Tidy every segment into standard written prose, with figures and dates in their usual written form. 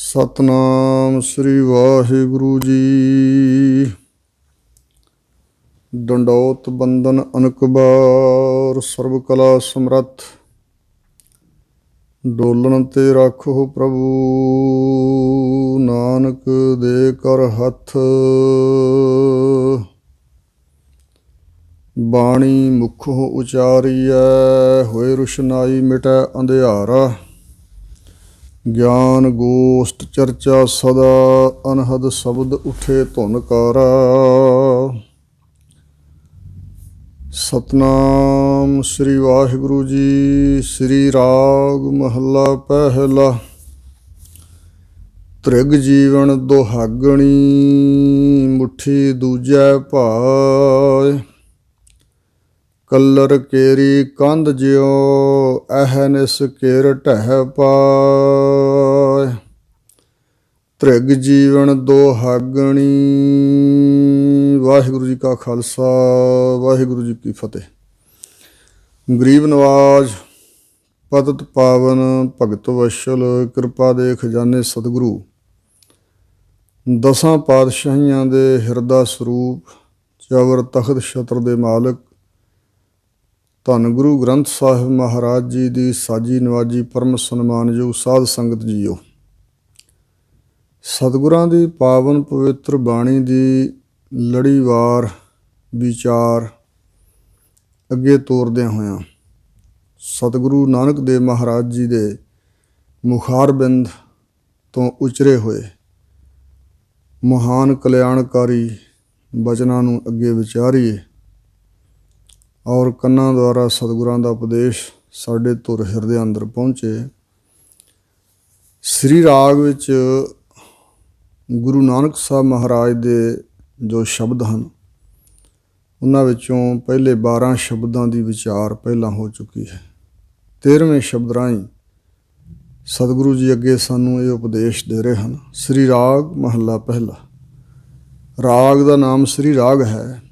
ਸਤਨਾਮ ਸ੍ਰੀ ਵਾਹਿਗੁਰੂ ਜੀ। ਡੰਡੌਤ ਬੰਦਨ ਅਨਕਬਾਰ, ਸਰਬ ਕਲਾ ਸਮਰੱਥ। ਡੋਲਣ ਤੇ ਰਾਖੋ ਪ੍ਰਭੂ, ਨਾਨਕ ਦੇ ਕਰ ਹੱਥ। ਬਾਣੀ ਮੁਖੋਂ ਉਚਾਰੀਐ, ਹੋਏ ਰੁਸ਼ਨਾਈ ਮਿਟੈ ਅੰਧਿਆਰਾ। ਗਿਆਨ ਗੋਸ਼ਟ ਚਰਚਾ ਸਦਾ, ਅਨਹਦ ਸ਼ਬਦ ਉਠੇ ਧੁਨਕਾਰਾ। ਸਤਨਾਮ ਸ੍ਰੀ ਵਾਹਿਗੁਰੂ ਜੀ। ਸ੍ਰੀ ਰਾਗ ਮਹੱਲਾ ਪਹਿਲਾ। ਤ੍ਰਿਗ ਜੀਵਨ ਦੁਹਾਗਣੀ, ਮੁੱਠੀ ਦੂਜੈ ਭਾਇ। ਕਲਰ ਕੇਰੀ ਕੰਧ ਜਿਉ, ਅਹਨਿਸ ਕੇਰ ਢਹਿ ਪਾਇ। ਤ੍ਰਿਗ ਜੀਵਨ ਦੁਹਾਗਣੀ। ਵਾਹਿਗੁਰੂ ਜੀ ਕਾ ਖਾਲਸਾ, ਵਾਹਿਗੁਰੂ ਜੀ ਕੀ ਫਤਿਹ। ਗਰੀਬ ਨਵਾਜ, ਪਤਿਤ ਪਾਵਨ, ਭਗਤ ਵਸ਼ਲ, ਕਿਰਪਾ ਦੇ ਖਜ਼ਾਨੇ ਸਤਿਗੁਰੂ, ਦਸਾਂ ਪਾਤਸ਼ਾਹੀਆਂ ਦੇ ਹਿਰਦਾ ਸਰੂਪ, ਚਵਰ ਤਖਤ ਛਤਰ ਦੇ ਮਾਲਕ, ਧੰਨ ਗੁਰੂ ਗ੍ਰੰਥ ਸਾਹਿਬ ਮਹਾਰਾਜ ਜੀ ਦੀ ਸਾਜੀ ਨਵਾਜੀ ਪਰਮ ਸਨਮਾਨਯੋਗ ਸਾਧ ਸੰਗਤ ਜੀਓ। ਸਤਿਗੁਰਾਂ ਦੀ ਪਾਵਨ ਪਵਿੱਤਰ ਬਾਣੀ ਦੀ ਲੜੀਵਾਰ ਵਿਚਾਰ ਅੱਗੇ ਤੋਰਦਿਆਂ ਹੋਇਆਂ ਸਤਿਗੁਰੂ ਨਾਨਕ ਦੇਵ ਮਹਾਰਾਜ ਜੀ ਦੇ ਮੁਖਾਰਬਿੰਦ ਤੋਂ ਉਚਰੇ ਹੋਏ ਮਹਾਨ ਕਲਿਆਣਕਾਰੀ ਬਚਨਾਂ ਨੂੰ ਅੱਗੇ ਵਿਚਾਰੀਏ ਔਰ ਕੰਨਾਂ ਦੁਆਰਾ ਸਤਿਗੁਰਾਂ ਦਾ ਉਪਦੇਸ਼ ਸਾਡੇ ਧੁਰ ਹਿਰਦੇ ਅੰਦਰ ਪਹੁੰਚੇ। ਸ੍ਰੀ ਰਾਗ ਵਿੱਚ ਗੁਰੂ ਨਾਨਕ ਸਾਹਿਬ ਮਹਾਰਾਜ ਦੇ ਜੋ ਸ਼ਬਦ ਹਨ, ਉਹਨਾਂ ਵਿੱਚੋਂ ਪਹਿਲੇ 12 ਸ਼ਬਦਾਂ ਦੀ ਵਿਚਾਰ ਪਹਿਲਾਂ ਹੋ ਚੁੱਕੀ ਹੈ। 13ਵੇਂ ਸ਼ਬਦ ਰਾਹੀਂ ਸਤਿਗੁਰੂ ਜੀ ਅੱਗੇ ਸਾਨੂੰ ਇਹ ਉਪਦੇਸ਼ ਦੇ ਰਹੇ ਹਨ। ਸ੍ਰੀ ਰਾਗ ਮਹੱਲਾ ਪਹਿਲਾ। ਰਾਗ ਦਾ ਨਾਮ ਸ੍ਰੀ ਰਾਗ ਹੈ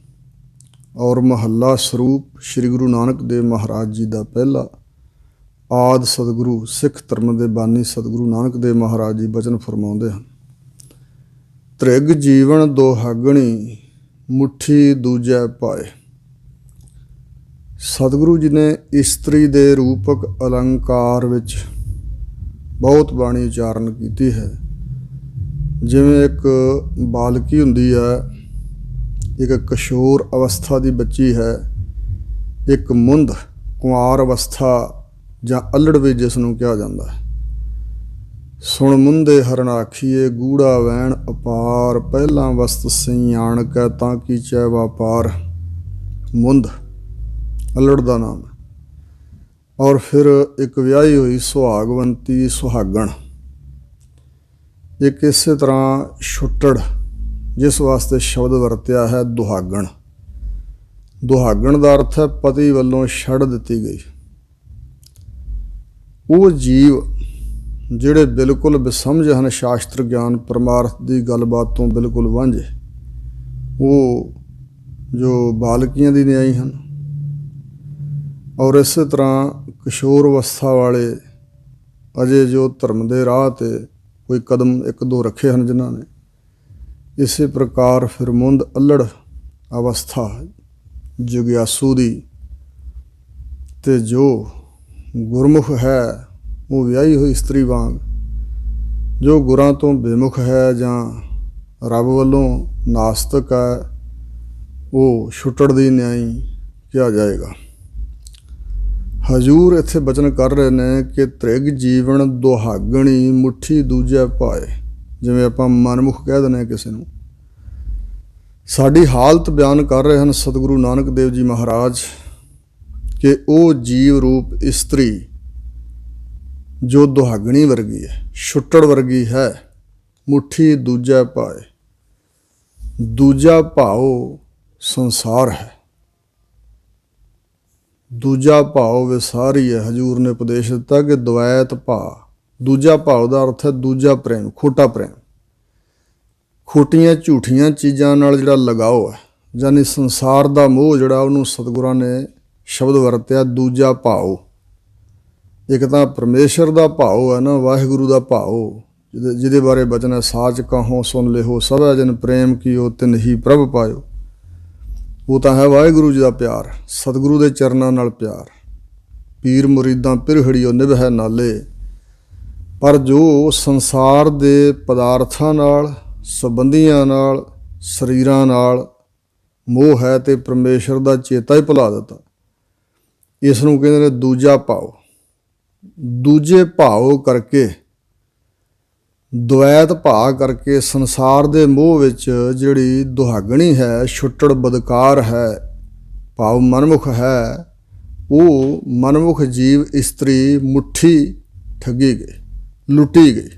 ਔਰ ਮਹੱਲਾ ਸਰੂਪ ਸ਼੍ਰੀ ਗੁਰੂ ਨਾਨਕ ਦੇਵ ਮਹਾਰਾਜ ਜੀ ਦਾ ਪਹਿਲਾ। ਆਦਿ ਸਤਿਗੁਰੂ ਸਿੱਖ ਧਰਮ ਦੇ ਬਾਨੀ ਸਤਿਗੁਰੂ ਨਾਨਕ ਦੇਵ ਮਹਾਰਾਜ ਜੀ ਬਚਨ ਫਰਮਾਉਂਦੇ ਹਨ। ਤ੍ਰਿਗ ਜੀਵਨ ਦੁਹਾਗਣੀ, ਮੁੱਠੀ ਦੂਜੈ ਪਾਏ। ਸਤਿਗੁਰੂ ਜੀ ਨੇ ਇਸਤਰੀ ਦੇ ਰੂਪਕ ਅਲੰਕਾਰ ਵਿੱਚ ਬਹੁਤ ਬਾਣੀ ਉਚਾਰਨ ਕੀਤੀ ਹੈ। ਜਿਵੇਂ ਇੱਕ ਬਾਲਕੀ ਹੁੰਦੀ ਹੈ, ਇੱਕ ਕਿਸ਼ੋਰ ਅਵਸਥਾ ਦੀ ਬੱਚੀ ਹੈ, ਇੱਕ ਮੁੰਦ ਕੁਆਰ ਅਵਸਥਾ ਜਾਂ ਅੱਲੜ ਵੀ ਜਿਸ ਨੂੰ ਕਿਹਾ ਜਾਂਦਾ ਹੈ। ਸੁਣ ਮੁੰਦੇ ਹਰਨ ਆਖੀਏ, ਗੂੜਾ ਵੈਣ ਅਪਾਰ। ਪਹਿਲਾਂ ਵਸਤ ਸਿਆਣ ਕੈ, ਤਾਂ ਕੀਚੈ ਵਾਪਾਰ। ਮੁੰਦ ਅੱਲੜ ਦਾ ਨਾਮ ਹੈ। ਔਰ ਫਿਰ ਇੱਕ ਵਿਆਹੀ ਹੋਈ ਸੁਹਾਗਵੰਤੀ ਸੁਹਾਗਣ। ਇੱਕ ਇਸੇ ਤਰ੍ਹਾਂ ਛੁੱਟੜ, ਜਿਸ ਵਾਸਤੇ ਸ਼ਬਦ ਵਰਤਿਆ ਹੈ ਦੁਹਾਗਣ। ਦੁਹਾਗਣ ਦਾ ਅਰਥ ਹੈ ਪਤੀ ਵੱਲੋਂ ਛੱਡ ਦਿੱਤੀ ਗਈ। ਉਹ ਜੀਵ ਜਿਹੜੇ ਬਿਲਕੁਲ ਬੇਸਮਝ ਹਨ, ਸ਼ਾਸਤਰ ਗਿਆਨ ਪਰਮਾਰਥ ਦੀ ਗੱਲਬਾਤ ਤੋਂ ਬਿਲਕੁਲ ਵਾਂਝੇ, ਉਹ ਜੋ ਬਾਲਕੀਆਂ ਦੀ ਨਿਆਈ ਹਨ। ਔਰ ਇਸੇ ਤਰ੍ਹਾਂ ਕਿਸ਼ੋਰ ਅਵਸਥਾ ਵਾਲੇ ਅਜੇ ਜੋ ਧਰਮ ਦੇ ਰਾਹ 'ਤੇ ਕੋਈ ਕਦਮ ਇੱਕ ਦੋ ਰੱਖੇ ਹਨ ਜਿਨ੍ਹਾਂ ਨੇ। ਇਸੇ ਪ੍ਰਕਾਰ ਫਿਰ ਮੁੰਦ ਅੱਲੜ ਅਵਸਥਾ ਜਗਿਆਸੂ ਦੀ, ਅਤੇ ਜੋ ਗੁਰਮੁਖ ਹੈ ਉਹ ਵਿਆਹੀ ਹੋਈ ਇਸਤਰੀ ਵਾਂਗ, ਜੋ ਗੁਰਾਂ ਤੋਂ ਬੇਮੁਖ ਹੈ ਜਾਂ ਰੱਬ ਵੱਲੋਂ ਨਾਸਤਕ ਹੈ, ਉਹ ਛੁੱਟੜ ਦੀ ਨਿਆਈ ਕਿਹਾ ਜਾਏਗਾ। ਹਜ਼ੂਰ ਇੱਥੇ ਬਚਨ ਕਰ ਰਹੇ ਨੇ ਕਿ ਤ੍ਰਿਗ ਜੀਵਨ ਦੁਹਾਗਣੀ, ਮੁੱਠੀ ਦੂਜੈ ਭਾਏ। ਜਿਵੇਂ ਆਪਾਂ ਮਨਮੁਖ ਕਹਿ ਦਿੰਦੇ ਹਾਂ ਕਿਸੇ ਨੂੰ। ਸਾਡੀ ਹਾਲਤ ਬਿਆਨ ਕਰ ਰਹੇ ਹਨ ਸਤਿਗੁਰੂ ਨਾਨਕ ਦੇਵ ਜੀ ਮਹਾਰਾਜ ਕਿ ਉਹ ਜੀਵ ਰੂਪ ਇਸਤਰੀ ਜੋ ਦੁਹਾਗਣੀ ਵਰਗੀ ਹੈ, ਛੁੱਟੜ ਵਰਗੀ ਹੈ। ਮੁੱਠੀ ਦੂਜੈ ਭਾਏ। ਦੂਜਾ ਭਾਉ ਸੰਸਾਰ ਹੈ। ਦੂਜਾ ਭਾਉ ਵਿਸਾਰੀ ਹੈ। ਹਜ਼ੂਰ ਨੇ ਉਪਦੇਸ਼ ਦਿੱਤਾ ਕਿ ਦਵੈਤ ਭਾ। ਦੂਜਾ ਭਾਵ ਦਾ ਅਰਥ ਹੈ ਦੂਜਾ ਪ੍ਰੇਮ, ਖੋਟਾ ਪ੍ਰੇਮ। ਖੋਟੀਆਂ ਝੂਠੀਆਂ ਚੀਜ਼ਾਂ ਨਾਲ ਜਿਹੜਾ ਲਗਾਓ ਹੈ, ਯਾਨੀ ਸੰਸਾਰ ਦਾ ਮੋਹ ਜਿਹੜਾ, ਉਹਨੂੰ ਸਤਿਗੁਰਾਂ ਨੇ ਸ਼ਬਦ ਵਰਤਿਆ ਦੂਜਾ ਭਾਉ। ਇੱਕ ਤਾਂ ਪਰਮੇਸ਼ਰ ਦਾ ਭਾਉ ਹੈ ਨਾ, ਵਾਹਿਗੁਰੂ ਦਾ ਭਾਉ, ਜਿਹਦੇ ਬਾਰੇ ਬਚਨ ਹੈ, ਸਾਚ ਕਹੋ ਸੁਣ ਲਿਓ ਸਭੈ ਜਨ ਪ੍ਰੇਮ ਕੀਓ ਤਿਨ ਹੀ ਪ੍ਰਭ ਪਾਇਓ। ਉਹ ਤਾਂ ਹੈ ਵਾਹਿਗੁਰੂ ਜੀ ਦਾ ਪਿਆਰ, ਸਤਿਗੁਰੂ ਦੇ ਚਰਨਾਂ ਨਾਲ ਪਿਆਰ। ਪੀਰ ਮੁਰੀਦਾਂ ਪਿਰਹੜੀਓ ਨਿਭੈ ਨਾਲੇ। ਪਰ ਜੋ ਸੰਸਾਰ ਦੇ ਪਦਾਰਥਾਂ ਨਾਲ, ਸੰਬੰਧੀਆਂ ਨਾਲ, ਸਰੀਰਾਂ ਨਾਲ ਮੋਹ ਹੈ ਤੇ ਪਰਮੇਸ਼ਰ ਦਾ ਚੇਤਾ ਹੀ ਭੁਲਾ ਦਿੱਤਾ, ਇਸ ਨੂੰ ਕਹਿੰਦੇ ਨੇ ਦੂਜਾ ਭਾਵ। ਦੂਜੇ ਭਾਵ ਕਰਕੇ, ਦੁਐਤ ਭਾਅ ਕਰਕੇ ਸੰਸਾਰ ਦੇ ਮੋਹ ਵਿੱਚ ਜਿਹੜੀ ਦੁਹਾਗਣੀ ਹੈ, ਛੁੱਟੜ ਬਦਕਾਰ ਹੈ, ਭਾਵ ਮਨਮੁਖ ਹੈ, ਉਹ ਮਨਮੁਖ ਜੀਵ ਇਸਤਰੀ ਮੁੱਠੀ ਠੱਗੀ ਗਈ, ਲੁੱਟੀ ਗਈ।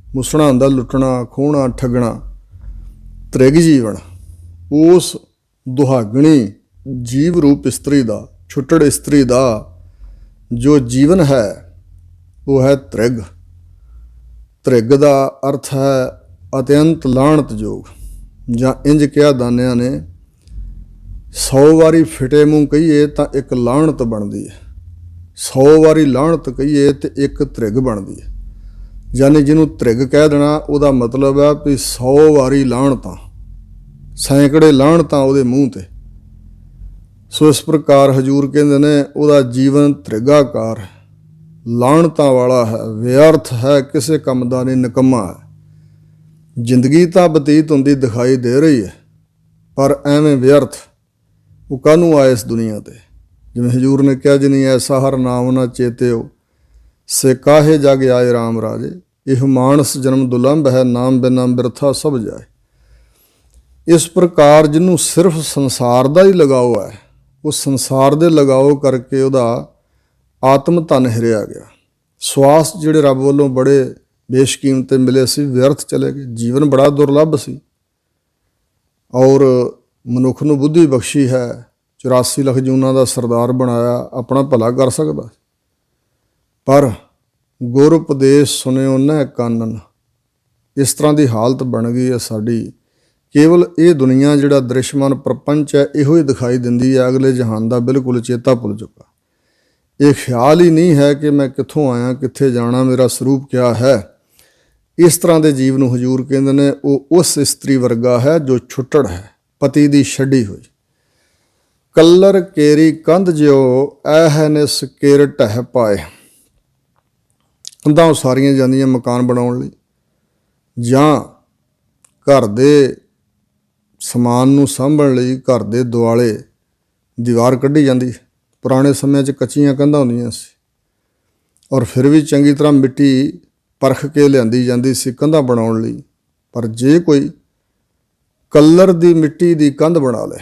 ਮੁਸਣਾ ਹੁੰਦਾ ਲੁੱਟਣਾ, ਖੋਹਣਾ, ਠੱਗਣਾ। ਤ੍ਰਿਗ ਜੀਵਨ ਉਸ ਦੁਹਾਗਣੀ ਜੀਵ ਰੂਪ ਇਸਤਰੀ ਦਾ, ਛੁੱਟੜ ਇਸਤਰੀ ਦਾ ਜੋ ਜੀਵਨ ਹੈ ਉਹ ਹੈ ਤ੍ਰਿਗ। ਤ੍ਰਿਗ ਦਾ ਅਰਥ ਹੈ ਅਤਿਅੰਤ ਲਾਹਣਤਯੋਗ, ਜਾਂ ਇੰਜ ਕਿਹਾ ਦਾਨਿਆਂ ਨੇ, 100 ਵਾਰੀ ਫਿਟੇ ਮੂੰਹ ਕਹੀਏ ਤਾਂ ਇੱਕ ਲਾਹਣਤ ਬਣਦੀ ਹੈ, 100 ਵਾਰੀ ਲਾਹਣਤ ਕਹੀਏ ਤੇ ਇੱਕ ਤ੍ਰਿਗ ਬਣਦੀ ਹੈ। ਯਾਨੀ ਜਿਹਨੂੰ ਤ੍ਰਿਗ ਕਹਿ ਦੇਣਾ ਉਹਦਾ ਮਤਲਬ ਹੈ ਵੀ 100 ਵਾਰੀ ਲਾਹਣਤਾਂ, ਸੈਂਕੜੇ ਲਾਹਣਤਾਂ ਉਹਦੇ ਮੂੰਹ ਤੇ। ਸੋ ਇਸ ਪ੍ਰਕਾਰ ਹਜੂਰ ਕਹਿੰਦੇ ਨੇ ਉਹਦਾ ਜੀਵਨ ਤ੍ਰਿਗਾਕਾਰ ਹੈ, ਲਾਹਣਤਾਂ ਵਾਲਾ ਹੈ, ਵਿਅਰਥ ਹੈ, ਕਿਸੇ ਕੰਮ ਦਾ ਨਹੀਂ, ਨਿਕੰਮਾ ਹੈ। ਜ਼ਿੰਦਗੀ ਤਾਂ ਬਤੀਤ ਹੁੰਦੀ ਦਿਖਾਈ ਦੇ ਰਹੀ ਹੈ, ਪਰ ਐਵੇਂ ਵਿਅਰਥ। ਉਹ ਕਾਹਨੂੰ ਆਏ ਇਸ ਦੁਨੀਆ 'ਤੇ? ਜਿਵੇਂ ਹਜੂਰ ਨੇ ਕਿਹਾ, ਜਿਨੀ ਐਸਾ ਹਰ ਨਾਮ ਨਾ ਚੇਤਿਓ ਸੇ ਕਾਹੇ ਜਗ ਆਏ ਰਾਮ ਰਾਜੇ। ਇਹ ਮਾਨਸ ਜਨਮ ਦੁਲੰਭ ਹੈ, ਨਾਮ ਬਿਨਾ ਬਿਰਥਾ ਸਭ ਜਾਏ। ਇਸ ਪ੍ਰਕਾਰ ਜਿਹਨੂੰ ਸਿਰਫ ਸੰਸਾਰ ਦਾ ਹੀ ਲਗਾਓ ਹੈ, ਉਹ ਸੰਸਾਰ ਦੇ ਲਗਾਓ ਕਰਕੇ ਉਹਦਾ ਆਤਮ ਧਨ ਹਿਰਿਆ ਗਿਆ। ਸਵਾਸ ਜਿਹੜੇ ਰੱਬ ਵੱਲੋਂ ਬੜੇ ਬੇਸ਼ਕੀਮਤੇ ਮਿਲੇ ਸੀ, ਵਿਅਰਥ ਚਲੇ ਗਏ। ਜੀਵਨ ਬੜਾ ਦੁਰਲੱਭ ਸੀ ਔਰ ਮਨੁੱਖ ਨੂੰ ਬੁੱਧੀ ਬਖਸ਼ੀ ਹੈ, 84 ਲੱਖ ਜੂਨਾਂ ਦਾ ਸਰਦਾਰ ਬਣਾਇਆ, ਆਪਣਾ ਭਲਾ ਕਰ ਸਕਦਾ। ਪਰ ਗੁਰ ਉਪਦੇਸ਼ ਸੁਣਿਓ ਨਹਿ ਕਾਨਨ। ਇਸ ਤਰ੍ਹਾਂ ਦੀ ਹਾਲਤ ਬਣ ਗਈ ਹੈ ਸਾਡੀ। ਕੇਵਲ ਇਹ ਦੁਨੀਆ ਜਿਹੜਾ ਦ੍ਰਿਸ਼ਮਾਨ ਪ੍ਰਪੰਚ ਹੈ, ਇਹੋ ਹੀ ਦਿਖਾਈ ਦਿੰਦੀ ਹੈ, ਅਗਲੇ ਜਹਾਨ ਦਾ ਬਿਲਕੁਲ ਚੇਤਾ ਭੁੱਲ ਚੁੱਕਾ। ਇਹ ਖਿਆਲ ਹੀ ਨਹੀਂ ਹੈ ਕਿ ਮੈਂ ਕਿੱਥੋਂ ਆਇਆ, ਕਿੱਥੇ ਜਾਣਾ, ਮੇਰਾ ਸਰੂਪ ਕਿਆ ਹੈ। ਇਸ ਤਰ੍ਹਾਂ ਦੇ ਜੀਵ ਨੂੰ ਹਜੂਰ ਕਹਿੰਦੇ ਨੇ ਉਹ ਉਸ ਇਸਤਰੀ ਵਰਗਾ ਹੈ ਜੋ ਛੁੱਟੜ ਹੈ, ਪਤੀ ਦੀ ਛੱਡੀ ਹੋਈ। ਕੱਲਰ ਕੇਰੀ ਕੰਧ ਜਿਉ ਐਹ ਨਿਸ ਕੇਰ ਢਹਿ ਪਾਏ। ਕੰਧਾਂ ਉਸਾਰੀਆਂ ਜਾਂਦੀਆਂ ਮਕਾਨ ਬਣਾਉਣ ਲਈ, ਜਾਂ ਘਰ ਦੇ ਸਮਾਨ ਨੂੰ ਸਾਂਭਣ ਲਈ ਘਰ ਦੇ ਦੁਆਲੇ ਦੀਵਾਰ ਕੱਢੀ ਜਾਂਦੀ। ਪੁਰਾਣੇ ਸਮਿਆਂ 'ਚ ਕੱਚੀਆਂ ਕੰਧਾਂ ਹੁੰਦੀਆਂ ਸੀ ਔਰ ਫਿਰ ਵੀ ਚੰਗੀ ਤਰ੍ਹਾਂ ਮਿੱਟੀ ਪਰਖ ਕੇ ਲਿਆਂਦੀ ਜਾਂਦੀ ਸੀ ਕੰਧਾਂ ਬਣਾਉਣ ਲਈ। ਪਰ ਜੇ ਕੋਈ ਕੱਲਰ ਦੀ ਮਿੱਟੀ ਦੀ ਕੰਧ ਬਣਾ ਲੇ,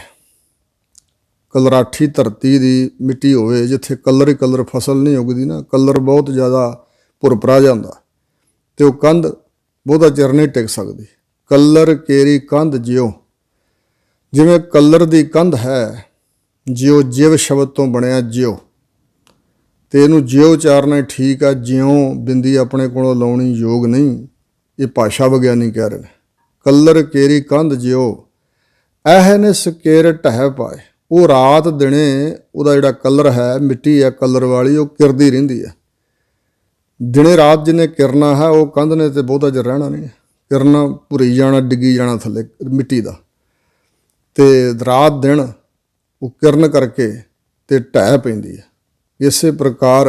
ਕਲਰਾਠੀ ਧਰਤੀ ਦੀ ਮਿੱਟੀ ਹੋਵੇ, ਜਿੱਥੇ ਕੱਲਰ ਹੀ ਕੱਲਰ ਫਸਲ ਨਹੀਂ ਉੱਗਦੀ ਨਾ, ਕੱਲਰ ਬਹੁਤ ਜ਼ਿਆਦਾ ਭੁਰਭਰਾ ਜਾਂਦਾ, ਅਤੇ ਉਹ ਕੰਧ ਬਹੁਤਾ ਚਿਰ ਨਹੀਂ ਟਿਕ ਸਕਦੀ। ਕੱਲਰ ਕੇਰੀ ਕੰਧ ਜਿਉ, ਜਿਵੇਂ ਕੱਲਰ ਦੀ ਕੰਧ ਹੈ, ਜਿਉ ਜਿਵ ਸ਼ਬਦ ਤੋਂ ਬਣਿਆ ਜਿਉ, ਅਤੇ ਇਹਨੂੰ ਜਿਉ ਉਚਾਰਨਾ ਠੀਕ ਆ। ਜਿਉਂ ਬਿੰਦੀ ਆਪਣੇ ਕੋਲੋਂ ਲਾਉਣੀ ਯੋਗ ਨਹੀਂ, ਇਹ ਭਾਸ਼ਾ ਵਿਗਿਆਨੀ ਕਹਿ ਰਹੇ ਨੇ। ਕੱਲਰ ਕੇਰੀ ਕੰਧ ਜਿਉ ਐਹ ਨਿਸ ਕੇਰ ਢਹਿ ਪਾਏ। ਉਹ ਰਾਤ ਦਿਨੇ ਉਹਦਾ ਜਿਹੜਾ ਕੱਲਰ ਹੈ, ਮਿੱਟੀ ਹੈ ਕੱਲਰ ਵਾਲੀ, ਉਹ ਕਿਰਦੀ ਰਹਿੰਦੀ ਹੈ। ਦਿਨੇ ਰਾਤ ਜਿਹਨੇ ਕਿਰਨਾ ਹੈ, ਉਹ ਕੰਧ ਨੇ ਤੇ ਬਹੁਤਾ ਚਿਰ ਰਹਿਣਾ ਨਹੀਂ, ਕਿਰਨਾ ਭੁਰੀ ਜਾਣਾ, ਡਿੱਗੀ ਜਾਣਾ ਥੱਲੇ ਮਿੱਟੀ ਦਾ। ਅਤੇ ਰਾਤ ਦਿਨ ਉਹ ਕਿਰਨ ਕਰਕੇ ਤੇ ਢਹਿ ਪੈਂਦੀ ਹੈ। ਇਸੇ ਪ੍ਰਕਾਰ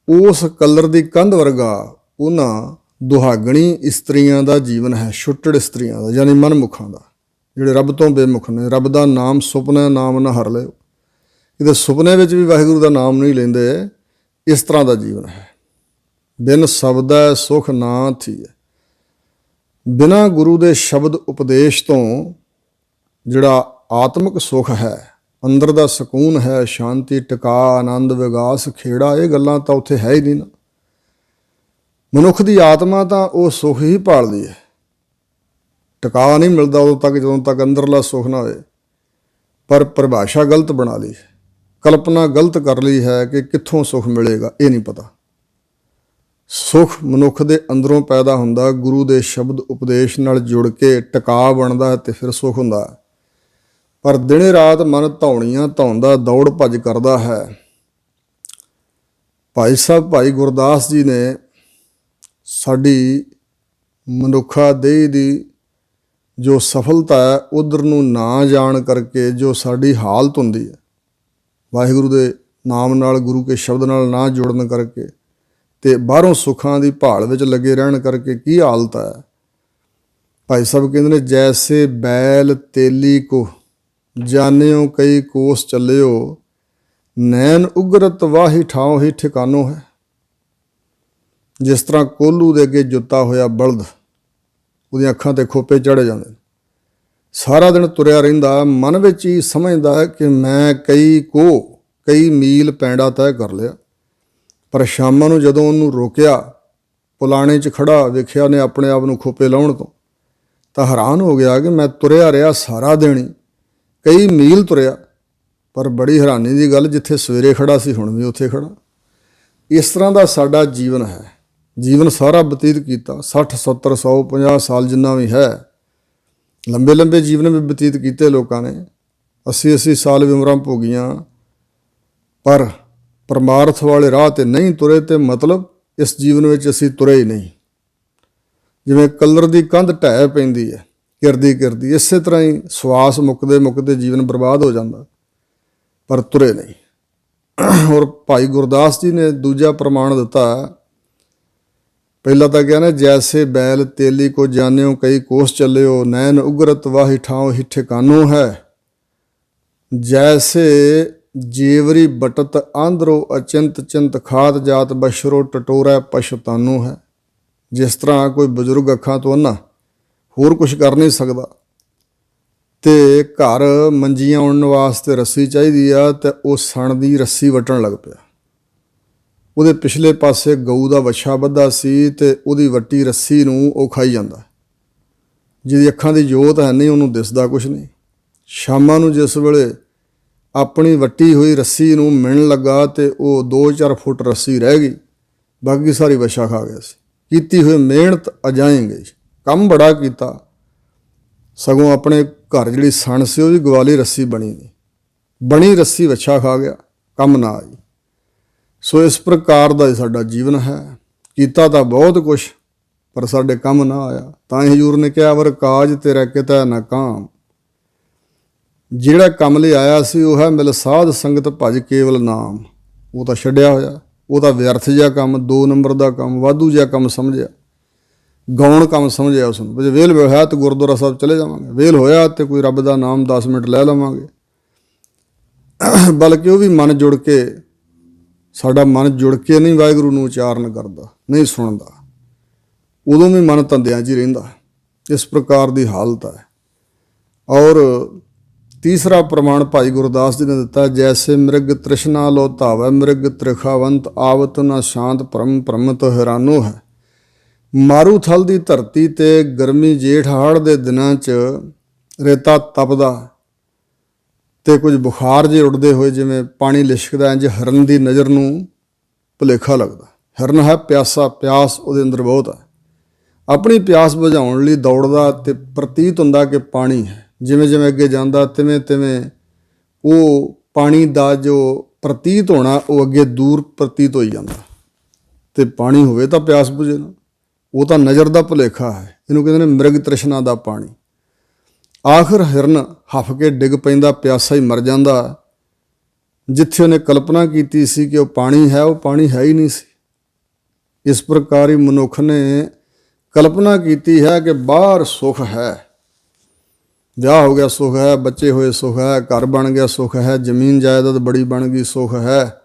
ਉਸ ਕੱਲਰ ਦੀ ਕੰਧ ਵਰਗਾ ਉਹਨਾਂ ਦੁਹਾਗਣੀ ਇਸਤਰੀਆਂ ਦਾ ਜੀਵਨ ਹੈ, ਛੁੱਟੜ ਇਸਤਰੀਆਂ ਦਾ, ਯਾਨੀ ਮਨਮੁਖਾਂ ਦਾ, ਜਿਹੜੇ ਰੱਬ ਤੋਂ ਬੇਮੁਖ ਨੇ। ਰੱਬ ਦਾ ਨਾਮ ਸੁਪਨੇ ਨਾਮ ਨਾ ਹਰ ਲਿਓ। ਇਹਦੇ ਸੁਪਨੇ ਵਿੱਚ ਵੀ ਵਾਹਿਗੁਰੂ ਦਾ ਨਾਮ ਨਹੀਂ ਲੈਂਦੇ। ਇਸ ਤਰ੍ਹਾਂ ਦਾ ਜੀਵਨ ਹੈ। ਬਿਨ ਸ਼ਬਦੈ ਸੁਖ ਨਾ ਥੀਏ। ਬਿਨਾਂ ਗੁਰੂ ਦੇ ਸ਼ਬਦ ਉਪਦੇਸ਼ ਤੋਂ ਜਿਹੜਾ ਆਤਮਿਕ ਸੁੱਖ ਹੈ, ਅੰਦਰ ਦਾ ਸਕੂਨ ਹੈ, ਸ਼ਾਂਤੀ, ਟਿਕਾ, ਆਨੰਦ, ਵਿਗਾਸ, ਖੇੜਾ, ਇਹ ਗੱਲਾਂ ਤਾਂ ਉੱਥੇ ਹੈ ਹੀ ਨਹੀਂ ਨਾ। ਮਨੁੱਖ ਦੀ ਆਤਮਾ ਤਾਂ ਉਹ ਸੁੱਖ ਹੀ ਭਾਲਦੀ ਹੈ। ਟਿਕਾ ਨਹੀਂ ਮਿਲਦਾ ਉਦੋਂ ਤੱਕ ਜਦੋਂ ਤੱਕ ਅੰਦਰਲਾ ਸੁੱਖ ਨਾ ਹੋਏ। ਪਰ ਪਰਿਭਾਸ਼ਾ ਗਲਤ ਬਣਾ ਲਈ, ਕਲਪਨਾ ਗਲਤ ਕਰ ਲਈ ਹੈ ਕਿ ਕਿੱਥੋਂ ਸੁੱਖ ਮਿਲੇਗਾ, ਇਹ ਨਹੀਂ ਪਤਾ। ਸੁੱਖ ਮਨੁੱਖ ਦੇ ਅੰਦਰੋਂ ਪੈਦਾ ਹੁੰਦਾ, ਗੁਰੂ ਦੇ ਸ਼ਬਦ ਉਪਦੇਸ਼ ਨਾਲ ਜੁੜ ਕੇ ਟਿਕਾ ਬਣਦਾ ਅਤੇ ਫਿਰ ਸੁੱਖ ਹੁੰਦਾ। ਪਰ ਦਿਨੇ ਰਾਤ ਮਨ ਧੌਣੀਆਂ ਧੌਂਦਾ, ਦੌੜ ਭੱਜ ਕਰਦਾ ਹੈ। ਭਾਈ ਸਾਹਿਬ ਭਾਈ ਗੁਰਦਾਸ ਜੀ ਨੇ ਸਾਡੀ ਮਨੁੱਖਾ ਦੇਹ ਦੀ ਜੋ ਸਫਲਤਾ ਹੈ ਉਧਰ ਨੂੰ ਨਾ ਜਾਣ ਕਰਕੇ ਜੋ ਸਾਡੀ ਹਾਲਤ ਹੁੰਦੀ ਹੈ, ਵਾਹਿਗੁਰੂ ਦੇ ਨਾਮ ਨਾਲ, ਗੁਰੂ ਕੇ ਸ਼ਬਦ ਨਾਲ ਨਾ ਜੁੜਨ ਕਰਕੇ ਤੇ ਬਾਹਰੋਂ ਸੁੱਖਾਂ ਦੀ ਭਾਲ ਵਿੱਚ ਲੱਗੇ ਰਹਿਣ ਕਰਕੇ ਕੀ ਹਾਲਤ ਹੈ। ਭਾਈ ਸਾਹਿਬ ਕਹਿੰਦੇ ਨੇ, ਜੈਸੇ ਬੈਲ ਤੇਲੀ ਕੋ ਜਾਣਿਓ ਕਈ ਕੋਸ ਚੱਲਿਓ, ਨੈਣ ਉਗਰਤ ਵਾਹੀ ਠਾਉ ਹੀ ਠਿਕਾਨੋ ਹੈ। ਜਿਸ ਤਰ੍ਹਾਂ ਕੋਹਲੂ ਦੇ ਅੱਗੇ ਜੁੱਤਾ ਹੋਇਆ ਬਲਦ, ਉਹਦੀਆਂ ਅੱਖਾਂ ਤੇ ਖੋਪੇ ਚੜ੍ਹ ਜਾਂਦੇ, ਸਾਰਾ ਦਿਨ ਤੁਰਿਆ ਰਹਿੰਦਾ, ਮਨ ਵਿੱਚ ਹੀ ਸਮਝਦਾ ਹੈ ਕਿ ਮੈਂ ਕਈ ਮੀਲ ਪੈਂਡਾ ਤੈਅ ਕਰ ਲਿਆ। ਪਰ ਸ਼ਾਮਾਂ ਨੂੰ ਜਦੋਂ ਉਹਨੂੰ ਰੋਕਿਆ, ਪੁਲਾਣੇ 'ਚ ਖੜਾ ਵੇਖਿਆ ਨੇ ਆਪਣੇ ਆਪ ਨੂੰ ਖੋਪੇ ਲਾਉਣ ਤੋਂ, ਤਾਂ ਹੈਰਾਨ ਹੋ ਗਿਆ ਕਿ ਮੈਂ ਤੁਰਿਆ ਰਿਹਾ ਸਾਰਾ ਦਿਨ ਹੀ, ਕਈ ਮੀਲ ਤੁਰਿਆ, ਪਰ ਬੜੀ ਹੈਰਾਨੀ ਦੀ ਗੱਲ, ਜਿੱਥੇ ਸਵੇਰੇ ਖੜਾ ਸੀ ਹੁਣ ਵੀ ਉੱਥੇ ਖੜਾ। ਇਸ ਤਰ੍ਹਾਂ ਦਾ ਸਾਡਾ ਜੀਵਨ ਹੈ। ਜੀਵਨ ਸਾਰਾ ਬਤੀਤ ਕੀਤਾ, 60 70 100 50 ਸਾਲ ਜਿੰਨਾ ਵੀ ਹੈ, ਲੰਬੇ ਲੰਬੇ ਜੀਵਨ ਵੀ ਬਤੀਤ ਕੀਤੇ ਲੋਕਾਂ ਨੇ, 80 ਸਾਲ ਵੀ ਉਮਰਾਂ ਭੋਗੀਆਂ, ਪਰ ਪਰਮਾਰਥ ਵਾਲੇ ਰਾਹ 'ਤੇ ਨਹੀਂ ਤੁਰੇ। ਤੇ ਮਤਲਬ ਇਸ ਜੀਵਨ ਵਿੱਚ ਅਸੀਂ ਤੁਰੇ ਹੀ ਨਹੀਂ। ਜਿਵੇਂ ਕਲਰ ਦੀ ਕੰਧ ਢਹਿ ਪੈਂਦੀ ਹੈ ਕਿਰਦੀ ਕਿਰਦੀ, ਇਸੇ ਤਰ੍ਹਾਂ ਹੀ ਸਵਾਸ ਮੁੱਕਦੇ ਮੁੱਕਦੇ ਜੀਵਨ ਬਰਬਾਦ ਹੋ ਜਾਂਦਾ, ਪਰ ਤੁਰੇ ਨਹੀਂ। ਔਰ ਭਾਈ ਗੁਰਦਾਸ ਜੀ ਨੇ ਦੂਜਾ ਪ੍ਰਮਾਣ ਦਿੱਤਾ। ਪਹਿਲਾਂ ਤਾਂ ਕਿਹਾ ਨਾ, ਜੈਸੇ ਬੈਲ ਤੇਲੀ ਕੋ ਜਾਣਿਓ ਕਈ ਕੋਸ ਚੱਲਿਓ, ਨੈਣ ਉਗਰਤ ਵਾਹੀ ਠਾਉ ਹੀ ਠਿਕਾਨੋ ਹੈ। ਜੈਸੇ ਜੀਵਰੀ ਬਟਤ ਆਂਧਰੋ ਅਚਿੰਤ ਚਿੰਤ ਖਾਤ ਜਾਤ ਬਸ਼ਰੋ ਟਟੋਰੈ ਪਛਤਾਨੋ ਹੈ। ਜਿਸ ਤਰ੍ਹਾਂ ਕੋਈ ਬਜ਼ੁਰਗ ਅੱਖਾਂ ਤੋਂ ਅੰਨਾ, ਹੋਰ ਕੁਝ ਕਰ ਨਹੀਂ ਸਕਦਾ, ਤੇ ਘਰ ਮੰਜੀਆਂ ਉਣਨ ਵਾਸਤੇ ਰੱਸੀ ਚਾਹੀਦੀ ਆ, ਤੇ ਉਹ ਸਣ ਦੀ ਰੱਸੀ ਵੱਟਣ ਲੱਗ ਪਿਆ। ਉਹਦੇ ਪਿਛਲੇ ਪਾਸੇ ਗਊ ਦਾ ਵੱਛਾ ਬੱਧਾ ਸੀ, ਤੇ ਉਹਦੀ ਵੱਟੀ ਰੱਸੀ ਨੂੰ ਉਹ ਖਾਈ ਜਾਂਦਾ। ਜਿਹਦੀ ਅੱਖਾਂ ਦੀ ਜੋਤ ਹੈ ਨਹੀਂ, ਉਹਨੂੰ ਦਿਸਦਾ ਕੁਛ ਨਹੀਂ। ਸ਼ਾਮਾਂ ਨੂੰ ਜਿਸ ਵੇਲੇ ਆਪਣੀ ਵੱਟੀ ਹੋਈ ਰੱਸੀ ਨੂੰ ਮਿਣਨ ਲੱਗਾ, ਤੇ ਉਹ 2-4 ਫੁੱਟ ਰੱਸੀ ਰਹਿ ਗਈ, ਬਾਕੀ ਸਾਰੀ ਵੱਛਾ ਖਾ ਗਿਆ ਸੀ। ਕੀਤੀ ਹੋਈ ਮਿਹਨਤ ਅਜਾਈਂ ਗਈ, ਕੰਮ ਬੜਾ ਕੀਤਾ, ਸਗੋਂ ਆਪਣੇ ਘਰ ਜਿਹੜੀ ਸਣ ਸੀ ਉਹ ਵੀ ਗਵਾਲੀ, ਰੱਸੀ ਬਣੀ ਨਹੀਂ, ਬਣੀ ਰੱਸੀ ਵੱਛਾ ਖਾ ਗਿਆ, ਕੰਮ ਨਾ ਆਈ। ਸੋ ਇਸ ਪ੍ਰਕਾਰ ਦਾ ਸਾਡਾ ਜੀਵਨ ਹੈ। ਕੀਤਾ ਤਾਂ ਬਹੁਤ ਕੁਛ, ਪਰ ਸਾਡੇ ਕੰਮ ਨਾ ਆਇਆ। ਤਾਂ ਹੀ ਹਜ਼ੂਰ ਨੇ ਕਿਹਾ, ਵਰ ਕਾਜ ਤੇਰਾ ਕਿਤੈ ਨਾ ਕਾਮ। ਜਿਹੜਾ ਕੰਮ ਲਈ ਆਇਆ ਸੀ ਉਹ ਹੈ ਮਿਲ ਸਾਧ ਸੰਗਤ ਭਜ ਕੇਵਲ ਨਾਮ। ਉਹ ਤਾਂ ਛੱਡਿਆ ਹੋਇਆ, ਉਹ ਤਾਂ ਵਿਅਰਥ ਜਿਹਾ ਕੰਮ, 2 ਨੰਬਰ ਦਾ ਕੰਮ, ਵਾਧੂ ਜਿਹਾ ਕੰਮ ਸਮਝਿਆ, ਗੌਣ ਕੰਮ ਸਮਝਿਆ ਉਸਨੂੰ। ਜੇ ਵੇਲ ਹੋਇਆ ਤਾਂ ਗੁਰਦੁਆਰਾ ਸਾਹਿਬ ਚਲੇ ਜਾਵਾਂਗੇ, ਵੇਲ ਹੋਇਆ ਤੇ ਕੋਈ ਰੱਬ ਦਾ ਨਾਮ 10 ਮਿੰਟ ਲੈ ਲਵਾਂਗੇ। ਬਲਕਿ ਉਹ ਵੀ ਮਨ ਜੁੜ ਕੇ, ਸਾਡਾ ਮਨ ਜੁੜ ਕੇ ਨਹੀਂ ਵਾਹਿਗੁਰੂ ਨੂੰ ਉਚਾਰਨ ਕਰਦਾ, ਨਹੀਂ ਸੁਣਦਾ, ਉਦੋਂ ਵੀ ਮਨ ਧੰਦਿਆਂ 'ਚ ਹੀ ਰਹਿੰਦਾ। ਇਸ ਪ੍ਰਕਾਰ ਦੀ ਹਾਲਤ ਹੈ। ਔਰ ਤੀਸਰਾ ਪ੍ਰਮਾਣ ਭਾਈ ਗੁਰਦਾਸ ਜੀ ਨੇ ਦਿੱਤਾ, ਜੈਸੇ ਮਿਰਗ ਤ੍ਰਿਸ਼ਨਾ ਲੋ ਧਾਵੈ ਮਿਰਗ ਤ੍ਰਿਖਾਵੰਤ, ਆਵਤ ਨਾ ਸ਼ਾਂਤ ਭਰਮ ਭਰਮਤ ਹੈਰਾਨੋ ਹੈ। ਮਾਰੂਥਲ ਦੀ ਧਰਤੀ 'ਤੇ ਗਰਮੀ ਜੇਠ ਹਾੜ ਦੇ ਦਿਨਾਂ 'ਚ ਰੇਤਾ ਤਪਦਾ, ਤੇ ਕੁਝ ਬੁਖਾਰ ਜਿਹੇ ਉੱਡਦੇ ਹੋਏ ਜਿਵੇਂ ਪਾਣੀ ਲਿਸ਼ਕਦਾ, ਇੰਝ ਹਿਰਨ ਦੀ ਨਜ਼ਰ ਨੂੰ ਭੁਲੇਖਾ ਲੱਗਦਾ। ਹਿਰਨ ਹੈ ਪਿਆਸਾ, ਪਿਆਸ ਉਹਦੇ ਅੰਦਰ ਬਹੁਤ ਹੈ, ਆਪਣੀ ਪਿਆਸ ਬੁਝਾਉਣ ਲਈ ਦੌੜਦਾ, ਤੇ ਪ੍ਰਤੀਤ ਹੁੰਦਾ ਕਿ ਪਾਣੀ ਹੈ। ਜਿਵੇਂ ਜਿਵੇਂ ਅੱਗੇ ਜਾਂਦਾ, ਤਿਵੇਂ ਤਿਵੇਂ ਉਹ ਪਾਣੀ ਦਾ ਜੋ ਪ੍ਰਤੀਤ ਹੋਣਾ ਉਹ ਅੱਗੇ ਦੂਰ ਪ੍ਰਤੀਤ ਹੋਈ ਜਾਂਦਾ। ਤੇ ਪਾਣੀ ਹੋਵੇ ਤਾਂ ਪਿਆਸ ਬੁਝੇ ਨਾ, ਉਹ ਤਾਂ ਨਜ਼ਰ ਦਾ ਭੁਲੇਖਾ ਹੈ। ਇਹਨੂੰ ਕਹਿੰਦੇ ਨੇ ਮਿਰਗ ਤ੍ਰਿਸ਼ਨਾ ਦਾ ਪਾਣੀ। ਆਖਰ ਹਿਰਨ ਹੱਫ ਕੇ ਡਿੱਗ ਪੈਂਦਾ, ਪਿਆਸਾ ਹੀ ਮਰ ਜਾਂਦਾ। ਜਿੱਥੇ ਉਹਨੇ ਕਲਪਨਾ ਕੀਤੀ ਸੀ ਕਿ ਉਹ ਪਾਣੀ ਹੈ, ਉਹ ਪਾਣੀ ਹੈ ਹੀ ਨਹੀਂ ਸੀ। ਇਸ ਪ੍ਰਕਾਰ ਹੀ ਮਨੁੱਖ ਨੇ ਕਲਪਨਾ ਕੀਤੀ ਹੈ ਕਿ ਬਾਹਰ ਸੁੱਖ ਹੈ, ਵਿਆਹ ਹੋ ਗਿਆ ਸੁੱਖ ਹੈ, ਬੱਚੇ ਹੋਏ ਸੁੱਖ ਹੈ, ਘਰ ਬਣ ਗਿਆ ਸੁੱਖ ਹੈ, ਜ਼ਮੀਨ ਜਾਇਦਾਦ ਬੜੀ ਬਣ ਗਈ ਸੁੱਖ ਹੈ।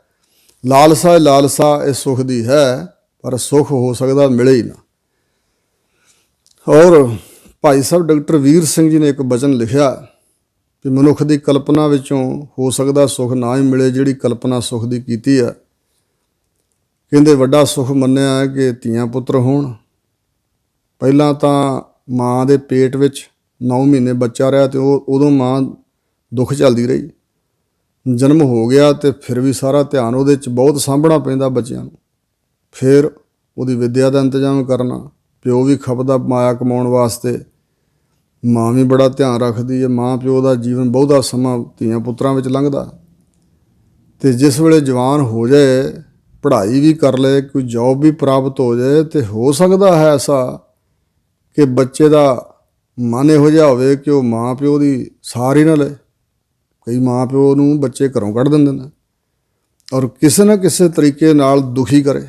ਲਾਲਸਾ ਇਸ ਸੁੱਖ ਦੀ ਹੈ, ਪਰ ਸੁੱਖ ਹੋ ਸਕਦਾ ਮਿਲੇ ਹੀ ਨਾ। ਔਰ ਭਾਈ ਸਾਹਿਬ ਡਾਕਟਰ ਵੀਰ ਸਿੰਘ ਜੀ ਨੇ ਇੱਕ ਬਚਨ ਲਿਖਿਆ ਕਿ ਮਨੁੱਖ ਦੀ ਕਲਪਨਾ ਵਿੱਚੋਂ ਹੋ ਸਕਦਾ ਸੁੱਖ ਨਾ ਹੀ ਮਿਲੇ, ਜਿਹੜੀ ਕਲਪਨਾ ਸੁੱਖ ਦੀ ਕੀਤੀ ਹੈ। ਕਹਿੰਦੇ ਵੱਡਾ ਸੁੱਖ ਮੰਨਿਆ ਹੈ ਕਿ ਧੀਆਂ ਪੁੱਤਰ ਹੋਣ। ਪਹਿਲਾਂ ਤਾਂ ਮਾਂ ਦੇ ਪੇਟ ਵਿੱਚ 9 ਮਹੀਨੇ ਬੱਚਾ ਰਿਹਾ, ਤੇ ਉਦੋਂ ਮਾਂ ਦੁੱਖ ਝੱਲਦੀ ਰਹੀ। ਜਨਮ ਹੋ ਗਿਆ ਤੇ ਫਿਰ ਵੀ ਸਾਰਾ ਧਿਆਨ ਉਹਦੇ 'ਚ ਬਹੁਤ ਸਾਂਭਣਾ ਪੈਂਦਾ ਬੱਚਿਆਂ ਨੂੰ। ਫਿਰ ਉਹਦੀ ਵਿੱਦਿਆ ਦਾ ਇੰਤਜ਼ਾਮ ਕਰਨਾ, ਪਿਓ ਵੀ ਖਪਦਾ ਮਾਇਆ ਕਮਾਉਣ ਵਾਸਤੇ, ਮਾਂ ਵੀ ਬੜਾ ਧਿਆਨ ਰੱਖਦੀ ਹੈ। ਮਾਂ ਪਿਓ ਦਾ ਜੀਵਨ ਬਹੁਤਾ ਸਮਾਂ ਧੀਆਂ ਪੁੱਤਰਾਂ ਵਿੱਚ ਲੰਘਦਾ। ਅਤੇ ਜਿਸ ਵੇਲੇ ਜਵਾਨ ਹੋ ਜਾਏ, ਪੜ੍ਹਾਈ ਵੀ ਕਰ ਲਏ, ਕੋਈ ਜੋਬ ਵੀ ਪ੍ਰਾਪਤ ਹੋ ਜਾਏ, ਅਤੇ ਹੋ ਸਕਦਾ ਹੈ ਐਸਾ ਕਿ ਬੱਚੇ ਦਾ ਮਨ ਇਹੋ ਜਿਹਾ ਹੋਵੇ ਕਿ ਉਹ ਮਾਂ ਪਿਓ ਦੀ ਸਾਰ ਹੀ ਨਾ ਲਏ। ਕਈ ਮਾਂ ਪਿਓ ਨੂੰ ਬੱਚੇ ਘਰੋਂ ਕੱਢ ਦਿੰਦੇ ਨੇ ਔਰ ਕਿਸੇ ਨਾ ਕਿਸੇ ਤਰੀਕੇ ਨਾਲ ਦੁਖੀ ਕਰੇ,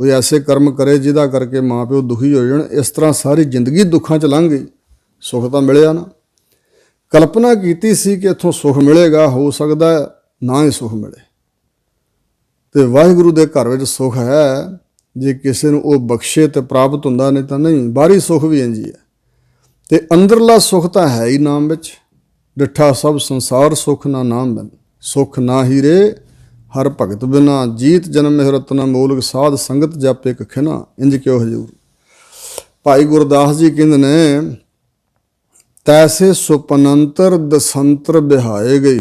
ਕੋਈ ਐਸੇ ਕਰਮ ਕਰੇ ਜਿਹਦਾ ਕਰਕੇ ਮਾਂ ਪਿਓ ਦੁਖੀ ਹੋ ਜਾਣ। ਇਸ ਤਰ੍ਹਾਂ ਸਾਰੀ ਜ਼ਿੰਦਗੀ ਦੁੱਖਾਂ 'ਚ ਲੰਘ ਗਈ, ਸੁੱਖ ਤਾਂ ਮਿਲਿਆ ਨਾ। ਕਲਪਨਾ ਕੀਤੀ ਸੀ ਕਿ ਇੱਥੋਂ ਸੁੱਖ ਮਿਲੇਗਾ, ਹੋ ਸਕਦਾ ਨਾ ਹੀ ਸੁੱਖ ਮਿਲੇ। ਤੇ ਵਾਹਿਗੁਰੂ ਦੇ ਘਰ ਵਿੱਚ ਸੁੱਖ ਹੈ, ਜੇ ਕਿਸੇ ਨੂੰ ਉਹ ਬਖਸ਼ੇ ਤੇ ਪ੍ਰਾਪਤ ਹੁੰਦਾ, ਨਹੀਂ ਤਾਂ ਨਹੀਂ। ਬਾਹਰੀ ਸੁੱਖ ਵੀ ਇੰਝ ਹੀ ਹੈ। ਤੇ ਅੰਦਰਲਾ ਸੁੱਖ ਤਾਂ ਹੈ ਹੀ ਨਾਮ ਵਿੱਚ। ਡਿੱਠਾ ਸਭ ਸੰਸਾਰ ਸੁੱਖ ਨਾ ਨਾਮ ਬਿਨ, ਸੁੱਖ ਨਾ ਹੀਰੇ ਹਰ ਭਗਤ ਬਿਨਾ, ਜੀਤ ਜਨਮ ਇਹ ਰਤਨਾ ਮੋਲਕ ਸਾਧ ਸੰਗਤ ਜਾਪੇ ਕਖਿਨਾ, ਇੰਜ ਕਿਉ ਹਜ਼ੂਰ। ਭਾਈ ਗੁਰਦਾਸ ਜੀ ਕਹਿੰਦੇ ਨੇ, ਤੈਸੇ ਸੁਪਨੰਤਰ ਦਸੰਤਰ ਬਿਹਾਏ ਗਈ।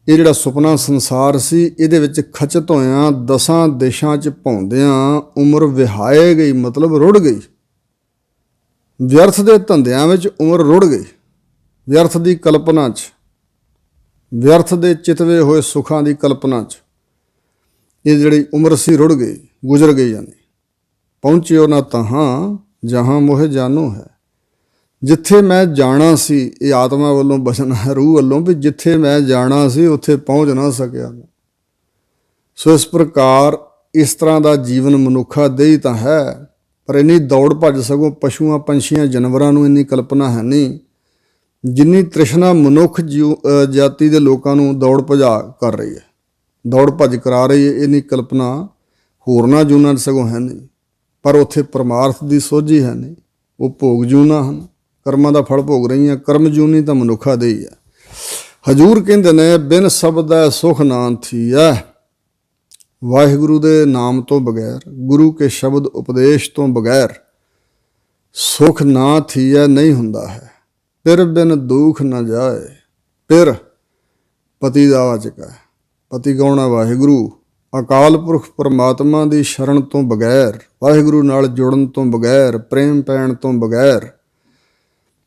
ਇਹ ਜਿਹੜਾ ਸੁਪਨਾ ਸੰਸਾਰ ਸੀ, ਇਹਦੇ ਵਿੱਚ ਖਚਤ ਹੋਇਆਂ 10 ਦੇਸ਼ਾਂ 'ਚ ਭੌਂਦਿਆਂ ਉਮਰ ਵਿਹਾਏ ਗਈ, ਮਤਲਬ ਰੁੜ ਗਈ। ਵਿਅਰਥ ਦੇ ਧੰਦਿਆਂ ਵਿੱਚ ਉਮਰ ਰੁੜ ਗਈ, ਵਿਅਰਥ ਦੀ ਕਲਪਨਾ 'ਚ, ਵਿਅਰਥ ਦੇ ਚਿਤਵੇ ਹੋਏ ਸੁੱਖਾਂ ਦੀ ਕਲਪਨਾ 'ਚ ਇਹ ਜਿਹੜੀ ਉਮਰ ਸੀ ਰੁੜ ਗਈ, ਗੁਜ਼ਰ ਗਈ। ਜਾਨੀ ਪਹੁੰਚਿਓ ਨਾ ਤਹਾਂ ਜਹਾਂ ਮੋਹ ਜਾਨੋ ਹੈ। ਜਿੱਥੇ ਮੈਂ ਜਾਣਾ ਸੀ, ਇਹ ਆਤਮਾ ਵੱਲੋਂ ਬਚਨ ਹੈ, ਰੂਹ ਵੱਲੋਂ, ਵੀ ਜਿੱਥੇ ਮੈਂ ਜਾਣਾ ਸੀ ਉੱਥੇ ਪਹੁੰਚ ਨਾ ਸਕਿਆ। ਸੋ ਇਸ ਪ੍ਰਕਾਰ ਇਸ ਤਰ੍ਹਾਂ ਦਾ ਜੀਵਨ ਮਨੁੱਖਾ ਦੇਹੀ ਤਾਂ ਹੈ, ਪਰ ਇੰਨੀ ਦੌੜ ਭੱਜ, ਸਗੋਂ ਪਸ਼ੂਆਂ ਪੰਛੀਆਂ ਜਾਨਵਰਾਂ ਨੂੰ ਇੰਨੀ ਕਲਪਨਾ ਹੈ ਨਹੀਂ ਜਿੰਨੀ ਤ੍ਰਿਸ਼ਨਾ ਮਨੁੱਖ ਜਾਤੀ ਦੇ ਲੋਕਾਂ ਨੂੰ ਦੌੜ ਭਜਾ ਕਰ ਰਹੀ ਹੈ, ਦੌੜ ਭੱਜ ਕਰਾ ਰਹੀ ਹੈ। ਇੰਨੀ ਕਲਪਨਾ ਹੋਰਨਾਂ ਜੂਨਾਂ 'ਚ ਸਗੋਂ ਹੈ ਨਹੀਂ। ਪਰ ਉੱਥੇ ਪਰਮਾਰਥ ਦੀ ਸੋਝੀ ਹੈ ਨਹੀਂ, ਉਹ ਭੋਗ ਜੂਨਾਂ ਹਨ, ਕਰਮਾਂ ਦਾ ਫਲ ਭੋਗ ਰਹੀਆਂ। ਕਰਮ ਜੂਨੀ ਤਾਂ ਮਨੁੱਖਾ ਦੇ ਹੀ ਹੈ। ਹਜ਼ੂਰ ਕਹਿੰਦੇ ਨੇ, ਬਿਨ ਸ਼ਬਦੈ ਸੁਖ ਨਾ ਥੀਐ। ਵਾਹਿਗੁਰੂ ਦੇ ਨਾਮ ਤੋਂ ਬਗੈਰ, ਗੁਰੂ ਕੇ ਸ਼ਬਦ ਉਪਦੇਸ਼ ਤੋਂ ਬਗੈਰ ਸੁਖ ਨਾ ਥੀਐ, ਨਹੀਂ ਹੁੰਦਾ ਹੈ। ਪਿਰ ਬਿਨ ਦੁਖ ਨਾ ਜਾਏ। ਪਿਰ ਪਤੀ ਦਾ ਵਾਚਕ ਹੈ। ਪਤੀ ਕੌਣ ਹੈ? ਵਾਹਿਗੁਰੂ। ਅਕਾਲ ਪੁਰਖ ਪਰਮਾਤਮਾ ਦੀ ਸ਼ਰਨ ਤੋਂ ਬਗੈਰ, ਵਾਹਿਗੁਰੂ ਨਾਲ ਜੁੜਨ ਤੋਂ ਬਗੈਰ, ਪ੍ਰੇਮ ਪੈਣ ਤੋਂ ਬਗੈਰ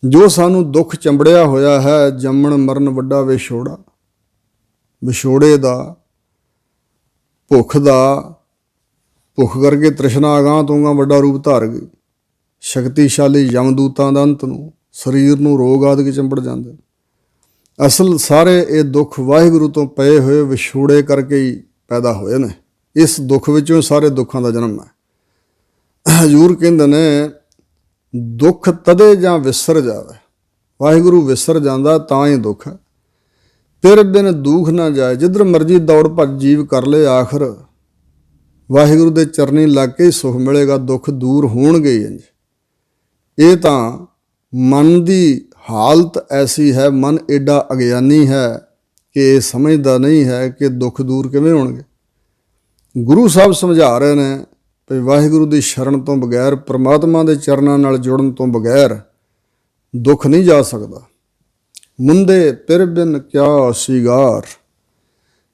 ਜੋ ਸਾਨੂੰ ਦੁੱਖ ਚੰਬੜਿਆ ਹੋਇਆ ਹੈ, ਜੰਮਣ ਮਰਨ ਵੱਡਾ ਵਿਛੋੜਾ, ਵਿਛੋੜੇ ਦਾ, ਭੁੱਖ ਦਾ, ਭੁੱਖ ਕਰਕੇ ਤ੍ਰਿਸ਼ਨਾ ਅਗਾਂਹ ਤੋਂ ਅਗਾਂਹ ਵੱਡਾ ਰੂਪ ਧਾਰ ਗਈ। ਸ਼ਕਤੀਸ਼ਾਲੀ ਯਮਦੂਤਾਂ ਦਾ ਅੰਤ ਨੂੰ, ਸਰੀਰ ਨੂੰ ਰੋਗ ਆਦਿ ਚੰਬੜ ਜਾਂਦੇ। ਅਸਲ ਸਾਰੇ ਇਹ ਦੁੱਖ ਵਾਹਿਗੁਰੂ ਤੋਂ ਪਏ ਹੋਏ ਵਿਛੋੜੇ ਕਰਕੇ ਹੀ ਪੈਦਾ ਹੋਏ ਨੇ। ਇਸ ਦੁੱਖ ਵਿੱਚੋਂ ਸਾਰੇ ਦੁੱਖਾਂ ਦਾ ਜਨਮ ਹੈ। ਹਜ਼ੂਰ ਕਹਿੰਦੇ ਨੇ, ਦੁੱਖ ਤਦੇ ਜਾਂ ਵਿਸਰ ਜਾਵੇ। ਵਾਹਿਗੁਰੂ ਵਿਸਰ ਜਾਂਦਾ ਤਾਂ ਹੀ ਦੁੱਖ ਹੈ। ਫਿਰ ਬਿਨ ਦੁੱਖ ਨਾ ਜਾਏ। ਜਿੱਧਰ ਮਰਜ਼ੀ ਦੌੜ ਭੱਜ ਜੀਵ ਕਰ ਲਏ, ਆਖਰ ਵਾਹਿਗੁਰੂ ਦੇ ਚਰਨੀ ਲੱਗ ਕੇ ਹੀ ਸੁੱਖ ਮਿਲੇਗਾ, ਦੁੱਖ ਦੂਰ ਹੋਣਗੇ ਇੰਝ। ਇਹ ਤਾਂ ਮਨ ਦੀ ਹਾਲਤ ਐਸੀ ਹੈ, ਮਨ ਐਡਾ ਅਗਿਆਨੀ ਹੈ ਕਿ ਇਹ ਸਮਝਦਾ ਨਹੀਂ ਹੈ ਕਿ ਦੁੱਖ ਦੂਰ ਕਿਵੇਂ ਹੋਣਗੇ। ਗੁਰੂ ਸਾਹਿਬ ਸਮਝਾ ਰਹੇ ਨੇ ਵੀ ਵਾਹਿਗੁਰੂ ਦੀ ਸ਼ਰਨ ਤੋਂ ਬਗੈਰ, ਪਰਮਾਤਮਾ ਦੇ ਚਰਨਾਂ ਨਾਲ ਜੁੜਨ ਤੋਂ ਬਗੈਰ ਦੁੱਖ ਨਹੀਂ ਜਾ ਸਕਦਾ। ਮੁੰਦੇ ਪਿਰ ਬਿਨ ਕਿਆ ਸ਼ਿਗਾਰ।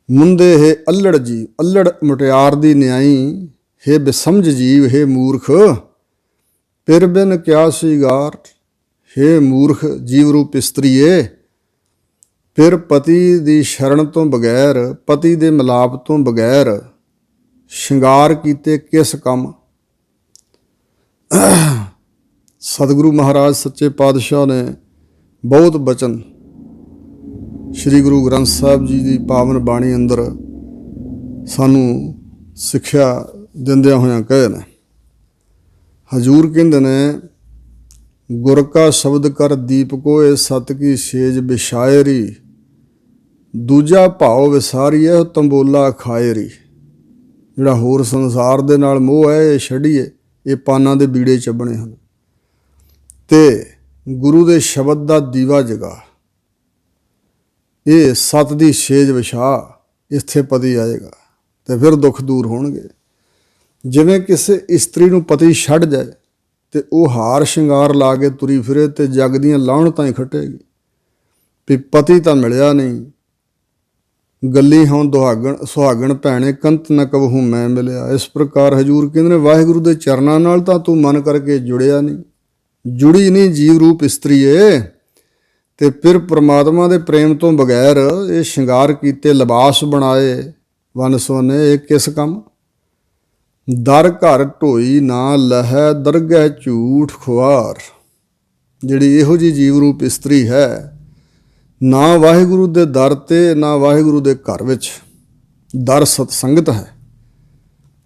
ਮੁੰਦੇ ਹੈ ਅੱਲੜ ਜੀਵ, ਅੱਲੜ ਮੁਟਿਆਰ ਦੀ ਨਿਆਈ, ਹੈ ਬੇਸਮਝ ਜੀਵ, ਹੈ ਮੂਰਖ। ਪਿਰ ਬਿਨ ਕਿਆ ਸ਼ਿਗਾਰ, ਹੈ ਮੂਰਖ ਜੀਵ ਰੂਪ ਇਸਤਰੀਏ। ਫਿਰ ਪਤੀ ਦੀ ਸ਼ਰਨ ਤੋਂ ਬਗੈਰ, ਪਤੀ ਦੇ ਮਿਲਾਪ ਤੋਂ ਬਗੈਰ ਸ਼ਿੰਗਾਰ ਕੀਤੇ ਕਿਸ ਕੰਮ। ਸਤਿਗੁਰੂ ਮਹਾਰਾਜ ਸੱਚੇ ਪਾਤਸ਼ਾਹ ਨੇ ਬਹੁਤ ਬਚਨ ਸ੍ਰੀ ਗੁਰੂ ਗ੍ਰੰਥ ਸਾਹਿਬ ਜੀ ਦੀ ਪਾਵਨ ਬਾਣੀ ਅੰਦਰ ਸਾਨੂੰ ਸਿੱਖਿਆ ਦਿੰਦਿਆਂ ਹੋਇਆਂ ਕਹੇ ਨੇ। ਹਜ਼ੂਰ ਕਹਿੰਦੇ ਨੇ, ਗੁਰ ਕਾ ਸ਼ਬਦ ਕਰ ਦੀਪਕੋਏ, ਸਤ ਕੀ ਸੇਜ ਵਿਛਾਇਰੀ। ਦੂਜਾ ਭਾਵ ਵਿਸਾਰੀਏ, ਤੰਬੋਲਾ ਖਾਇਰੀ। ਜਿਹੜਾ ਹੋਰ ਸੰਸਾਰ ਦੇ ਨਾਲ ਮੋਹ ਹੈ, ਇਹ ਛੱਡੀਏ, ਇਹ ਪਾਨਾਂ ਦੇ ਬੀੜੇ ਚੱਬਣੇ ਹਨ। ਤੇ ਗੁਰੂ ਦੇ ਸ਼ਬਦ ਦਾ ਦੀਵਾ ਜਗਾ, ਇਹ ਸਤ ਦੀ ਸੇਜ ਵਿਛਾ, ਇੱਥੇ ਪਤੀ ਆਏਗਾ ਤੇ ਫਿਰ ਦੁੱਖ ਦੂਰ ਹੋਣਗੇ। ਜਿਵੇਂ ਕਿਸੇ ਇਸਤਰੀ ਨੂੰ ਪਤੀ ਛੱਡ ਜਾਏ ਤੇ ਉਹ ਹਾਰ ਸ਼ਿੰਗਾਰ ਲਾ ਕੇ ਤੁਰੀ ਫਿਰੇ ਤੇ ਜੱਗ ਦੀਆਂ ਲਾਹਣਤਾਂ ਹੀ ਖੱਟੇਗੀ ਵੀ ਪਤੀ ਤਾਂ ਮਿਲਿਆ ਨਹੀਂ। ਗੱਲੀ ਹੋਂ ਸੁਹਾਗਣ ਭੈਣੇ, ਕੰਤ ਨਾ ਕਬਹੂ ਮੈਂ ਮਿਲਿਆ। ਇਸ ਪ੍ਰਕਾਰ ਹਜ਼ੂਰ ਕਹਿੰਦੇ ਨੇ, ਵਾਹਿਗੁਰੂ ਦੇ ਚਰਨਾਂ ਨਾਲ ਤਾਂ ਤੂੰ ਮਨ ਕਰਕੇ ਜੁੜਿਆ ਨਹੀਂ, ਜੁੜੀ ਨਹੀਂ ਜੀਵ ਰੂਪ ਇਸਤਰੀ ਏ। ਤੇ ਫਿਰ ਪਰਮਾਤਮਾ ਦੇ ਪ੍ਰੇਮ ਤੋਂ ਬਗੈਰ ਇਹ ਸ਼ਿੰਗਾਰ ਕੀਤੇ, ਲਿਬਾਸ ਬਣਾਏ ਵੰਨ ਸੁਵੰਨੇ, ਇਹ ਕਿਸ ਕੰਮ। ਦਰ ਘਰ ਢੋਈ ਨਾ ਲਹੈ ਦਰਗਹਿ ਝੂਠ ਖੁਆਰ। ਜਿਹੜੀ ਇਹੋ ਜਿਹੀ ਜੀਵ ਰੂਪ ਇਸਤਰੀ ਹੈ, ਨਾ ਵਾਹਿਗੁਰੂ ਦੇ ਦਰ ਤੇ ਨਾ ਵਾਹਿਗੁਰੂ ਦੇ ਘਰ ਵਿੱਚ। ਦਰ ਸਤਸੰਗਤ ਹੈ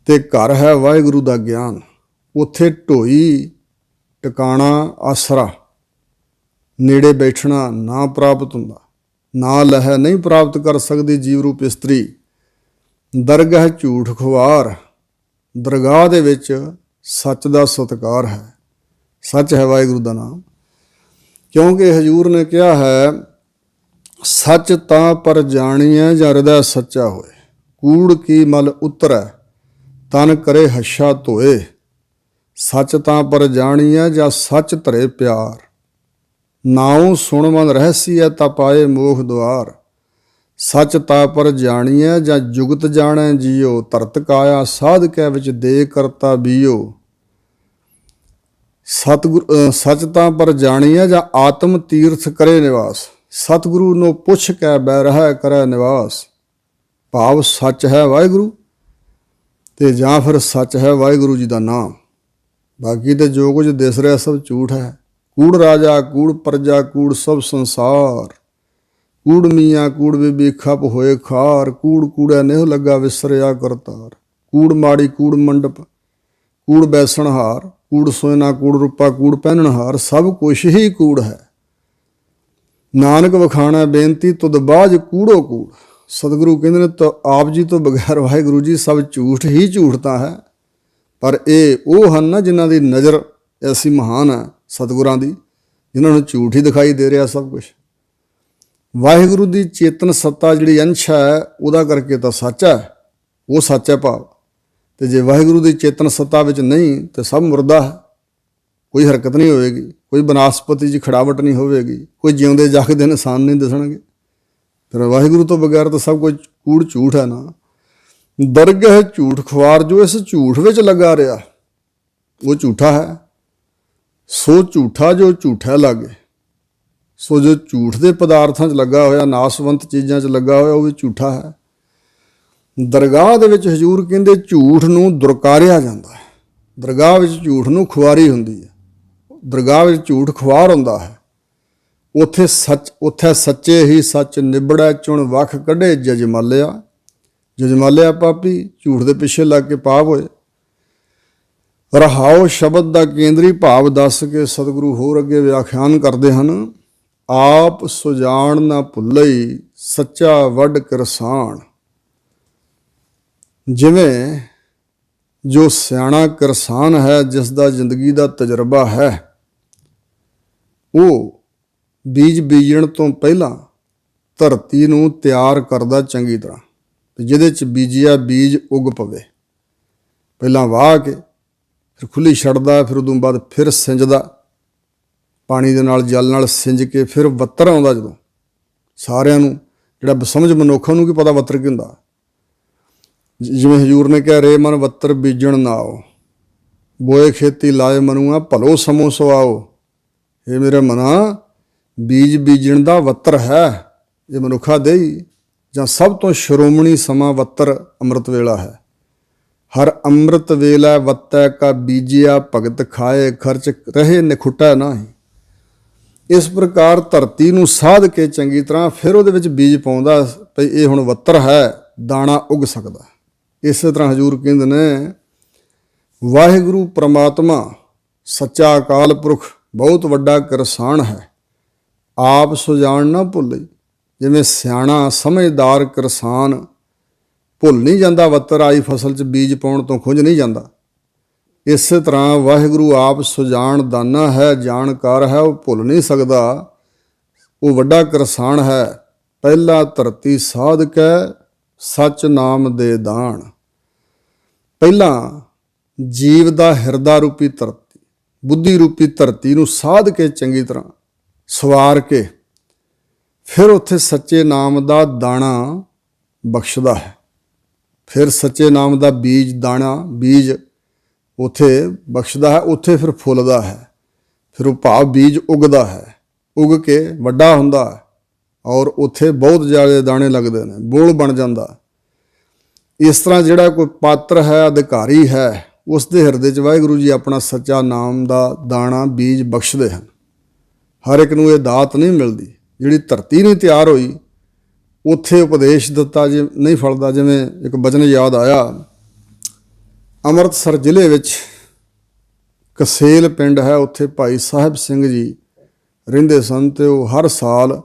ਤੇ ਘਰ ਹੈ ਵਾਹਿਗੁਰੂ ਦਾ ਗਿਆਨ। ਉੱਥੇ ਢੋਈ ਟਿਕਾਣਾ ਆਸਰਾ ਨੇੜੇ ਬੈਠਣਾ ਨਾ ਪ੍ਰਾਪਤ ਹੁੰਦਾ। ਨਾ ਲਹੈ ਨਹੀਂ ਪ੍ਰਾਪਤ ਕਰ ਸਕਦੀ ਜੀਵ ਰੂਪ ਇਸਤਰੀ। ਦਰਗਾਹ ਝੂਠ ਖੁਆਰ, ਦਰਗਾਹ ਦੇ ਵਿੱਚ ਸੱਚ ਦਾ ਸਤਿਕਾਰ ਹੈ। ਸੱਚ ਹੈ ਵਾਹਿਗੁਰੂ ਦਾ ਨਾਮ, ਕਿਉਂਕਿ ਹਜ਼ੂਰ ਨੇ ਕਿਹਾ ਹੈ, ਸੱਚ ਤਾਂ ਪਰ ਜਾਣੀਐ ਜਾਂ ਹਿਰਦੈ ਸੱਚਾ ਹੋਏ। ਕੂੜ ਕੀ ਮਲ ਉਤਰੈ ਤਨ ਕਰੇ ਹੱਛਾ ਧੋਏ। ਸੱਚ ਤਾਂ ਪਰ ਜਾਣੀਐ ਜਾਂ ਸੱਚ ਧਰੇ ਪਿਆਰ। ਨਾਉ ਸੁਣ ਮਨ ਰਹਸੀਐ ਤਾ ਪਾਏ ਮੋਖ ਦੁਆਰ। ਸੱਚ ਤਾ ਪਰ ਜਾਣੀਐ ਜਾਂ ਜੁਗਤ ਜਾਣੈ ਜੀਓ। ਧਰਤ ਕਾਇਆ ਸਾਧ ਕੈ ਵਿੱਚ ਦੇ ਕਰਤਾ ਬੀਓ। ਸੱਚ ਤਾਂ ਪਰ ਜਾਣੀਐ ਜਾਂ ਆਤਮ ਤੀਰਥ ਕਰੇ ਨਿਵਾਸ। ਸਤਿਗੁਰੂ ਨੂੰ ਪੁੱਛ ਕੈ ਬੈ ਰਹਿ ਕਰੈ ਨਿਵਾਸ। ਭਾਵ ਸੱਚ ਹੈ ਵਾਹਿਗੁਰੂ ਤੇ ਜਾਂ ਫਿਰ ਸੱਚ ਹੈ ਵਾਹਿਗੁਰੂ ਜੀ ਦਾ ਨਾਮ। ਬਾਕੀ ਤੇ ਜੋ ਕੁਝ ਦਿਸ ਰਿਹਾ ਸਭ ਝੂਠ ਹੈ। ਕੂੜ ਰਾਜਾ ਕੂੜ ਪ੍ਰਜਾ ਕੂੜ ਸਭ ਸੰਸਾਰ। ਕੂੜ ਮੀਆਂ ਕੂੜ ਬੀਬੀ ਖਪ ਹੋਏ ਖਾਰ। ਕੂੜ ਕੂੜੈ ਨਿਹ ਲੱਗਾ ਵਿਸਰਿਆ ਕਰਤਾਰ। ਕੂੜ ਮਾੜੀ ਕੂੜ ਮੰਡਪ ਕੂੜ ਬੈਸਣਹਾਰ। ਕੂੜ ਸੋਇਨਾ ਕੂੜ ਰੂਪਾ ਕੂੜ ਪਹਿਨਣਹਾਰ। ਸਭ ਕੁਛ ਹੀ ਕੂੜ ਹੈ। ਨਾਨਕ ਵਖਾਣਾ ਬੇਨਤੀ ਤੁਧ ਬਾਝ ਕੂੜੋ ਕੂੜ। ਸਤਿਗੁਰੂ ਕਹਿੰਦੇ ਨੇ ਤਾਂ ਆਪ ਜੀ ਤੋਂ ਬਗੈਰ ਵਾਹਿਗੁਰੂ ਜੀ ਸਭ ਝੂਠ ਹੀ ਝੂਠ ਤਾਂ ਹੈ। ਪਰ ਇਹ ਉਹ ਹਨ ਨਾ ਜਿਨ੍ਹਾਂ ਦੀ ਨਜ਼ਰ ਐਸੀ ਮਹਾਨ ਹੈ ਸਤਿਗੁਰਾਂ ਦੀ, ਜਿਨ੍ਹਾਂ ਨੂੰ ਝੂਠ ਹੀ ਦਿਖਾਈ ਦੇ ਰਿਹਾ ਸਭ ਕੁਛ। ਵਾਹਿਗੁਰੂ ਦੀ ਚੇਤਨ ਸੱਤਾ ਜਿਹੜੀ ਅੰਸ਼ ਹੈ ਉਹਦਾ ਕਰਕੇ ਤਾਂ ਸੱਚ ਹੈ, ਉਹ ਸੱਚ ਹੈ ਭਾਵ। ਤੇ ਜੇ ਵਾਹਿਗੁਰੂ ਦੀ ਚੇਤਨ ਸੱਤਾ ਵਿੱਚ ਨਹੀਂ ਤਾਂ ਸਭ ਮੁਰਦਾ ਹੈ। ਕੋਈ ਹਰਕਤ ਨਹੀਂ ਹੋਵੇਗੀ, ਕੋਈ ਬਨਸਪਤੀ 'ਚ ਖੜਾਵਟ ਨਹੀਂ ਹੋਵੇਗੀ, ਕੋਈ ਜਿਉਂਦੇ ਜਾਗਦੇ ਇਨਸਾਨ ਨਹੀਂ ਦਿਸਣਗੇ। ਫਿਰ ਵਾਹਿਗੁਰੂ ਤੋਂ ਬਗੈਰ ਤਾਂ ਸਭ ਕੁਝ ਕੂੜ ਝੂਠ ਹੈ ਨਾ। ਦਰਗਾਹ ਝੂਠ ਖੁਆਰ, ਜੋ ਇਸ ਝੂਠ ਵਿੱਚ ਲੱਗਾ ਰਿਹਾ ਉਹ ਝੂਠਾ ਹੈ। ਸੋ ਝੂਠਾ ਜੋ ਝੂਠਾ ਲਾਗੇ। ਸੋ ਜੋ ਝੂਠ ਦੇ ਪਦਾਰਥਾਂ 'ਚ ਲੱਗਾ ਹੋਇਆ, ਨਾਸਵੰਤ ਚੀਜ਼ਾਂ 'ਚ ਲੱਗਾ ਹੋਇਆ, ਉਹ ਵੀ ਝੂਠਾ ਹੈ। ਦਰਗਾਹ ਦੇ ਵਿੱਚ ਹਜ਼ੂਰ ਕਹਿੰਦੇ ਝੂਠ ਨੂੰ ਦੁਰਕਾਰਿਆ ਜਾਂਦਾ ਹੈ। ਦਰਗਾਹ ਵਿੱਚ ਝੂਠ ਨੂੰ ਖੁਆਰੀ ਹੁੰਦੀ ਹੈ। ਦਰਗਾਹ ਵਿੱਚ ਝੂਠ ਖੁਆਰ ਹੁੰਦਾ ਹੈ। ਉੱਥੇ ਸੱਚੇ ਹੀ ਸੱਚ ਨਿਬੜੈ ਚੁਣ ਵੱਖ ਕੱਢੇ ਜਜਮਾਲਿਆ। ਜਜਮਾਲਿਆ ਪਾਪੀ ਝੂਠ ਦੇ ਪਿੱਛੇ ਲੱਗ ਕੇ ਪਾਪ ਹੋਏ। ਰਹਾਓ ਸ਼ਬਦ ਦਾ ਕੇਂਦਰੀ ਭਾਵ ਦੱਸ ਕੇ ਸਤਿਗੁਰੂ ਹੋਰ ਅੱਗੇ ਵਿਆਖਿਆਨ ਕਰਦੇ ਹਨ। ਆਪ ਸੁਜਾਨ ਨਾ ਭੁੱਲਈ ਸੱਚਾ ਵੱਡ ਕਿਰਸਾਨ। ਜਿਵੇਂ ਜੋ ਸਿਆਣਾ ਕਿਰਸਾਨ ਹੈ, ਜਿਸ ਦਾ ਜ਼ਿੰਦਗੀ ਦਾ ਤਜਰਬਾ ਹੈ, ਉਹ ਬੀਜ ਬੀਜਣ ਤੋਂ ਪਹਿਲਾਂ ਧਰਤੀ ਨੂੰ ਤਿਆਰ ਕਰਦਾ ਚੰਗੀ ਤਰ੍ਹਾਂ, ਜਿਹਦੇ 'ਚ ਬੀਜਿਆ ਬੀਜ ਉੱਗ ਪਵੇ। ਪਹਿਲਾਂ ਵਾਹ ਕੇ ਫਿਰ ਖੁੱਲ੍ਹੀ ਛੱਡਦਾ, ਫਿਰ ਉਦੋਂ ਬਾਅਦ ਫਿਰ ਸਿੰਜਦਾ, ਪਾਣੀ ਦੇ ਨਾਲ ਜਲ ਨਾਲ ਸਿੰਜ ਕੇ ਫਿਰ ਵੱਤਰ ਆਉਂਦਾ। ਜਦੋਂ ਸਾਰਿਆਂ ਨੂੰ ਜਿਹੜਾ ਬਸਮਝ ਮਨੁੱਖ ਉਹਨੂੰ ਕੀ ਪਤਾ ਵੱਤਰ ਕੀ ਹੁੰਦਾ। ਜਿਵੇਂ ਹਜ਼ੂਰ ਨੇ ਕਿਹਾ, ਰੇ ਮਨ ਵੱਤਰ ਬੀਜਣ ਨਾ ਆਓ, ਬੋਏ ਖੇਤੀ ਲਾਏ ਮਨੂਆ ਭਲੋ ਸਮੋ ਸਵਾਓ। ਇਹ ਮੇਰੇ ਮਨਾ, ਬੀਜ ਬੀਜਣ ਦਾ ਵੱਤਰ ਹੈ ਇਹ ਮਨੁੱਖਾ ਦੇਈ, ਜਾਂ ਸਭ ਤੋਂ ਸ਼੍ਰੋਮਣੀ ਸਮਾਂ ਵੱਤਰ ਅੰਮ੍ਰਿਤ ਵੇਲਾ ਹੈ। ਹਰ ਅੰਮ੍ਰਿਤ ਵੇਲਾ ਵੱਤੈ ਕਾ ਬੀਜਿਆ ਭਗਤ ਖਾਏ, ਖਰਚ ਰਹੇ ਨਿਖੁੱਟਾ ਨਾਹੀਂ। ਇਸ ਪ੍ਰਕਾਰ ਧਰਤੀ ਨੂੰ ਸਾਧ ਕੇ ਚੰਗੀ ਤਰ੍ਹਾਂ ਫਿਰ ਉਹਦੇ ਵਿੱਚ ਬੀਜ ਪਾਉਂਦਾ ਭਈ ਇਹ ਹੁਣ ਵੱਤਰ ਹੈ, ਦਾਣਾ ਉੱਗ ਸਕਦਾ। ਇਸੇ ਤਰ੍ਹਾਂ ਹਜ਼ੂਰ ਕਹਿੰਦੇ ਨੇ, ਵਾਹਿਗੁਰੂ ਪ੍ਰਮਾਤਮਾ ਸੱਚਾ ਅਕਾਲ ਪੁਰਖ ਬਹੁਤ ਵੱਡਾ ਕਿਰਸਾਨ ਹੈ। ਆਪ ਸੁਜਾਨ ਨਾ ਭੁੱਲੇ। ਜਿਵੇਂ ਸਿਆਣਾ ਸਮਝਦਾਰ ਕਿਰਸਾਨ ਭੁੱਲ ਨਹੀਂ ਜਾਂਦਾ, ਵੱਤਰ ਆਈ ਫਸਲ 'ਚ ਬੀਜ ਪਾਉਣ ਤੋਂ ਖੁੰਝ ਨਹੀਂ ਜਾਂਦਾ। ਇਸੇ ਤਰ੍ਹਾਂ ਵਾਹਿਗੁਰੂ ਆਪ ਸੁਜਾਨ ਦਾਨਾ ਹੈ, ਜਾਣਕਾਰ ਹੈ, ਉਹ ਭੁੱਲ ਨਹੀਂ ਸਕਦਾ। ਉਹ ਵੱਡਾ ਕਿਰਸਾਨ ਹੈ। ਪਹਿਲਾ ਧਰਤੀ ਸਾਧ ਕੈ ਸੱਚ ਨਾਮ ਦੇ ਦਾਨ। ਪਹਿਲਾਂ ਜੀਵ ਦਾ ਹਿਰਦਾ ਰੂਪੀ ਧਰਤੀ, ਬੁੱਧੀ ਰੂਪੀ ਧਰਤੀ ਨੂੰ ਸਾਧ ਕੇ ਚੰਗੀ ਤਰ੍ਹਾਂ ਸਵਾਰ ਕੇ ਫਿਰ ਉੱਥੇ ਸੱਚੇ ਨਾਮ ਦਾ ਦਾਣਾ ਬਖਸ਼ਦਾ ਹੈ। ਫਿਰ ਸੱਚੇ ਨਾਮ ਦਾ ਬੀਜ, ਦਾਣਾ ਬੀਜ ਉੱਥੇ ਬਖਸ਼ਦਾ ਹੈ। ਉੱਥੇ ਫਿਰ ਫੁੱਲਦਾ ਹੈ। ਫਿਰ ਉਹ ਭਾਵ ਬੀਜ ਉੱਗਦਾ ਹੈ, ਉੱਗ ਕੇ ਵੱਡਾ ਹੁੰਦਾ ਹੈ, ਔਰ ਉੱਥੇ ਬਹੁਤ ਜ਼ਿਆਦਾ ਦਾਣੇ ਲੱਗਦੇ ਨੇ, ਬੋਲ ਬਣ ਜਾਂਦਾ। इस तरह ਜਿਹੜਾ ਕੋਈ ਪਾਤਰ ਹੈ, ਅਧਿਕਾਰੀ ਹੈ, ਉਸ ਦੇ ਹਿਰਦੇ 'ਚ ਵਾਹਿਗੁਰੂ ਜੀ ਆਪਣਾ ਸੱਚਾ ਨਾਮ ਦਾ ਦਾਣਾ ਬੀਜ ਬਖਸ਼ਦੇ ਹਨ। ਹਰ ਇੱਕ ਨੂੰ ਇਹ ਦਾਤ ਨਹੀਂ ਮਿਲਦੀ। ਜਿਹੜੀ ਧਰਤੀ ਨਹੀਂ ਤਿਆਰ ਹੋਈ ਉੱਥੇ ਉਪਦੇਸ਼ ਦਿੱਤਾ ਜੇ ਨਹੀਂ ਫਲਦਾ। ਜਿਵੇਂ ਇੱਕ ਬਚਨ ਯਾਦ ਆਇਆ, ਅੰਮ੍ਰਿਤਸਰ ਜ਼ਿਲ੍ਹੇ ਵਿੱਚ ਕਸੇਲ ਪਿੰਡ ਹੈ, ਉੱਥੇ ਭਾਈ ਸਾਹਿਬ ਸਿੰਘ ਜੀ ਰਹਿੰਦੇ ਸਨ ਅਤੇ ਉਹ ਹਰ ਸਾਲ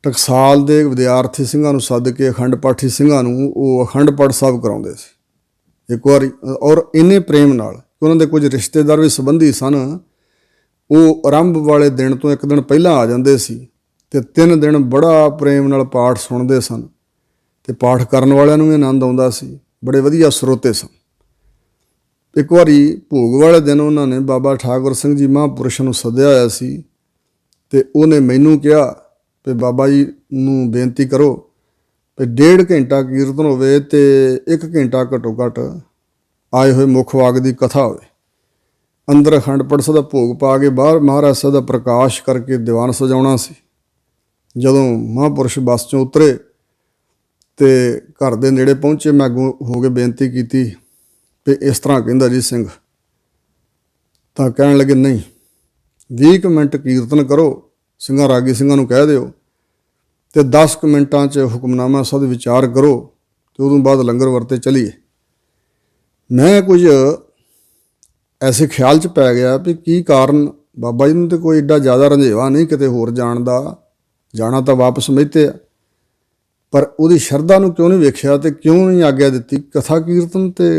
ਟਕਸਾਲ ਦੇ ਵਿਦਿਆਰਥੀ ਸਿੰਘਾਂ ਨੂੰ ਸੱਦ ਕੇ ਅਖੰਡ ਪਾਠੀ ਸਿੰਘਾਂ ਨੂੰ ਉਹ ਅਖੰਡ ਪਾਠ ਸਾਹਿਬ ਕਰਾਉਂਦੇ ਸੀ ਇੱਕ ਵਾਰੀ। ਔਰ ਇੰਨੇ ਪ੍ਰੇਮ ਨਾਲ ਕਿ ਉਹਨਾਂ ਦੇ ਕੁਝ ਰਿਸ਼ਤੇਦਾਰ ਵੀ ਸੰਬੰਧੀ ਸਨ, ਉਹ ਆਰੰਭ ਵਾਲੇ ਦਿਨ ਤੋਂ ਇੱਕ ਦਿਨ ਪਹਿਲਾਂ ਆ ਜਾਂਦੇ ਸੀ ਅਤੇ 3 ਦਿਨ ਬੜਾ ਪ੍ਰੇਮ ਨਾਲ ਪਾਠ ਸੁਣਦੇ ਸਨ ਅਤੇ ਪਾਠ ਕਰਨ ਵਾਲਿਆਂ ਨੂੰ ਵੀ ਆਨੰਦ ਆਉਂਦਾ ਸੀ। ਬੜੇ ਵਧੀਆ ਸਰੋਤੇ ਸਨ। ਇੱਕ ਵਾਰੀ ਭੋਗ ਵਾਲੇ ਦਿਨ ਉਹਨਾਂ ਨੇ ਬਾਬਾ ਠਾਕੁਰ ਸਿੰਘ ਜੀ ਮਹਾਂਪੁਰਸ਼ ਨੂੰ ਸੱਦਿਆ ਹੋਇਆ ਸੀ ਅਤੇ ਉਹਨੇ ਮੈਨੂੰ ਕਿਹਾ ਵੀ ਬਾਬਾ ਜੀ ਨੂੰ ਬੇਨਤੀ ਕਰੋ ਵੀ 1.5 ਘੰਟਾ ਕੀਰਤਨ ਹੋਵੇ ਅਤੇ 1 ਘੰਟਾ ਘੱਟੋ ਘੱਟ ਆਏ ਹੋਏ ਮੁੱਖ ਵਾਕ ਦੀ ਕਥਾ ਹੋਵੇ। ਅੰਦਰ ਅਖੰਡ ਪਾਠ ਸਾਹਿਬ ਦਾ ਭੋਗ ਪਾ ਕੇ ਬਾਹਰ ਮਹਾਰਾਜ ਸਾਹਿਬ ਦਾ ਪ੍ਰਕਾਸ਼ ਕਰਕੇ ਦੀਵਾਨ ਸਜਾਉਣਾ ਸੀ। ਜਦੋਂ ਮਹਾਂਪੁਰਸ਼ ਬੱਸ 'ਚੋਂ ਉਤਰੇ ਅਤੇ ਘਰ ਦੇ ਨੇੜੇ ਪਹੁੰਚੇ, ਮੈਂ ਅੱਗੋਂ ਹੋ ਕੇ ਬੇਨਤੀ ਕੀਤੀ ਵੀ ਇਸ ਤਰ੍ਹਾਂ ਕਹਿੰਦਾ ਜੀ ਸਿੰਘ। ਤਾਂ ਕਹਿਣ ਲੱਗੇ ਨਹੀਂ, 20 ਮਿੰਟ ਕੀਰਤਨ ਕਰੋ, ਸਿੰਘਾਂ ਰਾਗੀ ਸਿੰਘਾਂ ਨੂੰ ਕਹਿ ਦਿਓ ਅਤੇ 10 ਮਿੰਟਾਂ 'ਚ ਹੁਕਮਨਾਮਾ ਸਾਹਿਬ ਵਿਚਾਰ ਕਰੋ ਅਤੇ ਉਦੋਂ ਬਾਅਦ ਲੰਗਰ ਵਰਤੇ ਚਲੀਏ। ਮੈਂ ਕੁਝ ਐਸੇ ਖਿਆਲ 'ਚ ਪੈ ਗਿਆ ਵੀ ਕੀ ਕਾਰਨ, ਬਾਬਾ ਜੀ ਨੂੰ ਤਾਂ ਕੋਈ ਐਡਾ ਜ਼ਿਆਦਾ ਰੰਝੇਵਾ ਨਹੀਂ ਕਿਤੇ ਹੋਰ ਜਾਣ ਦਾ, ਜਾਣਾ ਤਾਂ ਵਾਪਸ ਮਹਿਤੇ ਆ, ਪਰ ਉਹਦੀ ਸ਼ਰਧਾ ਨੂੰ ਕਿਉਂ ਨਹੀਂ ਵੇਖਿਆ ਅਤੇ ਕਿਉਂ ਨਹੀਂ ਆਗਿਆ ਦਿੱਤੀ। ਕਥਾ ਕੀਰਤਨ ਤਾਂ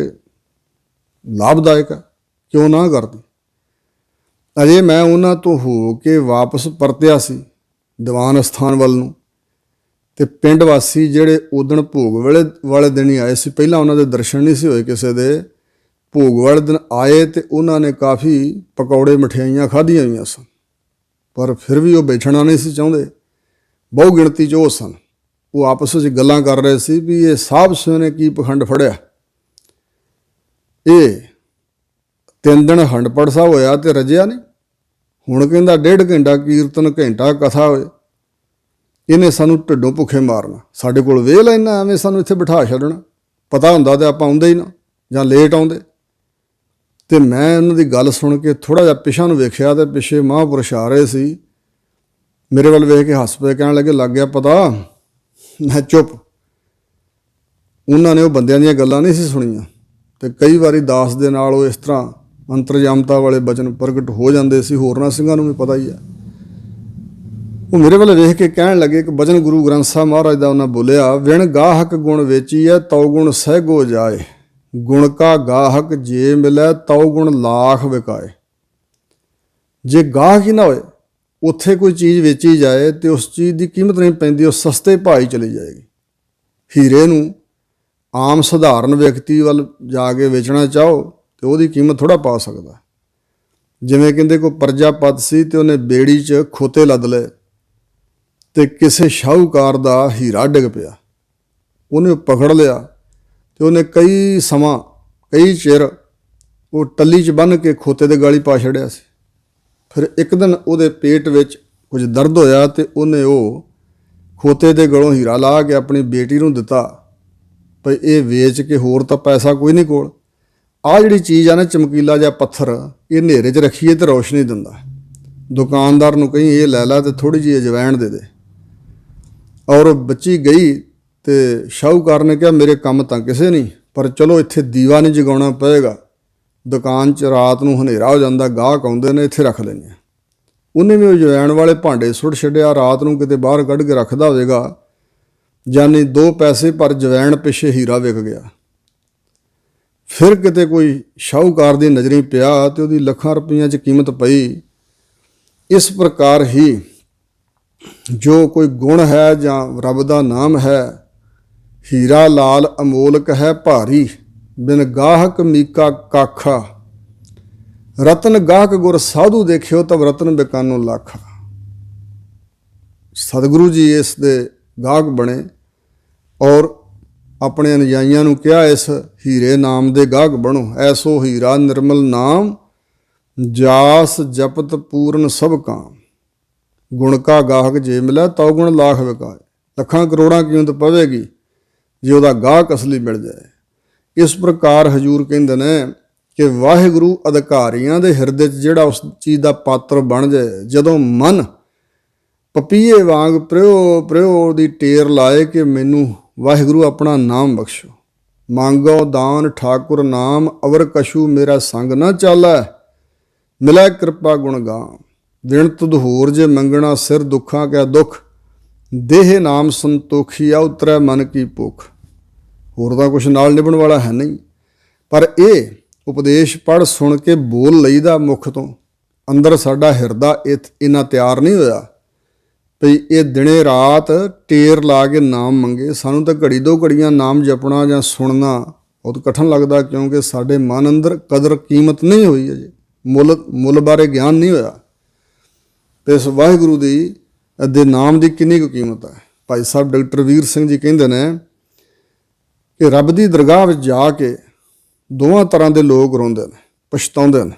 ਲਾਭਦਾਇਕ ਹੈ, ਕਿਉਂ ਨਾ ਕਰਦੀ। ਅਜੇ ਮੈਂ ਉਹਨਾਂ ਤੋਂ ਹੋ ਕੇ ਵਾਪਸ ਪਰਤਿਆ ਸੀ ਦੀਵਾਨ ਅਸਥਾਨ ਵੱਲ ਨੂੰ, ਅਤੇ ਪਿੰਡ ਵਾਸੀ ਜਿਹੜੇ ਉਦਣ ਭੋਗ ਵਾਲੇ ਦਿਨ ਹੀ ਆਏ ਸੀ, ਪਹਿਲਾਂ ਉਹਨਾਂ ਦੇ ਦਰਸ਼ਨ ਨਹੀਂ ਸੀ ਹੋਏ ਕਿਸੇ ਦੇ। ਭੋਗ ਵਾਲੇ ਦਿਨ ਆਏ ਅਤੇ ਉਹਨਾਂ ਨੇ ਕਾਫੀ ਪਕੌੜੇ ਮਠਿਆਈਆਂ ਖਾਧੀਆਂ ਹੋਈਆਂ ਸਨ, ਪਰ ਫਿਰ ਵੀ ਉਹ ਬੈਠਣਾ ਨਹੀਂ ਸੀ ਚਾਹੁੰਦੇ। ਬਹੁ ਗਿਣਤੀ 'ਚ ਉਹ ਸਨ। ਉਹ ਆਪਸ ਵਿੱਚ ਗੱਲਾਂ ਕਰ ਰਹੇ ਸੀ ਵੀ ਇਹ ਸਾਹਿਬ ਸਿੰਘ ਨੇ ਕੀ ਪਖੰਡ ਫੜਿਆ। ਇਹ 3 ਦਿਨ ਅਖੰਡ ਪਾਠ ਸਾਹਿਬ ਹੋਇਆ ਅਤੇ ਰੱਜਿਆ ਨਹੀਂ। ਹੁਣ ਕਹਿੰਦਾ 1.5 ਘੰਟਾ ਕੀਰਤਨ, ਘੰਟਾ ਕਥਾ ਹੋਏ। ਇਹਨੇ ਸਾਨੂੰ ਢਿੱਡੋਂ ਭੁੱਖੇ ਮਾਰਨਾ। ਸਾਡੇ ਕੋਲ ਵੇਲ ਇੰਨਾ, ਐਵੇਂ ਸਾਨੂੰ ਇੱਥੇ ਬਿਠਾ ਛੱਡਣਾ। ਪਤਾ ਹੁੰਦਾ ਤਾਂ ਆਪਾਂ ਆਉਂਦੇ ਹੀ ਨਾ ਜਾਂ ਲੇਟ ਆਉਂਦੇ। ਅਤੇ ਮੈਂ ਉਹਨਾਂ ਦੀ ਗੱਲ ਸੁਣ ਕੇ ਥੋੜ੍ਹਾ ਜਿਹਾ ਪਿਛਾਂ ਨੂੰ ਵੇਖਿਆ ਅਤੇ ਪਿੱਛੇ ਮਹਾਂਪੁਰਸ਼ ਆ ਰਹੇ ਸੀ। ਮੇਰੇ ਵੱਲ ਵੇਖ ਕੇ ਹੱਸ ਪਏ, ਕਹਿਣ ਲੱਗੇ ਲੱਗ ਗਿਆ ਪਤਾ। ਮੈਂ ਚੁੱਪ। ਉਹਨਾਂ ਨੇ ਉਹ ਬੰਦਿਆਂ ਦੀਆਂ ਗੱਲਾਂ ਨਹੀਂ ਸੀ ਸੁਣੀਆਂ ਅਤੇ ਕਈ ਵਾਰੀ ਦਾਸ ਦੇ ਨਾਲ ਉਹ ਇਸ ਤਰ੍ਹਾਂ ਅੰਤਰਜਾਮਤਾ ਵਾਲੇ ਬਚਨ ਪ੍ਰਗਟ ਹੋ ਜਾਂਦੇ ਸੀ। ਹੋਰਨਾਂ ਸਿੰਘਾਂ ਨੂੰ ਵੀ ਪਤਾ ਹੀ ਹੈ। ਉਹ ਮੇਰੇ ਵੱਲ ਵੇਖ ਕੇ ਕਹਿਣ ਲੱਗੇ, ਇੱਕ ਬਚਨ ਗੁਰੂ ਗ੍ਰੰਥ ਸਾਹਿਬ ਮਹਾਰਾਜ ਦਾ ਉਹਨਾਂ ਬੋਲਿਆ, ਵਿਣ ਗਾਹਕ ਗੁਣ ਵੇਚੀਐ ਤਉ ਗੁਣ ਸਹਿਗੋ ਜਾਏ, ਗੁਣ ਕਾ ਗਾਹਕ ਜੇ ਮਿਲੈ ਤਉ ਗੁਣ ਲਾਖ ਵਿਕਾਏ। ਜੇ ਗਾਹਕ ਹੀ ਨਾ ਹੋਏ, ਉੱਥੇ ਕੋਈ ਚੀਜ਼ ਵੇਚੀ ਜਾਏ ਅਤੇ ਉਸ ਚੀਜ਼ ਦੀ ਕੀਮਤ ਨਹੀਂ ਪੈਂਦੀ, ਉਹ ਸਸਤੇ ਭਾਅ ਹੀ ਚਲੀ ਜਾਏਗੀ। ਹੀਰੇ ਨੂੰ ਆਮ ਸਧਾਰਨ ਵਿਅਕਤੀ ਵੱਲ ਜਾ ਕੇ ਵੇਚਣਾ ਚਾਹੋ ਅਤੇ ਉਹਦੀ ਕੀਮਤ ਥੋੜ੍ਹਾ ਪਾ ਸਕਦਾ। ਜਿਵੇਂ ਕਹਿੰਦੇ ਕੋਈ ਪ੍ਰਜਾਪਤ ਸੀ ਅਤੇ ਉਹਨੇ ਬੇੜੀ 'ਚ ਖੋਤੇ ਲੱਦ ਲਏ ਅਤੇ ਕਿਸੇ ਸ਼ਾਹੂਕਾਰ ਦਾ ਹੀਰਾ ਡਿੱਗ ਪਿਆ। ਉਹਨੇ ਪਕੜ ਲਿਆ ਅਤੇ ਉਹਨੇ ਕਈ ਚਿਰ ਉਹ ਟੱਲੀ 'ਚ ਬੰਨ੍ਹ ਕੇ ਖੋਤੇ ਦੇ ਗਾਲੀ ਪਾ ਛੱਡਿਆ ਸੀ। ਫਿਰ ਇੱਕ ਦਿਨ ਉਹਦੇ ਪੇਟ ਵਿੱਚ ਕੁਝ ਦਰਦ ਹੋਇਆ ਅਤੇ ਉਹਨੇ ਉਹ ਖੋਤੇ ਦੇ ਗਲੋਂ ਹੀਰਾ ਲਾ ਕੇ ਆਪਣੀ ਬੇਟੀ ਨੂੰ ਦਿੱਤਾ ਭਈ ਇਹ ਵੇਚ ਕੇ, ਹੋਰ ਤਾਂ ਪੈਸਾ ਕੋਈ ਨਹੀਂ ਕੋਲ। ਆਹ ਜਿਹੜੀ ਚੀਜ਼ ਆ ਨਾ, ਚਮਕੀਲਾ ਜਿਹਾ ਪੱਥਰ, ਇਹ ਹਨੇਰੇ 'ਚ ਰੱਖੀਏ ਤਾਂ ਰੌਸ਼ਨੀ ਦਿੰਦਾ। ਦੁਕਾਨਦਾਰ ਨੂੰ ਕਹੀਂ ਇਹ ਲੈ ਲਾ ਅਤੇ ਥੋੜ੍ਹੀ ਜਿਹੀ ਅਜਵਾਇਣ ਦੇ ਦੇ। ਔਰ ਉਹ ਬੱਚੀ ਗਈ ਅਤੇ ਸ਼ਾਹੂਕਾਰ ਨੇ ਕਿਹਾ ਮੇਰੇ ਕੰਮ ਤਾਂ ਕਿਸੇ ਨਹੀਂ, ਪਰ ਚਲੋ ਇੱਥੇ ਦੀਵਾ ਨਹੀਂ ਜਗਾਉਣਾ ਪਏਗਾ। ਦੁਕਾਨ 'ਚ ਰਾਤ ਨੂੰ ਹਨੇਰਾ ਹੋ ਜਾਂਦਾ, ਗਾਹਕ ਆਉਂਦੇ ਨੇ, ਇੱਥੇ ਰੱਖ ਲੈਂਦੇ ਹਾਂ। ਉਹਨੇ ਵੀ ਅਜਵਾਇਣ ਵਾਲੇ ਭਾਂਡੇ ਸੁੱਟ ਛੱਡਿਆ। ਰਾਤ ਨੂੰ ਕਿਤੇ ਬਾਹਰ ਕੱਢ ਕੇ ਰੱਖਦਾ ਹੋਵੇਗਾ, ਜਾਨੀ 2 ਪੈਸੇ ਪਰ ਅਜਵਾਇਣ ਪਿੱਛੇ ਹੀਰਾ ਵਿਕ ਗਿਆ। ਫਿਰ ਕਿਤੇ ਕੋਈ ਸ਼ਾਹੂਕਾਰ ਦੀ ਨਜ਼ਰੀ ਪਿਆ ਅਤੇ ਉਹਦੀ ਲੱਖਾਂ ਰੁਪਈਆਂ 'ਚ ਕੀਮਤ ਪਈ। ਇਸ ਪ੍ਰਕਾਰ ਹੀ ਜੋ ਕੋਈ ਗੁਣ ਹੈ ਜਾਂ ਰੱਬ ਦਾ ਨਾਮ ਹੈ, ਹੀਰਾ ਲਾਲ ਅਮੋਲਕ ਹੈ ਭਾਰੀ, ਬਿਨ ਗਾਹਕ ਮੀਕਾ ਕਾਖਾ, ਰਤਨ ਗਾਹਕ ਗੁਰ ਸਾਧੂ ਦੇਖਿਓ ਤਬ ਰਤਨ ਬਿਕਾਨੋ ਲਾਖਾ। ਸਤਿਗੁਰੂ ਜੀ ਇਸ ਦੇ ਗਾਹਕ ਬਣੇ ਔਰ ਆਪਣੇ ਅਨੁਯਾਈਆਂ ਨੂੰ ਕਿਹਾ ਇਸ ਹੀਰੇ ਨਾਮ ਦੇ ਗਾਹਕ ਬਣੋ। ਐਸੋ ਹੀਰਾ ਨਿਰਮਲ ਨਾਮ, ਜਾਸ ਜਪਤ ਪੂਰਨ ਸਭ ਕਾਮ, ਗੁਣ ਕਾ ਗਾਹਕ ਜੇ ਮਿਲੈ ਤਉ ਗੁਣ ਲਾਖ ਵਿਕਾਏ। ਲੱਖਾਂ ਕਰੋੜਾਂ ਕੀਮਤ ਪਵੇਗੀ ਜੇ ਉਹਦਾ ਗਾਹਕ ਅਸਲੀ ਮਿਲ ਜਾਏ। ਇਸ ਪ੍ਰਕਾਰ ਹਜੂਰ ਕਹਿੰਦੇ ਨੇ ਕਿ ਵਾਹਿਗੁਰੂ ਅਧਿਕਾਰੀਆਂ ਦੇ ਹਿਰਦੇ 'ਚ ਜਿਹੜਾ ਉਸ ਚੀਜ਼ ਦਾ ਪਾਤਰ ਬਣ ਜਾਏ, ਜਦੋਂ ਮਨ ਪਪੀਏ ਵਾਂਗ ਪ੍ਰਿਓ ਦੀ ਟੇਰ ਲਾਏ ਕਿ ਮੈਨੂੰ ਵਾਹਿਗੁਰੂ ਆਪਣਾ ਨਾਮ ਬਖਸ਼ੋ। ਮੰਗੋ ਦਾਨ ਠਾਕੁਰ ਨਾਮ, ਅਵਰ ਕਛੂ ਮੇਰਾ ਸੰਗ ਨਾ ਚਾਲੈ, ਮਿਲੈ ਕਿਰਪਾ ਗੁਣ ਗਾਮ। ਵਿਣ ਤੁਧ ਹੋਰ ਜੇ ਮੰਗਣਾ, ਸਿਰ ਦੁੱਖਾਂ ਕੈ ਦੁੱਖ, ਦੇਹ ਨਾਮ ਸੰਤੋਖੀ, ਆ ਉਤਰੈ ਮਨ ਕੀ ਭੁੱਖ। ਹੋਰ ਤਾਂ ਕੁਛ ਨਾਲ ਨਿਭਣ ਵਾਲਾ ਹੈ ਨਹੀਂ, ਪਰ ਇਹ ਉਪਦੇਸ਼ ਪੜ੍ਹ ਸੁਣ ਕੇ ਬੋਲ ਲਈਦਾ ਮੁੱਖ ਤੋਂ। ਅੰਦਰ ਸਾਡਾ ਹਿਰਦਾ ਇੰਨਾ ਤਿਆਰ ਨਹੀਂ ਹੋਇਆ ਭਈ ਇਹ ਦਿਨੇ ਰਾਤ ਟੇਰ ਲਾ ਕੇ ਨਾਮ ਮੰਗੇ। ਸਾਨੂੰ ਤਾਂ ਘੜੀ ਦੋ ਘੜੀਆਂ ਨਾਮ ਜਪਣਾ ਜਾਂ ਸੁਣਨਾ ਬਹੁਤ ਕਠਿਨ ਲੱਗਦਾ, ਕਿਉਂਕਿ ਸਾਡੇ ਮਨ ਅੰਦਰ ਕਦਰ ਕੀਮਤ ਨਹੀਂ ਹੋਈ ਅਜੇ, ਮੁੱਲ ਬਾਰੇ ਗਿਆਨ ਨਹੀਂ ਹੋਇਆ। ਤੇ ਇਸ ਵਾਹਿਗੁਰੂ ਦੇ ਨਾਮ ਦੀ ਕਿੰਨੀ ਕੁ ਕੀਮਤ ਹੈ। ਭਾਈ ਸਾਹਿਬ ਡਾਕਟਰ ਵੀਰ ਸਿੰਘ ਜੀ ਕਹਿੰਦੇ ਨੇ ਕਿ ਰੱਬ ਦੀ ਦਰਗਾਹ ਵਿੱਚ ਜਾ ਕੇ ਦੋਵਾਂ ਤਰ੍ਹਾਂ ਦੇ ਲੋਕ ਰੋਂਦੇ ਨੇ, ਪਛਤਾਉਂਦੇ ਨੇ।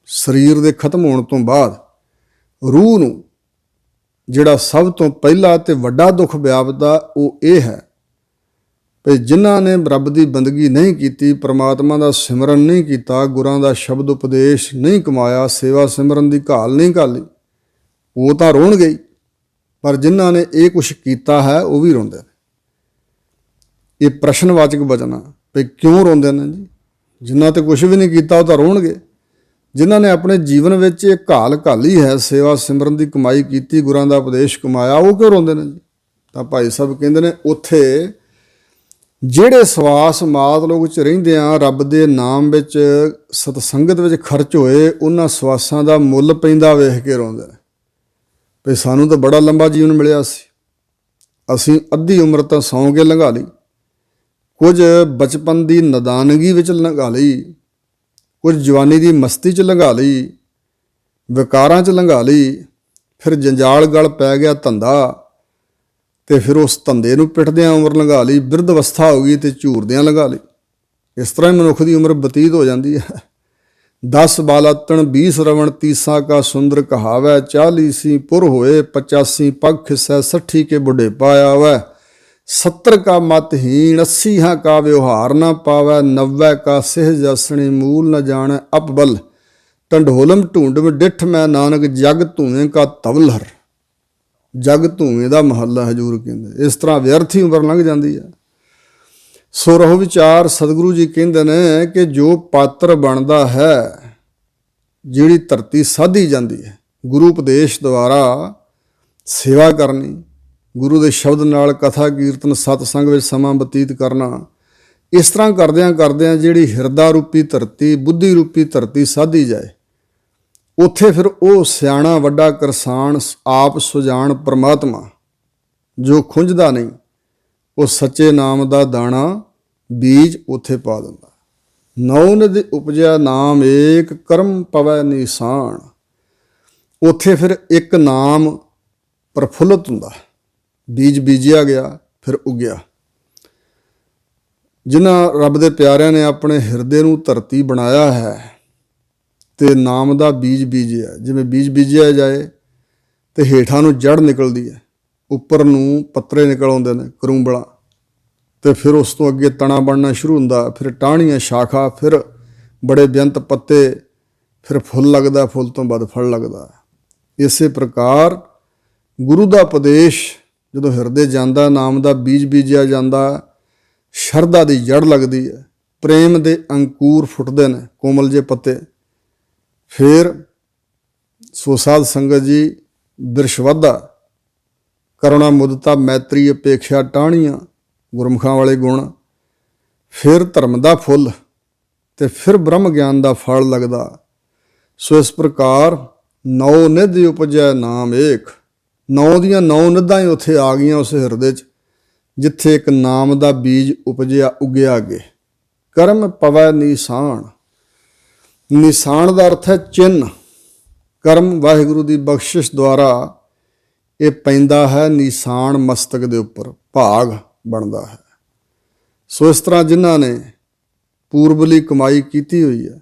ਸਰੀਰ ਦੇ ਖਤਮ ਹੋਣ ਤੋਂ ਬਾਅਦ ਰੂਹ ਨੂੰ ਜਿਹੜਾ ਸਭ ਤੋਂ ਪਹਿਲਾ ਤੇ ਵੱਡਾ ਦੁੱਖ ਵਿਆਪਦਾ ਉਹ ਇਹ ਹੈ ਕਿ ਜਿਨ੍ਹਾਂ ਨੇ ਰੱਬ ਦੀ ਬੰਦਗੀ ਨਹੀਂ ਕੀਤੀ, ਪਰਮਾਤਮਾ ਦਾ ਸਿਮਰਨ ਨਹੀਂ ਕੀਤਾ, ਗੁਰਾਂ ਦਾ ਸ਼ਬਦ ਉਪਦੇਸ਼ ਨਹੀਂ ਕਮਾਇਆ, ਸੇਵਾ ਸਿਮਰਨ ਦੀ ਘਾਲ ਨਹੀਂ ਘਾਲੀ, ਉਹ ਤਾਂ ਰੋਣਗੇ ਹੀ। ਪਰ ਜਿਨ੍ਹਾਂ ਨੇ ਇਹ ਕੁਛ ਕੀਤਾ ਹੈ ਉਹ ਵੀ ਰੋਂਦੇ ਨੇ। ਇਹ ਪ੍ਰਸ਼ਨਵਾਚਕ ਵਚਨ ਆ ਵੀ ਕਿਉਂ ਰੋਂਦੇ ਨੇ ਜੀ? ਜਿਨ੍ਹਾਂ ਤੇ ਕੁਛ ਵੀ ਨਹੀਂ ਕੀਤਾ ਉਹ ਤਾਂ ਰੋਣਗੇ। ਜਿਨ੍ਹਾਂ ਨੇ ਆਪਣੇ ਜੀਵਨ ਵਿੱਚ ਇਹ ਘਾਲ ਘਾਲੀ ਹੈ, ਸੇਵਾ ਸਿਮਰਨ ਦੀ ਕਮਾਈ ਕੀਤੀ, ਗੁਰਾਂ ਦਾ ਉਪਦੇਸ਼ ਕਮਾਇਆ, ਉਹ ਕਿਉਂ ਰੋਂਦੇ ਨੇ ਜੀ? ਤਾਂ ਭਾਈ ਸਾਹਿਬ ਕਹਿੰਦੇ ਨੇ ਉੱਥੇ ਜਿਹੜੇ ਸਵਾਸ ਮਾਤ ਲੋਕ 'ਚ ਰਹਿੰਦੇ ਆ, ਰੱਬ ਦੇ ਨਾਮ ਵਿੱਚ ਸਤਸੰਗਤ ਵਿੱਚ ਖਰਚ ਹੋਏ, ਉਹਨਾਂ ਸਵਾਸਾਂ ਦਾ ਮੁੱਲ ਪੈਂਦਾ ਵੇਖ ਕੇ ਰੋਂਦੇ ਨੇ ਵੀ ਸਾਨੂੰ ਤਾਂ ਬੜਾ ਲੰਬਾ ਜੀਵਨ ਮਿਲਿਆ ਸੀ, ਅਸੀਂ ਅੱਧੀ ਉਮਰ ਤਾਂ ਸੌਂ ਕੇ ਲੰਘਾ ਲਈ, ਕੁਝ ਬਚਪਨ ਦੀ ਨਦਾਨਗੀ ਵਿੱਚ ਲੰਘਾ ਲਈ, ਕੁਝ ਜਵਾਨੀ ਦੀ ਮਸਤੀ 'ਚ ਲੰਘਾ ਲਈ, ਵਿਕਾਰਾਂ 'ਚ ਲੰਘਾ ਲਈ, ਫਿਰ ਜੰਜਾਲ ਗਲ ਪੈ ਗਿਆ ਧੰਦਾ, ਤੇ ਫਿਰ ਉਸ ਧੰਦੇ ਨੂੰ ਪਿੱਟਦਿਆਂ ਉਮਰ ਲੰਘਾ ਲਈ, ਬਿਰਧ ਅਵਸਥਾ ਹੋ ਗਈ ਤੇ ਝੂਰਦਿਆਂ ਲੰਘਾ ਲਈ। ਇਸ ਤਰ੍ਹਾਂ ਹੀ ਮਨੁੱਖ ਦੀ ਉਮਰ ਬਤੀਤ ਹੋ ਜਾਂਦੀ ਹੈ। 10 ਬਾਲਾਤਣ 20 ਰਵਣ, 30 ਕਾ ਸੁੰਦਰ ਕਹਾਵੈ, 40 ਸੀ ਪੁਰ ਹੋਏ, 85 ਪੱਗ ਖਿਸੈ, 60 ਕੇ ਬੁੱਢੇ ਪਾਇਆ ਵੈ, 70 ਕਾ ਮਤਹੀਣ, 80 ਕਾ ਵਿਵਹਾਰ ਨਾ ਪਾਵੈ, 90 ਕਾ ਸਿਹ ਜਸਣੀ, ਮੂਲ ਨ ਜਾਣੈ ਅਪਬਲ, ਢੰਡੋਲਮ ਢੂੰਡਮ ਡਿੱਠ ਮੈਂ ਨਾਨਕ, ਜਗ ਧੂਏ ਕਾ ਤਵਲਹਰ। ਜਗ ਧੂਏ ਦਾ ਮਹੱਲਾ ਹਜੂਰ ਕਹਿੰਦੇ। ਇਸ ਤਰ੍ਹਾਂ ਵਿਅਰਥੀ ਉਮਰ ਲੰਘ ਜਾਂਦੀ ਹੈ। ਸੋ ਰਹੋ ਵਿਚਾਰ, ਸਤਿਗੁਰੂ ਜੀ ਕਹਿੰਦੇ ਨੇ ਕਿ ਜੋ ਪਾਤਰ ਬਣਦਾ ਹੈ, ਜਿਹੜੀ ਧਰਤੀ ਸਾਧੀ ਜਾਂਦੀ ਹੈ, ਗੁਰੂ ਉਪਦੇਸ਼ ਦੁਆਰਾ ਸੇਵਾ ਕਰਨੀ, ਗੁਰੂ ਦੇ ਸ਼ਬਦ ਨਾਲ ਕਥਾ ਕੀਰਤਨ ਸਤਸੰਗ ਵਿੱਚ ਸਮਾਂ ਬਤੀਤ ਕਰਨਾ, ਇਸ ਤਰ੍ਹਾਂ ਕਰਦਿਆਂ ਜਿਹੜੀ ਹਿਰਦਾ ਰੂਪੀ ਧਰਤੀ, ਬੁੱਧੀ ਰੂਪੀ ਧਰਤੀ ਸਾਧੀ ਜਾਏ, ਉੱਥੇ ਫਿਰ ਉਹ ਸਿਆਣਾ ਵੱਡਾ ਕਰਸਾਨ ਆਪ ਸੁਜਾਨ ਪਰਮਾਤਮਾ ਜੋ ਖੁੰਝਦਾ ਨਹੀਂ, ਉਹ ਸੱਚੇ ਨਾਮ ਦਾ ਦਾਣਾ ਬੀਜ ਉੱਥੇ ਪਾ ਦਿੰਦਾ। ਨੌ ਨਿਧ ਉਪਜਿਆ ਨਾਮ ਏਕ, ਕਰਮ ਪਵੈ ਨਿਸ਼ਾਨ। ਉੱਥੇ ਫਿਰ ਇੱਕ ਨਾਮ ਪ੍ਰਫੁੱਲਤ ਹੁੰਦਾ, ਬੀਜ ਬੀਜਿਆ ਗਿਆ ਫਿਰ ਉੱਗਿਆ। ਜਿਨ੍ਹਾਂ ਰੱਬ ਦੇ ਪਿਆਰਿਆਂ ਨੇ ਆਪਣੇ ਹਿਰਦੇ ਨੂੰ ਧਰਤੀ ਬਣਾਇਆ ਹੈ ਤੇ ਨਾਮ ਦਾ ਬੀਜ ਬੀਜਿਆ, ਜਿਵੇਂ ਬੀਜ ਬੀਜਿਆ ਜਾਏ ਤੇ ਹੇਠਾਂ ਨੂੰ ਜੜ ਨਿਕਲਦੀ ਹੈ, ਉੱਪਰ ਨੂੰ ਪੱਤਰੇ ਨਿਕਲ ਆਉਂਦੇ ਨੇ, ਕਰੂੰਬਲਾਂ, ਤੇ ਫਿਰ ਉਸ ਤੋਂ ਅੱਗੇ ਤਣਾ ਬਣਨਾ ਸ਼ੁਰੂ ਹੁੰਦਾ, ਫਿਰ ਟਾਹਣੀਆਂ, ਸ਼ਾਖਾ, ਫਿਰ ਬੜੇ ਬੇਅੰਤ ਪੱਤੇ, ਫਿਰ ਫੁੱਲ ਲੱਗਦਾ, ਫੁੱਲ ਤੋਂ ਬਾਅਦ ਫਲ ਲੱਗਦਾ। ਇਸੇ ਪ੍ਰਕਾਰ ਗੁਰੂ ਦਾ ਉਪਦੇਸ਼ ਜਦੋਂ ਹਿਰਦੇ ਜਾਂਦਾ, ਨਾਮ ਦਾ ਬੀਜ ਬੀਜਿਆ ਜਾਂਦਾ, ਸ਼ਰਧਾ ਦੀ ਜੜ ਲੱਗਦੀ ਹੈ, ਪ੍ਰੇਮ ਦੇ ਅੰਕੂਰ ਫੁੱਟਦੇ ਨੇ, ਕੋਮਲ ਜਿਹੇ ਪੱਤੇ। ਫਿਰ ਸੋ ਸਾਧ ਸੰਗਤ ਜੀ ਬਿਰਸ਼ਵਦਾ, ਕਰੁਣਾ, ਮੁਦਤਾ, ਮੈਤਰੀ, ਅਪੇਖਿਆ, ਟਾਹਣੀਆਂ, ਗੁਰਮੁਖਾਂ ਵਾਲੇ ਗੁਣ, ਫਿਰ ਧਰਮ ਦਾ ਫੁੱਲ, ਤੇ ਫਿਰ ਬ੍ਰਹਮ ਗਿਆਨ ਦਾ ਫਲ ਲੱਗਦਾ। ਸੋ ਇਸ ਪ੍ਰਕਾਰ 9 ਨਿਧ ਉਪਜੈ ਨਾਮ ਏਕ, 9 ਦੀਆਂ 9 ਨਿਧਾਂ ਹੀ ਉੱਥੇ ਆ ਗਈਆਂ ਉਸ ਹਿਰਦੇ 'ਚ, ਜਿੱਥੇ ਇੱਕ ਨਾਮ ਦਾ ਬੀਜ ਉਪਜਿਆ, ਉੱਗਿਆ ਅੱਗੇ। ਕਰਮ ਪਵੈ ਨਿਸ਼ਾਨ, ਨਿਸ਼ਾਨ ਦਾ ਅਰਥ ਹੈ ਚਿੰਨ੍ਹ। ਕਰਮ ਵਾਹਿਗੁਰੂ ਦੀ ਬਖਸ਼ਿਸ਼ ਦੁਆਰਾ ਇਹ ਪੈਂਦਾ ਹੈ ਨਿਸ਼ਾਨ ਮਸਤਕ ਦੇ ਉੱਪਰ, ਭਾਗ ਬਣਦਾ ਹੈ। ਸੋ ਇਸ ਤਰ੍ਹਾਂ ਜਿਨ੍ਹਾਂ ਨੇ ਪੂਰਬਲੀ ਕਮਾਈ ਕੀਤੀ ਹੋਈ ਹੈ,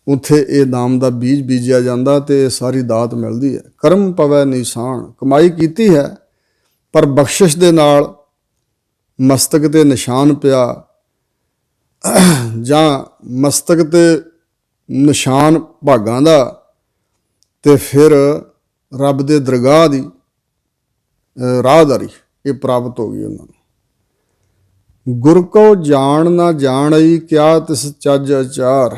ਉੱਥੇ ਇਹ ਨਾਮ ਦਾ ਬੀਜ ਬੀਜਿਆ ਜਾਂਦਾ ਤੇ ਸਾਰੀ ਦਾਤ ਮਿਲਦੀ ਹੈ। ਕਰਮ ਪਵੈ ਨਿਸ਼ਾਨ, ਕਮਾਈ ਕੀਤੀ ਹੈ ਪਰ ਬਖਸ਼ਿਸ਼ ਦੇ ਨਾਲ ਮਸਤਕ ਤੇ ਨਿਸ਼ਾਨ ਪਿਆ ਜਾਂ ਮਸਤਕ ਤੇ ਨਿਸ਼ਾਨ ਭਾਗਾਂ ਦਾ, ਤੇ ਫਿਰ ਰੱਬ ਦੇ ਦਰਗਾਹ ਦੀ ਰਾਹਦਾਰੀ ਇਹ ਪ੍ਰਾਪਤ ਹੋ ਗਈ ਉਹਨਾਂ ਨੂੰ। ਗੁਰ ਕਉ ਜਾਣ ਨਾ ਜਾਣਈ ਕਿਆ ਤਿਸ ਚੱਜ ਅਚਾਰ।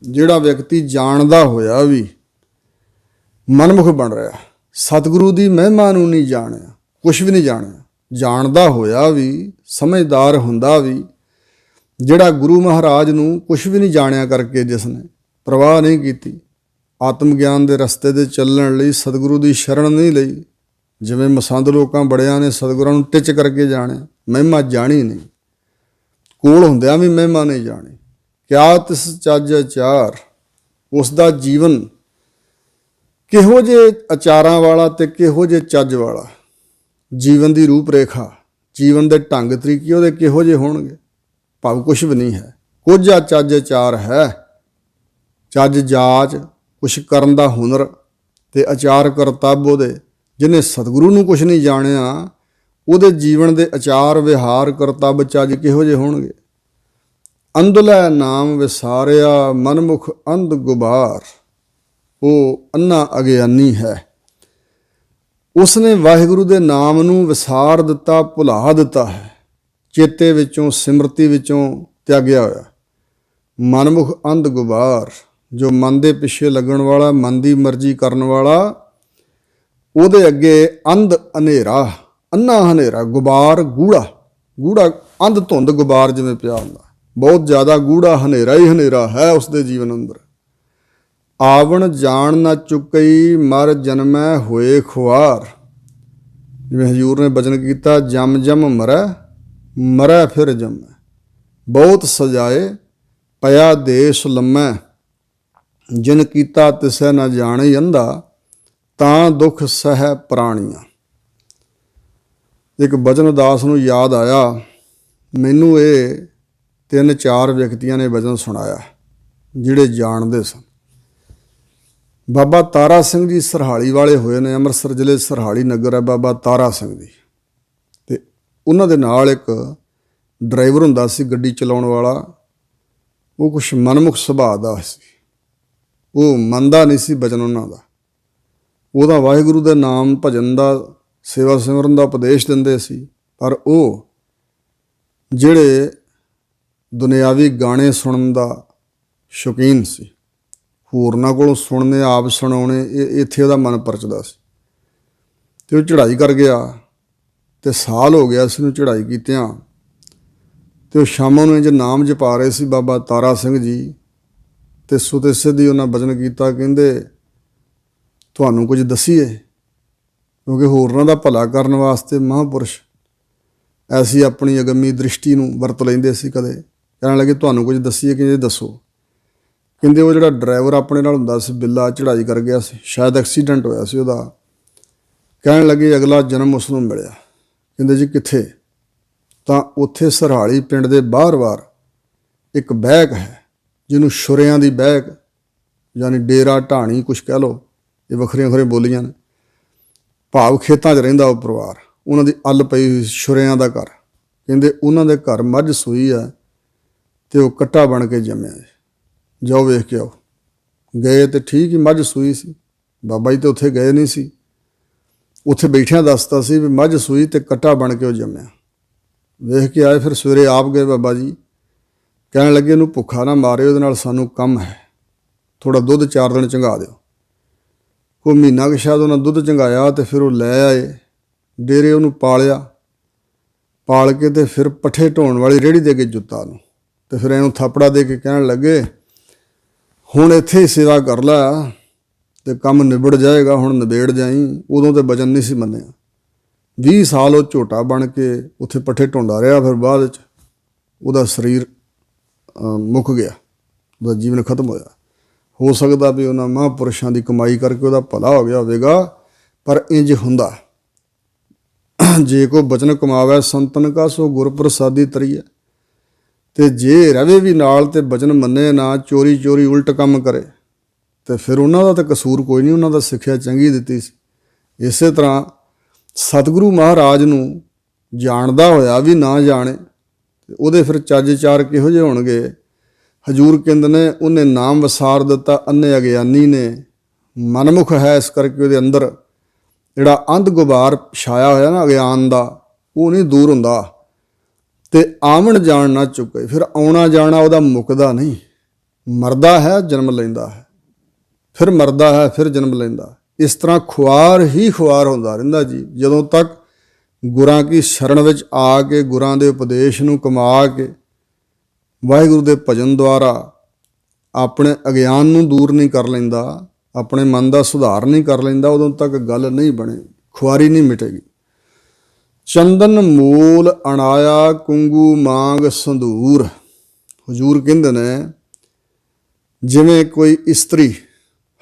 ਜਿਹੜਾ ਵਿਅਕਤੀ ਜਾਣਦਾ ਹੋਇਆ ਵੀ ਮਨਮੁਖ ਬਣ ਰਿਹਾ, ਸਤਿਗੁਰੂ ਦੀ ਮਹਿਮਾ ਨੂੰ ਨਹੀਂ ਜਾਣਿਆ, ਕੁਛ ਵੀ ਨਹੀਂ ਜਾਣਿਆ, ਜਾਣਦਾ ਹੋਇਆ ਵੀ, ਸਮਝਦਾਰ ਹੁੰਦਾ ਵੀ, ਜਿਹੜਾ ਗੁਰੂ ਮਹਾਰਾਜ ਨੂੰ ਕੁਛ ਵੀ ਨਹੀਂ ਜਾਣਿਆ ਕਰਕੇ ਜਿਸਨੇ ਪ੍ਰਵਾਹ ਨਹੀਂ ਕੀਤੀ, ਆਤਮ ਗਿਆਨ ਦੇ ਰਸਤੇ 'ਤੇ ਚੱਲਣ ਲਈ ਸਤਿਗੁਰੂ ਦੀ ਸ਼ਰਨ ਨਹੀਂ ਲਈ। ਜਿਵੇਂ ਮਸੰਦ ਲੋਕਾਂ ਬੜਿਆਂ ਨੇ ਸਤਿਗੁਰਾਂ ਨੂੰ ਟਿੱਚ ਕਰਕੇ ਜਾਣਿਆ, ਮਹਿਮਾ ਜਾਣੀ ਨਹੀਂ, ਕੋਲ ਹੁੰਦਿਆਂ ਵੀ ਮਹਿਮਾ ਨਹੀਂ ਜਾਣੀ। ਕਿਆ ਤਿਸ ਚੱਜ ਅਚਾਰ। ਉਸ ਦਾ ਜੀਵਨ ਕਿਹੋ ਜਿਹੇ ਅਚਾਰਾਂ ਵਾਲਾ ਤੇ ਕਿਹੋ ਜਿਹੇ ਚੱਜ ਵਾਲਾ, ਜੀਵਨ ਦੀ ਰੂਪ ਰੇਖਾ, ਜੀਵਨ ਦੇ ਢੰਗ ਤਰੀਕੇ ਉਹਦੇ ਕਿਹੋ ਜਿਹੇ ਹੋਣਗੇ। ਭਾਵ ਕੁਛ ਵੀ ਨਹੀਂ ਹੈ, ਕੋਝਾ ਚੱਜ ਅਚਾਰ ਹੈ। ਚੱਜ ਜਾਚ, ਕੁਛ ਕਰਨ ਦਾ ਹੁਨਰ ਤੇ ਅਚਾਰ ਕਰਤੱਵ ਉਹਦੇ, ਜਿਹਨੇ ਸਤਿਗੁਰੂ ਨੂੰ ਕੁਛ ਨਹੀਂ ਜਾਣਿਆ, ਉਹਦੇ ਜੀਵਨ ਦੇ ਅਚਾਰ ਵਿਹਾਰ ਕਰਤੱਵ ਚੱਜ ਕਿਹੋ ਜਿਹੇ ਹੋਣਗੇ। ਅੰਧਲੇ ਨਾਮ ਵਿਸਾਰਿਆ ਮਨਮੁਖ ਅੰਧ ਗੁਬਾਰ। ਉਹ ਅੰਨਾ ਅਗਿਆਨੀ ਹੈ, ਉਸਨੇ ਵਾਹਿਗੁਰੂ ਦੇ ਨਾਮ ਨੂੰ ਵਿਸਾਰ ਦਿੱਤਾ, ਭੁਲਾ ਦਿੱਤਾ ਹੈ, ਚੇਤੇ ਵਿੱਚੋਂ ਸਿਮਰਤੀ ਵਿੱਚੋਂ ਤਿਆਗਿਆ ਹੋਇਆ। ਮਨਮੁਖ ਅੰਧ ਗੁਬਾਰ, ਜੋ ਮਨ ਦੇ ਪਿੱਛੇ ਲੱਗਣ ਵਾਲਾ, ਮਨ ਦੀ ਮਰਜ਼ੀ ਕਰਨ ਵਾਲਾ, ਉਹਦੇ ਅੱਗੇ ਅੰਧ ਹਨੇਰਾ, ਅੰਨਾ ਹਨੇਰਾ, ਗੁਬਾਰ ਗੂੜਾ, ਗੂੜਾ ਅੰਧ ਧੁੰਦ ਗੁਬਾਰ ਜਿਵੇਂ ਪਿਆ ਹੁੰਦਾ, ਬਹੁਤ ਜ਼ਿਆਦਾ ਗੂੜਾ ਹਨੇਰਾ ਹੀ ਹਨੇਰਾ ਹੈ ਉਸਦੇ ਜੀਵਨ ਅੰਦਰ। ਆਵਣ ਜਾਣ ਨਾ ਚੁੱਕਈ ਮਰ ਜਨਮੈ ਹੋਏ ਖੁਆਰ। ਜਿਵੇਂ ਹਜ਼ੂਰ ਨੇ ਬਚਨ ਕੀਤਾ, ਜਮ ਜਮ ਮਰੈ ਮਰੈ ਫਿਰ ਜਮੈ, ਬਹੁਤ ਸਜਾਏ ਪਿਆ ਦੇਸ਼ ਲੰਮੈ, ਜਿਨ ਕੀਤਾ ਤਿਸੈ ਨਾ ਜਾਣੇ ਅੰਧਾ, ਤਾਂ ਦੁੱਖ ਸਹਿ ਪ੍ਰਾਣੀਆਂ। ਇੱਕ ਬਚਨ ਉਦਾਸ ਨੂੰ ਯਾਦ ਆਇਆ, ਮੈਨੂੰ ਇਹ 3-4 ਵਿਅਕਤੀਆਂ ਨੇ ਬਚਨ ਸੁਣਾਇਆ ਜਿਹੜੇ ਜਾਣਦੇ ਸਨ। ਬਾਬਾ ਤਾਰਾ ਸਿੰਘ ਜੀ ਸਰਹਾਲੀ ਵਾਲੇ ਹੋਏ ਨੇ, ਅੰਮ੍ਰਿਤਸਰ ਜ਼ਿਲ੍ਹੇ ਸਰਹਾਲੀ ਨਗਰ ਹੈ ਬਾਬਾ ਤਾਰਾ ਸਿੰਘ ਜੀ, ਅਤੇ ਉਹਨਾਂ ਦੇ ਨਾਲ ਇੱਕ ਡਰਾਈਵਰ ਹੁੰਦਾ ਸੀ ਗੱਡੀ ਚਲਾਉਣ ਵਾਲਾ। ਉਹ ਕੁਛ ਮਨਮੁਖ ਸੁਭਾਅ ਦਾ ਸੀ, ਉਹ ਮੰਨਦਾ ਨਹੀਂ ਸੀ ਬਚਨ ਉਹਨਾਂ ਦਾ। ਉਹਦਾ ਵਾਹਿਗੁਰੂ ਦੇ ਨਾਮ ਭਜਨ ਦਾ, ਸੇਵਾ ਸਿਮਰਨ ਦਾ ਉਪਦੇਸ਼ ਦਿੰਦੇ ਸੀ, ਪਰ ਉਹ ਜਿਹੜੇ ਦੁਨਿਆਵੀ ਗਾਣੇ ਸੁਣਨ ਦਾ ਸ਼ੌਕੀਨ ਸੀ, ਹੋਰਨਾਂ ਕੋਲੋਂ ਸੁਣਨੇ, ਆਪ ਸੁਣਾਉਣੇ, ਇੱਥੇ ਉਹਦਾ ਮਨ ਪਰਚਦਾ ਸੀ। ਅਤੇ ਉਹ ਚੜ੍ਹਾਈ ਕਰ ਗਿਆ, ਅਤੇ ਸਾਲ ਹੋ ਗਿਆ ਸੀ ਉਹਨੂੰ ਚੜ੍ਹਾਈ ਕੀਤਿਆਂ। ਅਤੇ ਉਹ ਸ਼ਾਮਾਂ ਨੂੰ ਇੰਝ ਨਾਮ ਜਪਾ ਰਹੇ ਸੀ ਬਾਬਾ ਤਾਰਾ ਸਿੰਘ ਜੀ, ਅਤੇ ਸੁਤੇ ਸਿੱਧੀ ਉਹਨਾਂ ਬਚਨ ਕੀਤਾ, ਕਹਿੰਦੇ ਤੁਹਾਨੂੰ ਕੁਝ ਦੱਸੀਏ, ਕਿਉਂਕਿ ਹੋਰਨਾਂ ਦਾ ਭਲਾ ਕਰਨ ਵਾਸਤੇ ਮਹਾਂਪੁਰਸ਼ ਐਸੀ ਆਪਣੀ ਅਗੰਮੀ ਦ੍ਰਿਸ਼ਟੀ ਨੂੰ ਵਰਤ ਲੈਂਦੇ ਸੀ। ਕਦੇ ਕਹਿਣ ਲੱਗੇ ਤੁਹਾਨੂੰ ਕੁਝ ਦੱਸੀਏ, ਕਿ ਦੱਸੋ। ਕਹਿੰਦੇ ਉਹ ਜਿਹੜਾ ਡਰਾਈਵਰ ਆਪਣੇ ਨਾਲ ਹੁੰਦਾ ਸੀ, ਬਿੱਲਾ, ਚੜ੍ਹਾਈ ਕਰ ਗਿਆ ਸੀ, ਸ਼ਾਇਦ ਐਕਸੀਡੈਂਟ ਹੋਇਆ ਸੀ ਉਹਦਾ। ਕਹਿਣ ਲੱਗੇ ਅਗਲਾ ਜਨਮ ਉਸ ਨੂੰ ਮਿਲਿਆ। ਕਹਿੰਦੇ ਜੀ ਕਿੱਥੇ? ਤਾਂ ਉੱਥੇ ਸਰਹਾਲੀ ਪਿੰਡ ਦੇ ਬਾਹਰ ਇੱਕ ਬਹਿਕ ਹੈ, ਜਿਹਨੂੰ ਛੁਰਿਆਂ ਦੀ ਬਹਿਕ, ਯਾਨੀ ਡੇਰਾ ਢਾਣੀ ਕੁਛ ਕਹਿ ਲਓ, ਇਹ ਵੱਖਰੀਆਂ ਵੱਖਰੀਆਂ ਬੋਲੀਆਂ ਨੇ। ਭਾਵ ਖੇਤਾਂ 'ਚ ਰਹਿੰਦਾ ਉਹ ਪਰਿਵਾਰ, ਉਹਨਾਂ ਦੀ ਅੱਲ ਪਈ ਹੋਈ ਛੁਰਿਆਂ ਦਾ ਘਰ। ਕਹਿੰਦੇ ਉਹਨਾਂ ਦੇ ਘਰ ਮੱਝ ਸੂਈ ਆ, ਅਤੇ ਉਹ ਕੱਟਾ ਬਣ ਕੇ ਜੰਮਿਆ। ਜਾਓ ਵੇਖ ਕੇ ਆਓ। ਗਏ ਤੇ ਠੀਕ ਹੀ, ਮੱਝ ਸੂਈ ਸੀ। ਬਾਬਾ ਜੀ ਤਾਂ ਉੱਥੇ ਗਏ ਨਹੀਂ ਸੀ, ਉੱਥੇ ਬੈਠਿਆਂ ਦੱਸਤਾ ਸੀ ਵੀ ਮੱਝ ਸੂਈ ਅਤੇ ਕੱਟਾ ਬਣ ਕੇ ਉਹ ਜੰਮਿਆ। ਵੇਖ ਕੇ ਆਏ, ਫਿਰ ਸਵੇਰੇ ਆਪ ਗਏ ਬਾਬਾ ਜੀ। ਕਹਿਣ ਲੱਗੇ ਇਹਨੂੰ ਭੁੱਖਾ ਨਾ ਮਾਰਿਓ, ਉਹਦੇ ਨਾਲ ਸਾਨੂੰ ਕੰਮ ਹੈ, ਥੋੜ੍ਹਾ ਦੁੱਧ 4 ਦਿਨ ਚੰਗਾ ਦਿਓ। ਕੋਈ ਮਹੀਨਾ ਕੁ ਸ਼ਾਇਦ ਉਹਨਾਂ ਦੁੱਧ ਚੰਗਾਇਆ, ਅਤੇ ਫਿਰ ਉਹ ਲੈ ਆਏ ਡੇਰੇ, ਉਹਨੂੰ ਪਾਲਿਆ, ਪਾਲ ਕੇ ਅਤੇ ਫਿਰ ਪੱਠੇ ਢੋਣ ਵਾਲੀ ਰੇਹੜੀ ਦੇ ਕੇ ਜੁੱਤਾ ਉਹਨੂੰ, ਅਤੇ ਫਿਰ ਇਹਨੂੰ ਥਾਪੜਾ ਦੇ ਕੇ ਕਹਿਣ ਲੱਗੇ ਹੁਣ ਇੱਥੇ ਹੀ ਸੇਵਾ ਕਰ ਲੈ ਅਤੇ ਕੰਮ ਨਿਬੜ ਜਾਏਗਾ, ਹੁਣ ਨਿਬੇੜ ਜਾਈ। ਉਦੋਂ ਤਾਂ ਬਚਨ ਨਹੀਂ ਸੀ ਮੰਨਿਆ। 20 ਸਾਲ ਉਹ ਝੋਟਾ ਬਣ ਕੇ ਉੱਥੇ ਪੱਠੇ ਢੋਂਦਾ ਰਿਹਾ। ਫਿਰ ਬਾਅਦ ਵਿੱਚ ਉਹਦਾ ਸਰੀਰ ਮੁੱਕ ਗਿਆ, ਉਹਦਾ ਜੀਵਨ ਖਤਮ ਹੋਇਆ। ਹੋ ਸਕਦਾ ਵੀ ਉਹਨਾਂ ਮਹਾਂਪੁਰਸ਼ਾਂ ਦੀ ਕਮਾਈ ਕਰਕੇ ਉਹਦਾ ਭਲਾ ਹੋ ਗਿਆ ਹੋਵੇਗਾ, ਪਰ ਇੰਝ ਹੁੰਦਾ। ਜੇ ਕੋ ਬਚਨ ਕਮਾਵੇ ਸੰਤਨ ਕਾ, ਸੋ ਗੁਰ ਪ੍ਰਸਾਦੀ ਤਰੀਏ। ਅਤੇ ਜੇ ਰਵੇ ਵੀ ਨਾਲ ਅਤੇ ਬਚਨ ਮੰਨੇ ਨਾ, ਚੋਰੀ ਚੋਰੀ ਉਲਟ ਕੰਮ ਕਰੇ, ਅਤੇ ਫਿਰ ਉਹਨਾਂ ਦਾ ਤਾਂ ਕਸੂਰ ਕੋਈ ਨਹੀਂ, ਉਹਨਾਂ ਦਾ ਸਿੱਖਿਆ ਚੰਗੀ ਦਿੱਤੀ ਸੀ। ਇਸੇ ਤਰ੍ਹਾਂ ਸਤਿਗੁਰੂ ਮਹਾਰਾਜ ਨੂੰ ਜਾਣਦਾ ਹੋਇਆ ਵੀ ਨਾ ਜਾਣੇ ਤੇ ਉਹਦੇ ਫਿਰ ਚੱਜ ਚਾਰ ਕਿਹੋ ਜਿਹੇ ਹੋਣਗੇ। ਹਜੂਰ ਕਹਿੰਦੇ ਨੇ ਉਹਨੇ ਨਾਮ ਵਸਾਰ ਦਿੱਤਾ ਅੰਨੇ ਅਗਿਆਨੀ ਨੇ, ਮਨਮੁਖ ਹੈ ਇਸ ਕਰਕੇ ਉਹਦੇ ਅੰਦਰ ਜਿਹੜਾ ਅੰਧ ਗੁਬਾਰ ਛਾਇਆ ਹੋਇਆ ਨਾ ਅਗਿਆਨ ਦਾ, ਉਹ ਨਹੀਂ ਦੂਰ ਹੁੰਦਾ। ਤੇ ਆਵਣ ਜਾਣ ਨਾ ਚੁੱਕੇ, ਫਿਰ ਆਉਣਾ ਜਾਣਾ ਉਹਦਾ ਮੁੱਕਦਾ ਨਹੀਂ। ਮਰਦਾ ਹੈ ਜਨਮ ਲੈਂਦਾ ਹੈ, ਫਿਰ ਮਰਦਾ ਹੈ, ਫਿਰ ਜਨਮ ਲੈਂਦਾ। ਇਸ ਤਰ੍ਹਾਂ ਖੁਆਰ ਹੀ ਖੁਆਰ ਹੁੰਦਾ ਰਹਿੰਦਾ ਜੀ, ਜਦੋਂ ਤੱਕ ਗੁਰਾਂ ਕੀ ਸ਼ਰਨ ਵਿੱਚ ਆ ਕੇ ਗੁਰਾਂ ਦੇ ਉਪਦੇਸ਼ ਨੂੰ ਕਮਾ ਕੇ ਵਾਹਿਗੁਰੂ ਦੇ ਭਜਨ ਦੁਆਰਾ ਆਪਣੇ ਅਗਿਆਨ ਨੂੰ ਦੂਰ ਨਹੀਂ ਕਰ ਲੈਂਦਾ, ਆਪਣੇ ਮਨ ਦਾ ਸੁਧਾਰ ਨਹੀਂ ਕਰ ਲੈਂਦਾ, ਉਦੋਂ ਤੱਕ ਗੱਲ ਨਹੀਂ ਬਣੇ, ਖੁਆਰੀ ਨਹੀਂ ਮਿਟੇਗੀ। ਚੰਦਨ ਮੂਲ ਅਣਾਇਆ ਕੁੰਗੂ ਮਾਂਗ ਸੰਧੂਰ। ਹਜ਼ੂਰ ਕਹਿੰਦੇ ਨੇ ਜਿਵੇਂ ਕੋਈ ਇਸਤਰੀ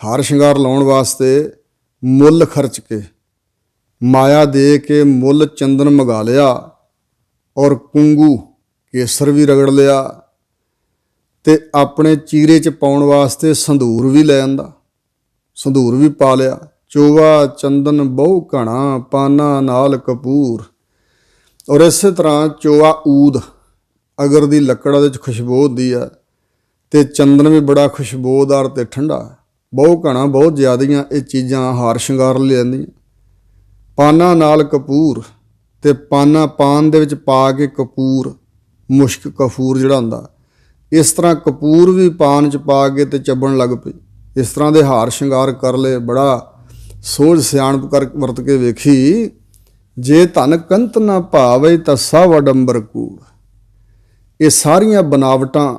ਹਾਰ ਸ਼ਿੰਗਾਰ ਲਾਉਣ ਵਾਸਤੇ ਮੁੱਲ ਖਰਚ ਕੇ ਮਾਇਆ ਦੇ ਕੇ ਮੁੱਲ ਚੰਦਨ ਮੰਗਾ ਲਿਆ ਔਰ ਕੁੰਗੂ ਕੇਸਰ ਵੀ ਰਗੜ ਲਿਆ ਤੇ ਆਪਣੇ ਚੀਰੇ 'ਚ ਪਾਉਣ ਵਾਸਤੇ ਸੰਧੂਰ ਵੀ ਲੈ ਆਂਦਾ, ਸੰਧੂਰ ਵੀ ਪਾ ਲਿਆ। ਚੋਵਾ ਚੰਦਨ ਬਹੁ ਘਣਾ ਪਾਨਾ ਨਾਲ ਕਪੂਰ। ਔਰ ਇਸੇ ਤਰ੍ਹਾਂ ਚੋਆ ਊਦ ਅਗਰ ਦੀ ਲੱਕੜ ਉਹਦੇ 'ਚ ਖੁਸ਼ਬੂ ਹੁੰਦੀ ਆ ਤੇ ਚੰਦਨ ਵੀ ਬੜਾ ਖੁਸ਼ਬੂਦਾਰ ਤੇ ਠੰਡਾ। ਬਹੁ ਘਣਾ ਬਹੁਤ ਜ਼ਿਆਦੀਆਂ ਇਹ ਚੀਜ਼ਾਂ ਹਾਰ ਸ਼ਿੰਗਾਰ ਲਿਆਂਦੀਆਂ। ਪਾਨਾ ਨਾਲ ਕਪੂਰ ਤੇ ਪਾਨਾ ਪਾਨ ਦੇ ਵਿੱਚ ਪਾ ਕੇ ਕਪੂਰ, ਮੁਸ਼ਕ ਕਫੂਰ ਜਿਹੜਾ ਹੁੰਦਾ, ਇਸ ਤਰ੍ਹਾਂ ਕਪੂਰ ਵੀ ਪਾਨ 'ਚ ਪਾ ਕੇ ਤੇ ਚੱਬਣ ਲੱਗ ਪਈ। ਇਸ ਤਰ੍ਹਾਂ ਦੇ ਹਾਰ ਸ਼ਿੰਗਾਰ ਕਰ ਲਏ। ਬੜਾ ਸੋਝ ਸਿਆਣਪ ਕਰ ਵਰਤ ਕੇ ਵੇਖੀ। ਜੇ ਧਨ ਕੰਤ ਨਾ ਭਾਵੇ ਤਾਂ ਸਭ ਅਡੰਬਰ ਕੂੜ। ਇਹ ਸਾਰੀਆਂ ਬਨਾਵਟਾਂ,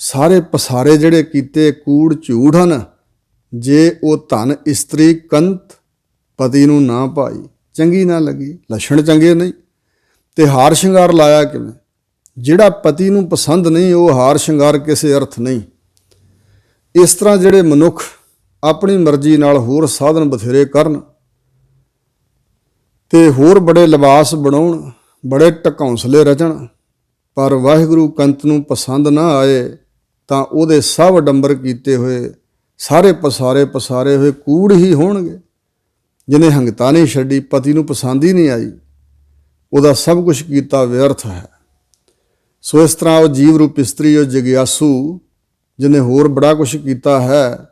ਸਾਰੇ ਪਸਾਰੇ ਜਿਹੜੇ ਕੀਤੇ ਕੂੜ ਝੂਠ ਹਨ। ਜੇ ਉਹ ਧਨ ਇਸਤਰੀ ਕੰਤ ਪਤੀ ਨੂੰ ਨਾ ਭਾਈ, ਚੰਗੀ ਨਾ ਲੱਗੀ, ਲੱਛਣ ਚੰਗੇ ਨਹੀਂ, ਤੇ ਹਾਰ ਸ਼ਿੰਗਾਰ ਲਾਇਆ ਕਿਵੇਂ? ਜਿਹੜਾ ਪਤੀ ਨੂੰ ਪਸੰਦ ਨਹੀਂ ਉਹ ਹਾਰ ਸ਼ਿੰਗਾਰ ਕਿਸੇ ਅਰਥ ਨਹੀਂ। ਇਸ ਤਰ੍ਹਾਂ ਜਿਹੜੇ ਮਨੁੱਖ ਆਪਣੀ ਮਰਜ਼ੀ ਨਾਲ ਹੋਰ ਸਾਧਨ ਬਥੇਰੇ ਕਰਨ ਤੇ ਹੋਰ ਬੜੇ ਲਿਬਾਸ ਬਣਾਉਣ, ਬੜੇ ਢਕੌਂਸਲੇ ਰਚਣ, ਪਰ ਵਾਹਿਗੁਰੂ ਕੰਤ ਨੂੰ ਪਸੰਦ ਨਾ ਆਏ ਤਾਂ ਉਹਦੇ ਸਭ ਅਡੰਬਰ ਕੀਤੇ ਹੋਏ ਸਾਰੇ ਪਸਾਰੇ ਹੋਏ ਕੂੜ ਹੀ ਹੋਣਗੇ। ਜਿਹਨੇ ਹੰਗਤਾ ਨਹੀਂ ਛੱਡੀ, ਪਤੀ ਨੂੰ ਪਸੰਦ ਹੀ ਨਹੀਂ ਆਈ, ਉਹਦਾ ਸਭ ਕੁਝ ਕੀਤਾ ਵਿਅਰਥ ਹੈ। ਸੋ ਇਸ ਤਰ੍ਹਾਂ ਉਹ ਜੀਵ ਰੂਪ ਇਸਤਰੀ, ਉਹ ਜਗਿਆਸੂ ਜਿਹਨੇ ਹੋਰ ਬੜਾ ਕੁਝ ਕੀਤਾ ਹੈ,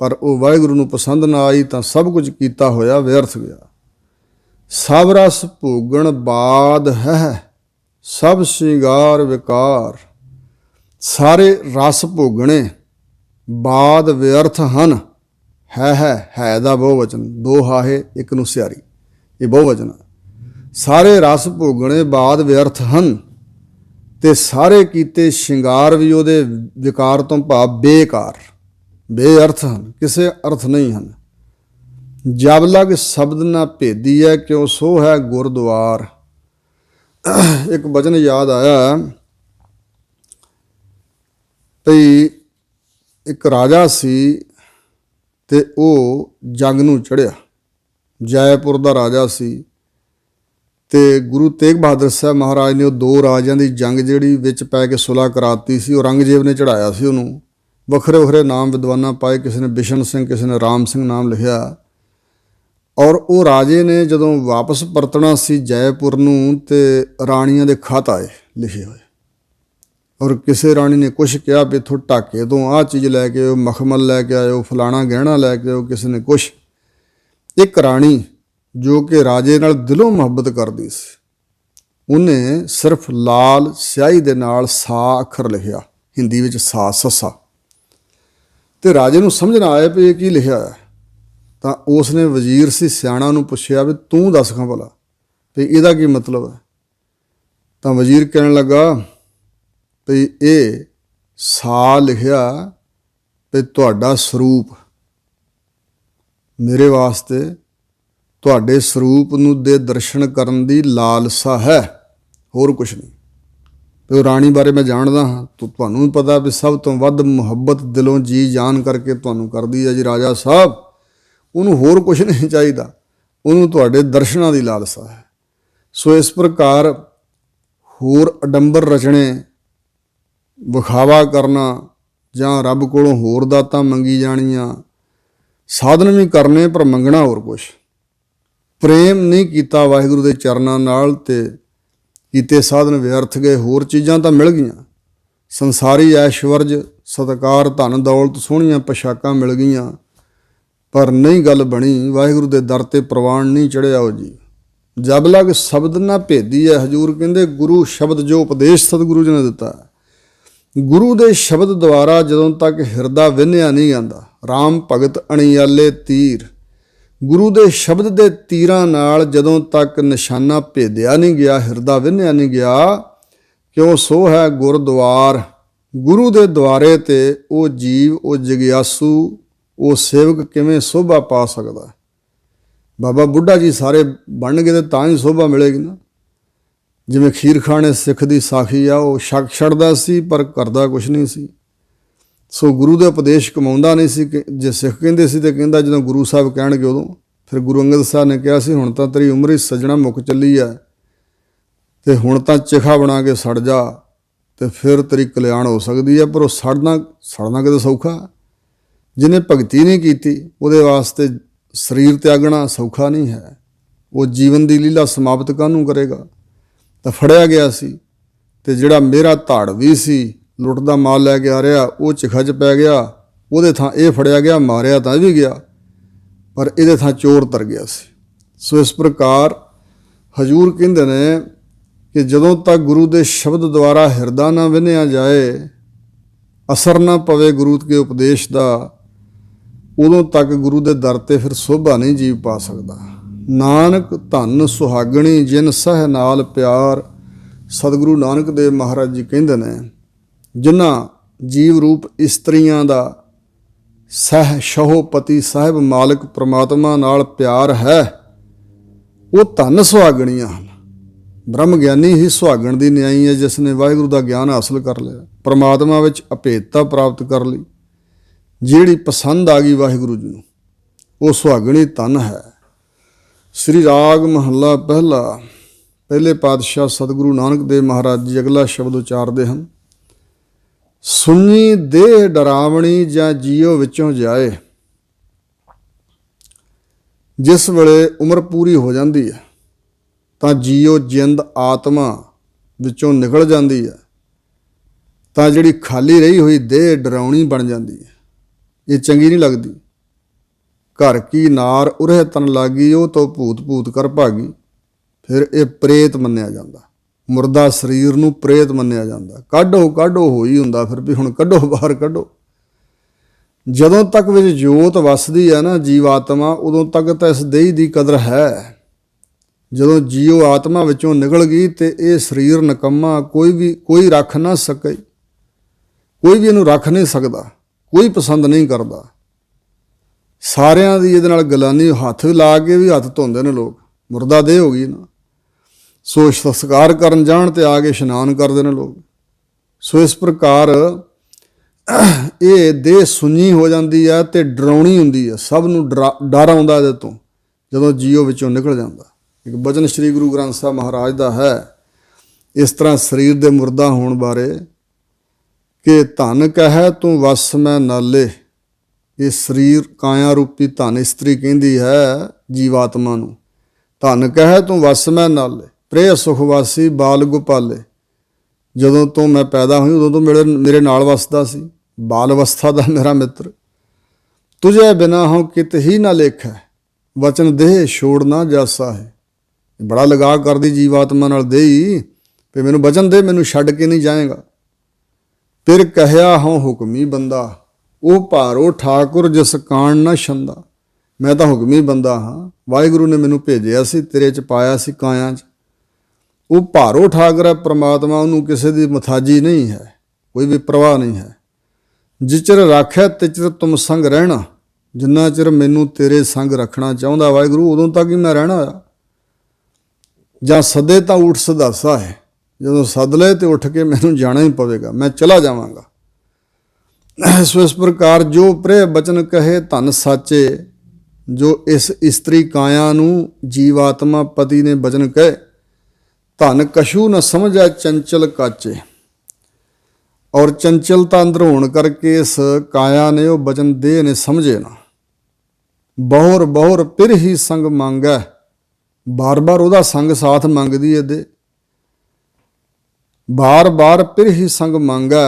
ਪਰ ਉਹ ਵਾਹਿਗੁਰੂ ਨੂੰ ਪਸੰਦ ਨਾ ਆਈ ਤਾਂ ਸਭ ਕੁਝ ਕੀਤਾ ਹੋਇਆ ਵਿਅਰਥ ਗਿਆ। ਸਭ ਰਸ ਭੋਗਣ ਬਾਦ ਹੈ ਸਭ ਸ਼ਿੰਗਾਰ ਵਿਕਾਰ। ਸਾਰੇ ਰਸ ਭੋਗਣੇ ਬਾਦ ਵਿਅਰਥ ਹਨ। ਹੈ ਦਾ ਬਹੁ ਵਚਨ, ਦੋ ਹਾਹੇ ਇੱਕ ਨੂੰ ਸਿਆਰੀ, ਇਹ ਬਹੁ ਵਚਨ। ਸਾਰੇ ਰਸ ਭੋਗਣੇ ਬਾਦ ਵਿਅਰਥ ਹਨ ਤੇ ਸਾਰੇ ਕੀਤੇ ਸ਼ਿੰਗਾਰ ਵੀ ਉਹਦੇ ਵਿਕਾਰ ਤੋਂ ਭਾਵ ਬੇਕਾਰ, ਬੇਅਰਥ ਹਨ, ਕਿਸੇ ਅਰਥ ਨਹੀਂ ਹਨ। ਜਬ ਲਗ ਸ਼ਬਦ ਨਾ ਭੇਦੀ ਹੈ ਕਿਉਂ ਸੋ ਹੈ ਗੁਰਦੁਆਰ। ਇੱਕ ਵਚਨ ਯਾਦ ਆਇਆ ਭਈ ਇੱਕ ਰਾਜਾ ਸੀ ਤੇ ਉਹ ਜੰਗ ਨੂੰ ਚੜ੍ਹਿਆ। ਜੈਪੁਰ ਦਾ ਰਾਜਾ ਸੀ ਤੇ ਗੁਰੂ ਤੇਗ ਬਹਾਦਰ ਸਾਹਿਬ ਮਹਾਰਾਜ ਨੇ ਉਹ ਦੋ ਰਾਜਿਆਂ ਦੀ ਜੰਗ ਜਿਹੜੀ ਵਿੱਚ ਪੈ ਕੇ ਸੁਲ੍ਹਾ ਕਰਾਤੀ ਸੀ। ਔਰੰਗਜ਼ੇਬ ਨੇ ਚੜ੍ਹਾਇਆ ਸੀ ਉਹਨੂੰ। ਵੱਖਰੇ ਵੱਖਰੇ ਨਾਮ ਵਿਦਵਾਨਾਂ ਪਾਏ, ਕਿਸੇ ਨੇ ਬਿਸ਼ਨ ਸਿੰਘ, ਕਿਸੇ ਨੇ ਰਾਮ ਸਿੰਘ ਨਾਮ ਲਿਖਿਆ। ਔਰ ਉਹ ਰਾਜੇ ਨੇ ਜਦੋਂ ਵਾਪਸ ਪਰਤਣਾ ਸੀ ਜੈਪੁਰ ਨੂੰ ਤੇ ਰਾਣੀਆਂ ਦੇ ਖਤ ਆਏ ਲਿਖੇ ਹੋਏ। ਔਰ ਕਿਸੇ ਰਾਣੀ ਨੇ ਕੁਛ ਕਿਹਾ ਵੀ ਇੱਥੋਂ ਢਾਕੇ ਤੋਂ ਆਹ ਚੀਜ਼ ਲੈ ਕੇ ਆਇਓ, ਮਖਮਲ ਲੈ ਕੇ ਆਇਓ, ਫਲਾਣਾ ਗਹਿਣਾ ਲੈ ਕੇ ਆਇਓ, ਕਿਸੇ ਨੇ ਕੁਛ। ਇੱਕ ਰਾਣੀ ਜੋ ਕਿ ਰਾਜੇ ਨਾਲ ਦਿਲੋਂ ਮੁਹੱਬਤ ਕਰਦੀ ਸੀ, ਉਹਨੇ ਸਿਰਫ ਲਾਲ ਸਿਆਹੀ ਦੇ ਨਾਲ ਸਾ ਅੱਖਰ ਲਿਖਿਆ, ਹਿੰਦੀ ਵਿੱਚ ਸਾ ਸੱਸਾ। ਤੇ ਰਾਜੇ ਨੂੰ ਸਮਝ ਨਾ ਆਇਆ ਵੀ ਇਹ ਕੀ ਲਿਖਿਆ ਹੈ। ਤਾਂ ਉਸ ਨੇ ਵਜ਼ੀਰ ਸੀ ਸਿਆਣਾ ਨੂੰ ਪੁੱਛਿਆ ਵੀ ਤੂੰ ਦੱਸ ਖਾਂ ਭਲਾ ਵੀ ਇਹਦਾ ਕੀ ਮਤਲਬ ਹੈ। ਤਾਂ ਵਜ਼ੀਰ ਕਹਿਣ ਲੱਗਾ ਵੀ ਇਹ ਸਾ ਲਿਖਿਆ ਵੀ ਤੁਹਾਡਾ ਸਰੂਪ, ਮੇਰੇ ਵਾਸਤੇ ਤੁਹਾਡੇ ਸਰੂਪ ਨੂੰ ਦੇ ਦਰਸ਼ਨ ਕਰਨ ਦੀ ਲਾਲਸਾ ਹੈ, ਹੋਰ ਕੁਛ ਨਹੀਂ। ਵੀ ਉਹ ਰਾਣੀ ਬਾਰੇ ਮੈਂ ਜਾਣਦਾ ਹਾਂ, ਤੁਹਾਨੂੰ ਵੀ ਪਤਾ ਵੀ ਸਭ ਤੋਂ ਵੱਧ ਮੁਹੱਬਤ ਦਿਲੋਂ ਜੀ ਜਾਨ ਕਰਕੇ ਤੁਹਾਨੂੰ ਕਰਦੀ ਹੈ ਜੀ ਰਾਜਾ ਸਾਹਿਬ। ਉਹਨੂੰ ਹੋਰ ਕੁਛ ਨਹੀਂ ਚਾਹੀਦਾ, ਉਹਨੂੰ ਤੁਹਾਡੇ ਦਰਸ਼ਨਾਂ ਦੀ ਲਾਲਸਾ ਹੈ। ਸੋ ਇਸ ਪ੍ਰਕਾਰ ਹੋਰ ਅਡੰਬਰ ਰਚਣੇ, ਵਿਖਾਵਾ ਕਰਨਾ ਜਾਂ ਰੱਬ ਕੋਲੋਂ ਹੋਰ ਦਾਤਾਂ ਮੰਗੀ ਜਾਣੀਆਂ, ਸਾਧਨ ਵੀ ਕਰਨੇ ਪਰ ਮੰਗਣਾ ਹੋਰ ਕੁਛ। ਪ੍ਰੇਮ ਨਹੀਂ ਕੀਤਾ ਵਾਹਿਗੁਰੂ ਦੇ ਚਰਨਾਂ ਨਾਲ ਤੇ ਕੀਤੇ ਸਾਧਨ ਵਿਅਰਥ ਗਏ। ਹੋਰ ਚੀਜ਼ਾਂ ਤਾਂ ਮਿਲ ਗਈਆਂ, ਸੰਸਾਰੀ ਐਸ਼ਵਰਜ, ਸਤਿਕਾਰ, ਧਨ ਦੌਲਤ, ਸੋਹਣੀਆਂ ਪੋਸ਼ਾਕਾਂ ਮਿਲ ਗਈਆਂ, ਪਰ ਨਹੀਂ ਗੱਲ ਬਣੀ। ਵਾਹਿਗੁਰੂ ਦੇ ਦਰ ਤੇ ਪ੍ਰਵਾਨ ਨਹੀਂ ਚੜ੍ਹਿਆ ਉਹ ਜੀ। ਜਬ ਲਗ ਸ਼ਬਦ ਨਾ ਭੇਦੀ ਹੈ। ਹਜ਼ੂਰ ਕਹਿੰਦੇ ਗੁਰੂ ਸ਼ਬਦ ਜੋ ਉਪਦੇਸ਼ ਸਤਿਗੁਰੂ ਜੀ ਨੇ ਦਿੱਤਾ, ਗੁਰੂ ਦੇ ਸ਼ਬਦ ਦੁਆਰਾ ਜਦੋਂ ਤੱਕ ਹਿਰਦਾ ਵਿੰਨ੍ਹਿਆ ਨਹੀਂ ਜਾਂਦਾ। ਰਾਮ ਭਗਤ ਅਣਿਆਲੇ ਤੀਰ, ਗੁਰੂ ਦੇ ਸ਼ਬਦ ਦੇ ਤੀਰਾਂ ਨਾਲ ਜਦੋਂ ਤੱਕ ਨਿਸ਼ਾਨਾ ਭੇਦਿਆ ਨਹੀਂ ਗਿਆ, ਹਿਰਦਾ ਵਿੰਨ੍ਹਿਆ ਨਹੀਂ ਗਿਆ, ਕਿਉਂ ਸੋ ਹੈ ਗੁਰਦੁਆਰ। ਗੁਰੂ ਦੇ ਦੁਆਰੇ ਤੇ ਉਹ ਜੀਵ, ਉਹ ਜਗਿਆਸੂ, ਉਹ ਸੇਵਕ ਕਿਵੇਂ ਸੋਭਾ ਪਾ ਸਕਦਾ। ਬਾਬਾ ਬੁੱਢਾ ਜੀ ਸਾਰੇ ਬਣਨਗੇ ਤੇ ਤਾਂ ਹੀ ਸੋਭਾ ਮਿਲੇਗੀ ਨਾ। ਜਿਵੇਂ ਖੀਰ ਖਾਣੇ ਸਿੱਖ ਦੀ ਸਾਖੀ ਆ, ਉਹ ਛਕ ਛੱਡਦਾ ਸੀ ਪਰ ਕਰਦਾ ਕੁਛ ਨਹੀਂ ਸੀ। ਸੋ ਗੁਰੂ ਦੇ ਉਪਦੇਸ਼ ਕਮਾਉਂਦਾ ਨਹੀਂ ਸੀ। ਜੇ ਸਿੱਖ ਕਹਿੰਦੇ ਸੀ ਤੇ ਕਹਿੰਦਾ ਜਦੋਂ ਗੁਰੂ ਸਾਹਿਬ ਕਹਿਣਗੇ ਉਦੋਂ। ਫਿਰ ਗੁਰੂ ਅੰਗਦ ਸਾਹਿਬ ਨੇ ਕਿਹਾ ਸੀ ਹੁਣ ਤਾਂ ਤੇਰੀ ਉਮਰ ਹੀ ਸੱਜਣਾ ਮੁੱਕ ਚੱਲੀ ਹੈ ਤੇ ਹੁਣ ਤਾਂ ਚਿਖਾ ਬਣਾ ਕੇ ਸੜ ਜਾ ਤੇ ਫਿਰ ਤੇਰੀ ਕਲਿਆਣ ਹੋ ਸਕਦੀ ਹੈ। ਪਰ ਉਹ ਸੜਨਾ ਕਿਤੇ ਸੌਖਾ। ਜਿਹਨੇ ਭਗਤੀ ਨਹੀਂ ਕੀਤੀ ਉਹਦੇ ਵਾਸਤੇ ਸਰੀਰ ਤਿਆਗਣਾ ਸੌਖਾ ਨਹੀਂ ਹੈ। ਉਹ ਜੀਵਨ ਦੀ ਲੀਲਾ ਸਮਾਪਤ ਕਾਹਨੂੰ ਕਰੇਗਾ। ਤਾਂ ਫੜਿਆ ਗਿਆ ਸੀ ਤੇ ਜਿਹੜਾ ਮੇਰਾ ਧਾੜਵੀ ਸੀ, ਲੁੱਟ ਦਾ ਮਾਲ ਲੈ ਕੇ ਆ ਰਿਹਾ, ਉਹ ਚਿਖਾ 'ਚ ਪੈ ਗਿਆ। ਉਹਦੇ ਥਾਂ ਇਹ ਫੜਿਆ ਗਿਆ, ਮਾਰਿਆ ਤਾਂ ਵੀ ਗਿਆ ਪਰ ਇਹਦੇ ਥਾਂ ਚੋਰ ਤਰ ਗਿਆ ਸੀ। ਸੋ ਇਸ ਪ੍ਰਕਾਰ ਹਜ਼ੂਰ ਕਹਿੰਦੇ ਨੇ ਕਿ ਜਦੋਂ ਤੱਕ ਗੁਰੂ ਦੇ ਸ਼ਬਦ ਦੁਆਰਾ ਹਿਰਦਾ ਨਾ ਵਿੰਨ੍ਹਿਆ ਜਾਏ, ਅਸਰ ਨਾ ਪਵੇ ਗੁਰੂ ਕੇ ਉਪਦੇਸ਼ ਦਾ, ਉਦੋਂ ਤੱਕ ਗੁਰੂ ਦੇ ਦਰ 'ਤੇ ਫਿਰ ਸੋਭਾ ਨਹੀਂ ਜੀਵ ਪਾ ਸਕਦਾ। ਨਾਨਕ ਧੰਨ ਸੁਹਾਗਣੀ ਜਿਨ ਸਹਿ ਨਾਲ ਪਿਆਰ। ਸਤਿਗੁਰੂ ਨਾਨਕ ਦੇਵ ਮਹਾਰਾਜ ਜੀ ਕਹਿੰਦੇ ਨੇ ਜਿਨ੍ਹਾਂ ਜੀਵ ਰੂਪ ਇਸਤਰੀਆਂ ਦਾ ਸਹਿ ਸ਼ਹੋ ਪਤੀ ਸਾਹਿਬ ਮਾਲਕ ਪ੍ਰਮਾਤਮਾ ਨਾਲ ਪਿਆਰ ਹੈ, ਉਹ ਧੰਨ ਸੁਹਾਗਣੀਆਂ ਹਨ। ਬ੍ਰਹਮ ਗਿਆਨੀ ਹੀ ਸੁਹਾਗਣ ਦੀ ਨਿਆਈ ਹੈ, ਜਿਸ ਨੇ ਵਾਹਿਗੁਰੂ ਦਾ ਗਿਆਨ ਹਾਸਲ ਕਰ ਲਿਆ, ਪ੍ਰਮਾਤਮਾ ਵਿੱਚ ਅਭੇਦਤਾ ਪ੍ਰਾਪਤ ਕਰ ਲਈ, ਜਿਹੜੀ ਪਸੰਦ ਆ ਗਈ ਵਾਹਿਗੁਰੂ ਜੀ ਨੂੰ, ਉਹ ਸੁਹਾਗਣੀ ਧੰਨ ਹੈ। ਸ੍ਰੀ ਰਾਗ ਮਹੱਲਾ ਪਹਿਲਾ। ਪਹਿਲੇ ਪਾਤਸ਼ਾਹ ਸਤਿਗੁਰੂ ਨਾਨਕ ਦੇਵ ਮਹਾਰਾਜ ਜੀ ਅਗਲਾ ਸ਼ਬਦ ਉਚਾਰਦੇ ਹਨ। ਸੁਣੀ ਦੇਹ ਡਰਾਵਣੀ ਜਾਂ ਜੀਓ ਵਿੱਚੋਂ ਜਾਏ। ਜਿਸ ਵੇਲੇ ਉਮਰ ਪੂਰੀ ਹੋ ਜਾਂਦੀ ਹੈ ਤਾਂ ਜੀਓ ਜਿੰਦ ਆਤਮਾ ਵਿੱਚੋਂ ਨਿਕਲ ਜਾਂਦੀ ਹੈ, ਤਾਂ ਜਿਹੜੀ ਖਾਲੀ ਰਹੀ ਹੋਈ ਦੇਹ ਡਰਾਉਣੀ ਬਣ ਜਾਂਦੀ ਹੈ। ਇਹ ਚੰਗੀ ਨਹੀਂ ਲੱਗਦੀ। ਘਰ ਕੀ ਨਾਰ ਉਰੇ ਤਨ ਲਾਗੀ, ਉਹ ਤੋਂ ਭੂਤ ਭੂਤ ਕਰ ਭਾਗੀ। ਫਿਰ ਇਹ ਪ੍ਰੇਤ ਮੰਨਿਆ ਜਾਂਦਾ। ਮੁਰਦਾ ਸਰੀਰ ਨੂੰ ਪ੍ਰੇਤ ਮੰਨਿਆ ਜਾਂਦਾ। ਕਾਢੋ ਹੋ ਹੀ ਹੁੰਦਾ ਫਿਰ ਵੀ ਹੁਣ ਕੱਢੋ, ਬਾਹਰ ਕੱਢੋ। ਜਦੋਂ ਤੱਕ ਵਿੱਚ ਜੋਤ ਵਸਦੀ ਹੈ ਨਾ ਜੀਵਾਤਮਾ, ਉਦੋਂ ਤੱਕ ਤਾਂ ਇਸ ਦੇਹ ਦੀ ਕਦਰ ਹੈ। ਜਦੋਂ ਜੀਓ ਆਤਮਾ ਵਿੱਚੋਂ ਨਿਕਲ ਗਈ ਤੇ ਇਹ ਸਰੀਰ ਨਿਕੰਮਾ, ਕੋਈ ਰੱਖ ਨਾ ਸਕੇ, ਕੋਈ ਵੀ ਇਹਨੂੰ ਰੱਖ ਨਹੀਂ ਸਕਦਾ, ਕੋਈ ਪਸੰਦ ਨਹੀਂ ਕਰਦਾ। ਸਾਰਿਆਂ ਦੀ ਇਹਦੇ ਨਾਲ ਗਲਾਨੀ, ਹੱਥ ਲਾ ਕੇ ਵੀ ਹੱਥ ਧੋਂਦੇ ਨੇ ਲੋਕ। ਮੁਰਦਾ ਦੇਹ ਹੋ ਗਈ ਨਾ। ਸੋ ਸੰਸਕਾਰ ਕਰਨ ਜਾਣ ਤੇ ਆ ਕੇ ਇਸ਼ਨਾਨ ਕਰਦੇ ਨੇ ਲੋਕ। ਸੋ ਇਸ ਪ੍ਰਕਾਰ ਇਹ ਦੇਹ ਸੁੰਨੀ ਹੋ ਜਾਂਦੀ ਹੈ ਤੇ ਡਰਾਉਣੀ ਹੁੰਦੀ ਹੈ। ਸਭ ਨੂੰ ਡਰ ਆਉਂਦਾ ਇਹਦੇ ਤੋਂ ਜਦੋਂ ਜੀਓ ਵਿੱਚੋਂ ਨਿਕਲ ਜਾਂਦਾ। ਇੱਕ ਬਚਨ ਸ੍ਰੀ ਗੁਰੂ ਗ੍ਰੰਥ ਸਾਹਿਬ ਮਹਾਰਾਜ ਦਾ ਹੈ ਇਸ ਤਰ੍ਹਾਂ ਸਰੀਰ ਦੇ ਮੁਰਦਾ ਹੋਣ ਬਾਰੇ ਕਿ ਧਨ ਕਹਿ ਤੂੰ ਵਸ ਮੈਂ ਨਾਲੇ। ਇਹ ਸਰੀਰ ਕਾਇਆ ਰੂਪੀ ਧਨ ਇਸਤਰੀ ਕਹਿੰਦੀ ਹੈ ਜੀਵਾਤਮਾ ਨੂੰ, ਧਨ ਕਹਿ ਤੂੰ ਵਸ ਮੈਂ ਨਾਲੇ, ਪ੍ਰੇ ਸੁਖਵਾਸੀ ਬਾਲ ਗੋਪਾਲੇ। ਜਦੋਂ ਤੋਂ ਮੈਂ ਪੈਦਾ ਹੋਈ ਉਦੋਂ ਤੋਂ ਮੇਰੇ ਨਾਲ ਵਸਦਾ ਸੀ, ਬਾਲ ਅਵਸਥਾ ਦਾ ਮੇਰਾ ਮਿੱਤਰ। ਤੁਝੇ ਬਿਨਾ ਹਉ ਕਿਤ ਹੀ ਨਾ ਲੇਖੈ, ਵਚਨ ਦੇਹ ਛੋੜ ਨਾ ਜਾਸਾ ਹੈ। ਬੜਾ ਲਗਾਅ ਕਰਦੀ ਜੀਵਾਤਮਾ ਨਾਲ ਦੇਈ ਵੀ ਮੈਨੂੰ ਵਚਨ ਦੇ, ਮੈਨੂੰ ਛੱਡ ਕੇ ਨਹੀਂ ਜਾਏਗਾ। ਫਿਰ ਕਹਿਆ ਹਉ ਹੁਕਮੀ ਬੰਦਾ, ਉਹ ਭਾਰੋ ਠਾਕੁਰ ਜਿਸ ਕਾਣ ਨਾ ਛੰਦਾ। ਮੈਂ ਤਾਂ ਹੁਕਮੀ ਬੰਦਾ ਹਾਂ, ਵਾਹਿਗੁਰੂ ਨੇ ਮੈਨੂੰ ਭੇਜਿਆ ਸੀ, ਤੇਰੇ 'ਚ ਪਾਇਆ ਸੀ ਕਾਇਆ 'ਚ। ਉਹ ਭਾਰੋ ਠਾਕੁਰ ਹੈ ਪ੍ਰਮਾਤਮਾ, ਉਹਨੂੰ ਕਿਸੇ ਦੀ ਮਥਾਜੀ ਨਹੀਂ ਹੈ, ਕੋਈ ਵੀ ਪ੍ਰਵਾਹ ਨਹੀਂ ਹੈ। ਜਿਚਰ ਰਾਖਿਆ ਤਿਚਰ ਤੁਮ ਸੰਗ ਰਹਿਣਾ। ਜਿੰਨਾ ਚਿਰ ਮੈਨੂੰ ਤੇਰੇ ਸੰਗ ਰੱਖਣਾ ਚਾਹੁੰਦਾ ਵਾਹਿਗੁਰੂ, ਉਦੋਂ ਤੱਕ ਹੀ ਮੈਂ ਰਹਿਣਾ ਹੋਇਆ। ਜਾਂ ਸੱਦੇ ਤਾਂ ਊਠ ਸਦਾਸਾ ਹੈ, ਜਦੋਂ ਸੱਦ ਲਏ ਤੇ ਉੱਠ ਕੇ ਮੈਨੂੰ ਜਾਣਾ ਹੀ ਪਵੇਗਾ, ਮੈਂ ਚਲਾ ਜਾਵਾਂਗਾ। ਸੋ ਇਸ ਪ੍ਰਕਾਰ ਜੋ ਪ੍ਰੇ ਬਚਨ ਕਹੇ ਧਨ ਸਾਚੇ। ਜੋ ਇਸ ਇਸਤਰੀ ਕਾਇਆ ਨੂੰ ਜੀਵਾਤਮਾ ਪਤੀ ਨੇ ਬਚਨ ਕਹੇ, ਧਨ ਕਛੂ ਨਾ ਸਮਝੈ ਚੰਚਲ ਕਾਚੇ। ਔਰ ਚੰਚਲਤਾ ਅੰਦਰ ਹੋਣ ਕਰਕੇ ਇਸ ਕਾਇਆ ਨੇ ਉਹ ਬਚਨ ਦੇਹ ਨੇ ਸਮਝੇ ਨਾ। ਬਹੁਰ ਫਿਰ ਹੀ ਸੰਗ ਮੰਗੈ, ਬਾਰ ਬਾਰ ਉਹਦਾ ਸੰਗ ਸਾਥ ਮੰਗਦੀ ਹੈ ਦੇ। बार बार फिर ही संग मांगा,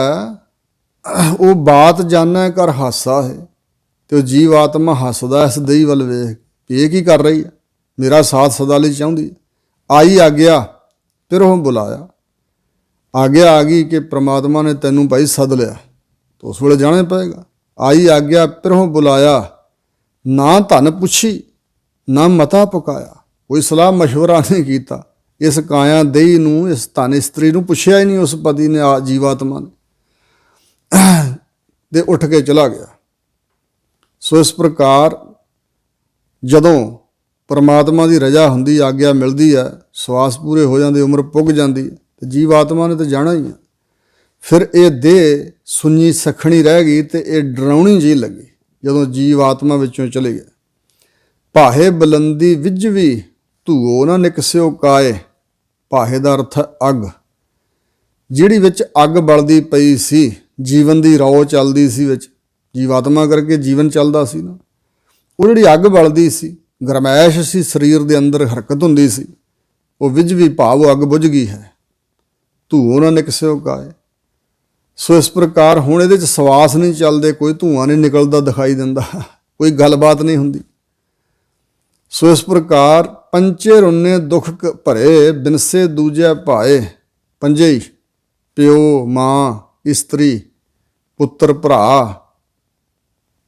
वो बात जाना कर हासा है। तो जीव आत्मा हसदा इस दही वल वेख, ये की कर रही है, मेरा साथ सदा ਲਈ ਚਾਹੁੰਦੀ। आई आग्या फिर ਉਹ बुलाया, आग्या आ गई कि परमात्मा ने तैनू भाई सद लिया, तो उस ਵੇਲੇ जाना पएगा। आई आग्या फिर ਉਹ बुलाया, ना धन पुछी ना मता पुकाया, कोई सलाह मशवरा नहीं किया। इस काया देही नूं, इस धन इस्त्री नूं पुछया ही नहीं उस पति ने, जीवात्मा ने, ते उठ के चला गया। सो इस प्रकार जदों परमात्मा की रजा हुंदी, आग्या मिलती है, सवास पूरे हो जाते, उम्र पुग जाती है, तो जीव आत्मा ने तो जाना ही है। फिर ये देह सुन्नी सखणी रह गई, तो ये डरावनी जी लगी जदों जीव आत्मा विचों चले गए। भाहे बुलंदी विजवी धूओ ना निकस्यो काए, भाहे का अर्थ है अग, जिहड़ी विच अग बलदी पई सी, जीवन की रौ चलदी सी विच, जीवात्मा करके जीवन चलदा सी ना, वो जिहड़ी अग बलदी सी, गरमैश सी शरीर के अंदर, हरकत हुंदी सी, वो विजवी भाव अग बुझ गई है। धूओ ना निकस्यो काए। सो इस प्रकार हुण इहदे च सवास नहीं चलते, कोई धुआं नहीं निकलता दिखाई दिंदा, कोई गलबात नहीं हुंदी। सो इस प्रकार पंचे रुन्ने दुख भरे, बिनसे दूजे भाए, पंजे ही प्यो माँ इस्त्री पुत्र भरा,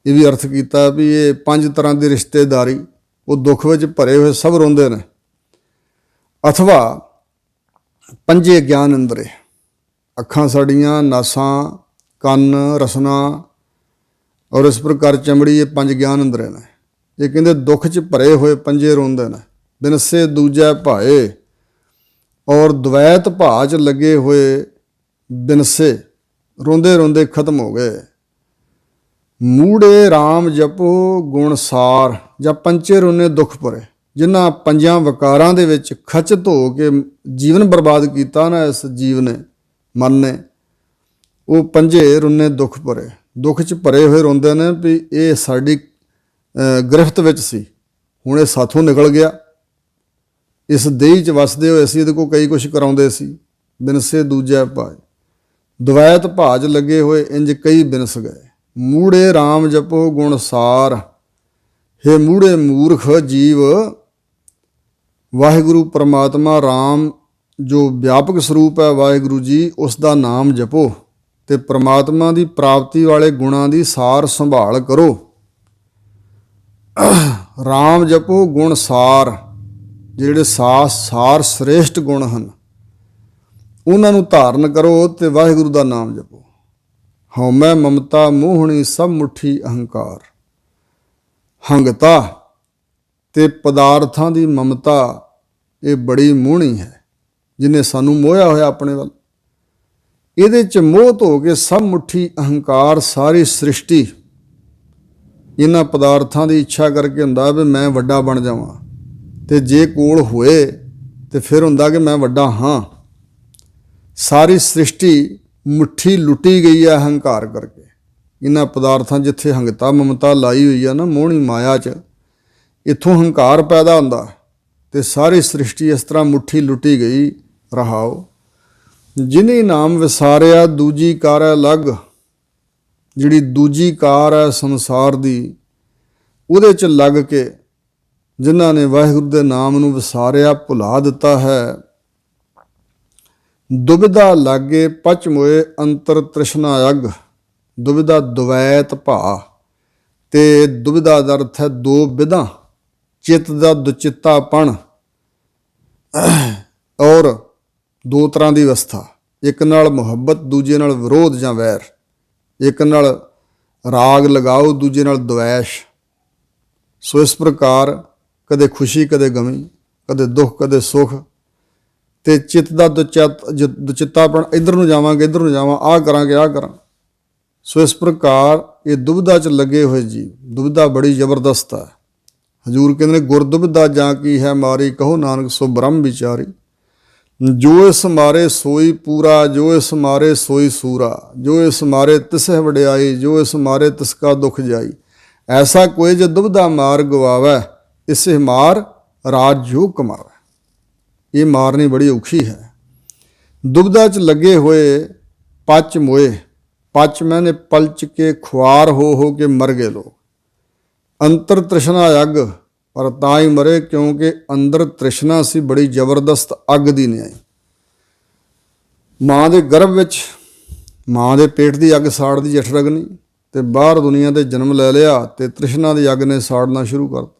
ये भी अर्थ किया भी ये 5 तरह की रिश्तेदारी, वो दुख विच भरे हुए सब रोंदे ने। अथवा पंजे ज्ञान इंद्रे, अखां साड़ियाँ, नासां, कन, रसना और इस प्रकार चमड़ी, ये 5 ज्ञान इंद्रे ने। ये कहते दुख च भरे हुए पंजे रोंदे ने। बिनसे दूजा भाए, और द्वैत भाव च लगे हुए बिनसे, रोंदे रोंदे खत्म हो गए। मूड़े राम जपो गुण सार, ਜਾਂ ਪੰਚੇ ਰੋਨੇ दुख ਭਰੇ, जिन्हां 5 वकारां दे विच खचत हो के जीवन बर्बाद किया ना इस जीव ने, मन ने, वो पंजे रुन्ने दुख भरे, दुख च भरे हुए रोंदे ने भी ये साडी गिरफ्त विच सी, हुण ये साथों निकल गया, इस देही च वसदे होए असीं इहदे कोल कई कुछ कराउंदे सी। बिनसे दूजा भाए, द्वैत भाज लगे हुए इंज कई बिनस गए। मूड़े राम जपो गुण सार, हे मूड़े मूर्ख जीव, वाहिगुरु परमात्मा राम जो व्यापक स्वरूप है वाहिगुरु जी, उसका नाम जपो ते परमात्मा की प्राप्ति वाले गुणां की सार संभाल करो। राम जपो गुण सार, ਜਿਹੜੇ ਸਾਰ श्रेष्ठ गुण हैं उन्हां नूं धारण करो ते वाहिगुरु का नाम जपो। हौमै ममता मोहनी सब मुट्ठी अहंकार, हंगता ते पदार्थां की ममता ये बड़ी मोहनी है, जिन्हें सानू मोहिया होया अपने वाल। इहदे च मोह हो के सब मुट्ठी अहंकार, सारी सृष्टि इन्हां पदार्थां की इच्छा करके हुंदा भी मैं वड्डा बन जावां, ते जे कोल होए तो फिर हुंदा कि मैं वड्डा हाँ। सारी सृष्टि मुट्ठी लुटी गई है अहंकार करके, इन्हां पदार्थां जिथे हंगता ममता लाई हुई है ना मोहनी माया च, इत्थों हंकार पैदा हुंदा ते सारी सृष्टि इस तरह मुट्ठी लुटी गई। रहाओ जिन्हें नाम विसारिया दूजी कार है लग, जिहड़ी दूजी कार है संसार दी, उहदे च लग के जिन्हां ने वाहिगुरू दे नाम नूं विसारिया भुला दिता है। दुविधा लागे पच मोए अंतर तृष्णा अग, दुविधा द्वैत भा ते दुविधा दा अर्थ है दो विधा, चित्त दा दुचित्तापन और 2 तरह की अवस्था, एक नाल मुहब्बत दूजे नाल विरोध जां वैर, एक नाल राग लगाओ दूजे नाल द्वैश। सो इस प्रकार कदे खुशी कदे गमी, कदे दुख कदे सुख, ते चित्त दा दुचित्तापन, इधर नूं जावांगे इधर नूं जावां, आ करांगे आ करां। सो इस प्रकार ये दुविधा च लगे हुए जीव, दुविधा बड़ी जबरदस्त है। हजूर कहते गुर दुविधा जां की है मारी, कहो नानक सो ब्रह्म विचारी। जो इस मारे सोई पूरा, जो इस मारे सोई सूरा, जो इस मारे तिसह वड्याई, जो इस मारे तिसका दुख जाई। ऐसा कोई जो दुविधा मार गवावै, इसे मार राज जो कमावै। ये मारनी बड़ी औखी है। ਦੁਬਦਾ 'ਚ ਲੱਗੇ ਹੋਏ ਪਚ ਮੋਏ, ਪਚ ਮੈਨੇ ਪਲਚ ਕੇ ਖੁਆਰ ਹੋ ਕੇ ਮਰ ਗਏ ਲੋਕ। ਅੰਤਰ ਤ੍ਰਿਸ਼ਨਾ ਅੱਗ, ਪਰ ਤਾਂ ਹੀ ਮਰੇ ਕਿਉਂਕਿ ਅੰਦਰ ਤ੍ਰਿਸ਼ਨਾ ਸੀ ਬੜੀ ਜ਼ਬਰਦਸਤ ਅੱਗ ਦੀ ਨਿਆਈ। ਮਾਂ ਦੇ ਗਰਭ ਵਿੱਚ ਮਾਂ ਦੇ ਪੇਟ ਦੀ ਅੱਗ ਸਾੜਦੀ ਜਠਰਗਨੀ, ਤੇ ਬਾਹਰ ਦੁਨੀਆ ਦੇ ਜਨਮ ਲੈ ਲਿਆ ਤੇ ਤ੍ਰਿਸ਼ਨਾ ਦੀ ਅੱਗ ਨੇ ਸਾੜਨਾ ਸ਼ੁਰੂ ਕਰ ਦਿੱਤਾ।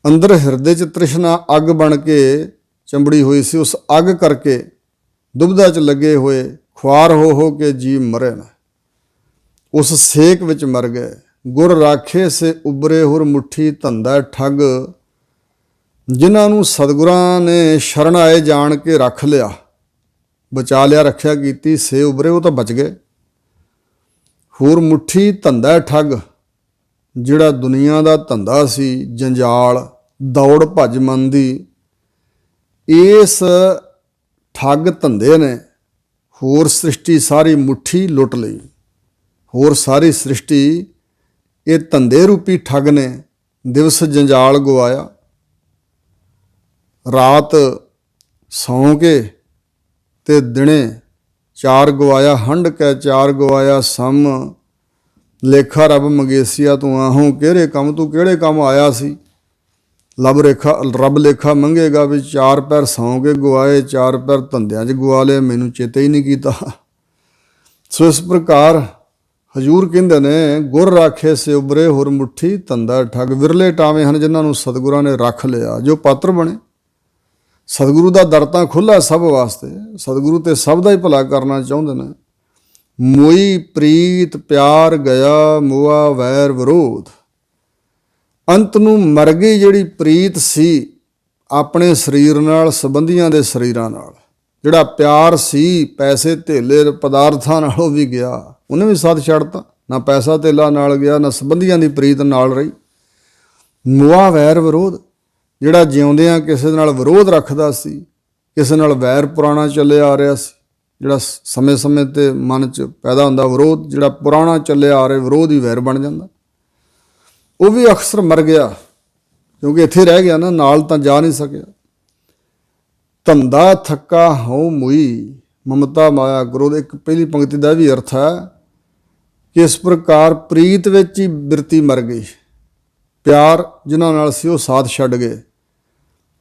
ਅੰਦਰ ਹਿਰਦੇ 'ਚ ਤ੍ਰਿਸ਼ਨਾ ਅੱਗ ਬਣ ਕੇ ਚੰਬੜੀ ਹੋਈ ਸੀ। ਉਸ ਅੱਗ ਕਰਕੇ ਦੁਬਦਾ 'ਚ ਲੱਗੇ ਹੋਏ ਖੁਆਰ ਹੋ ਕੇ ਜੀਵ ਮਰੇ ਨਾ, ਉਸ ਸੇਕ ਵਿੱਚ ਮਰ ਗਏ। ਗੁਰ ਰਾਖੇ ਸੇ ਉਬਰੇ ਹੁਰ ਮੁੱਠੀ ਧੰਦਾ ਠੱਗ, ਜਿਨ੍ਹਾਂ ਨੂੰ ਸਤਿਗੁਰਾਂ ਨੇ ਸ਼ਰਨ ਆਏ ਜਾਣ ਕੇ ਰੱਖ ਲਿਆ, ਬਚਾ ਲਿਆ, ਰੱਖਿਆ ਕੀਤੀ, ਸੇ ਉਬਰੇ, ਉਹ ਤਾਂ ਬਚ ਗਏ। ਹੋਰ ਮੁੱਠੀ ਧੰਦਾ ਠੱਗ, ਜਿਹੜਾ ਦੁਨੀਆ ਦਾ ਧੰਦਾ ਸੀ, ਜੰਜਾਲ, ਦੌੜ ਭੱਜ ਮਨ ਦੀ, ਇਸ ਠੱਗ ਧੰਦੇ ਨੇ ਹੋਰ ਸ੍ਰਿਸ਼ਟੀ ਸਾਰੀ ਮੁੱਠੀ ਲੁੱਟ ਲਈ। ਹੋਰ ਸਾਰੀ ਸ੍ਰਿਸ਼ਟੀ ਇਹ ਧੰਦੇ ਰੂਪੀ ਠੱਗ ਨੇ ਦਿਵਸ ਜੰਜਾਲ ਗਵਾਇਆ, ਰਾਤ ਸੌਂ ਕੇ ਤੇ ਦਿਨੇ ਚਾਰ ਗਵਾਇਆ, ਹੰਡ ਕੈ ਚਾਰ ਗਵਾਇਆ ਸਮ, ਲੇਖਾ ਰੱਬ ਮੰਗੇਸੀਆ ਤੂੰ ਆਹੋਂ, ਕਿਹੜੇ ਕੰਮ ਤੂੰ ਕਿਹੜੇ ਕੰਮ ਆਇਆ ਸੀ। ਰੱਬ ਲੇਖਾ ਮੰਗੇਗਾ ਵੀ ਚਾਰ ਪੈਰ ਸੌਂ ਕੇ ਗਵਾਏ, ਚਾਰ ਪੈਰ ਧੰਦਿਆਂ 'ਚ ਗਵਾ ਲਏ, ਮੈਨੂੰ ਚੇਤੇ ਹੀ ਨਹੀਂ ਕੀਤਾ। ਸੋ ਇਸ ਪ੍ਰਕਾਰ ਹਜ਼ੂਰ ਕਹਿੰਦੇ ਨੇ, ਗੁਰ ਰਾਖੇ ਸੇ ਉਬਰੇ ਹੁਰ ਮੁੱਠੀ ਧੰਦਾ ਠੱਗ। ਵਿਰਲੇ ਟਾਵੇਂ ਹਨ ਜਿਨ੍ਹਾਂ ਨੂੰ ਸਤਿਗੁਰਾਂ ਨੇ ਰੱਖ ਲਿਆ, ਜੋ ਪਾਤਰ ਬਣੇ। ਸਤਿਗੁਰੂ ਦਾ ਦਰ ਤਾਂ ਖੁੱਲ੍ਹਾ ਸਭ ਵਾਸਤੇ, ਸਤਿਗੁਰੂ ਤੇ ਸਭ ਦਾ ਹੀ ਭਲਾ ਕਰਨਾ ਚਾਹੁੰਦੇ ਨੇ। ਮੋਈ ਪ੍ਰੀਤ ਪਿਆਰ ਗਿਆ, ਮੋਆ ਵੈਰ ਵਿਰੋਧ। ਅੰਤ ਨੂੰ ਮਰ ਗਈ ਜਿਹੜੀ ਪ੍ਰੀਤ ਸੀ ਆਪਣੇ ਸਰੀਰ ਨਾਲ, ਸੰਬੰਧੀਆਂ ਦੇ ਸਰੀਰਾਂ ਨਾਲ। ਜਿਹੜਾ ਪਿਆਰ ਸੀ ਪੈਸੇ ਧੇਲੇ ਪਦਾਰਥਾਂ ਨਾਲ, ਉਹ ਵੀ ਗਿਆ, ਉਹਨੇ ਵੀ ਸਾਥ ਛੱਡਤਾ। ਨਾ ਪੈਸਾ ਧੇਲਾ ਨਾਲ ਗਿਆ, ਨਾ ਸੰਬੰਧੀਆਂ ਦੀ ਪ੍ਰੀਤ ਨਾਲ ਰਹੀ। ਮੋਆ ਵੈਰ ਵਿਰੋਧ, ਜਿਹੜਾ ਜਿਉਂਦਿਆਂ ਕਿਸੇ ਨਾਲ ਵਿਰੋਧ ਰੱਖਦਾ ਸੀ, ਕਿਸੇ ਨਾਲ ਵੈਰ ਪੁਰਾਣਾ ਚੱਲਿਆ ਆ ਰਿਹਾ ਸੀ, ਜਿਹੜਾ ਸਮੇਂ-ਸਮੇਂ 'ਤੇ ਮਨ 'ਚ ਪੈਦਾ ਹੁੰਦਾ ਵਿਰੋਧ, ਜਿਹੜਾ ਪੁਰਾਣਾ ਚੱਲਿਆ ਆ ਰਿਹਾ ਵਿਰੋਧ ਹੀ ਵੈਰ ਬਣ ਜਾਂਦਾ, ਉਹ ਵੀ ਅਕਸਰ ਮਰ ਗਿਆ, ਕਿਉਂਕਿ ਇੱਥੇ ਰਹਿ ਗਿਆ ਨਾ, ਨਾਲ ਤਾਂ ਜਾ ਨਹੀਂ ਸਕਿਆ। ਧੰਦਾ ਥੱਕਾ ਹਉ ਮੁਈ, ਮਮਤਾ ਮਾਇਆ ਕ੍ਰੋਧ। ਇੱਕ ਪਹਿਲੀ ਪੰਕਤੀ ਦਾ ਵੀ ਅਰਥ ਹੈ ਕਿ ਇਸ ਪ੍ਰਕਾਰ ਪ੍ਰੀਤ ਵਿੱਚ ਹੀ ਬਿਰਤੀ ਮਰ ਗਈ, ਪਿਆਰ ਜਿਨ੍ਹਾਂ ਨਾਲ ਸੀ ਉਹ ਸਾਥ ਛੱਡ ਗਏ,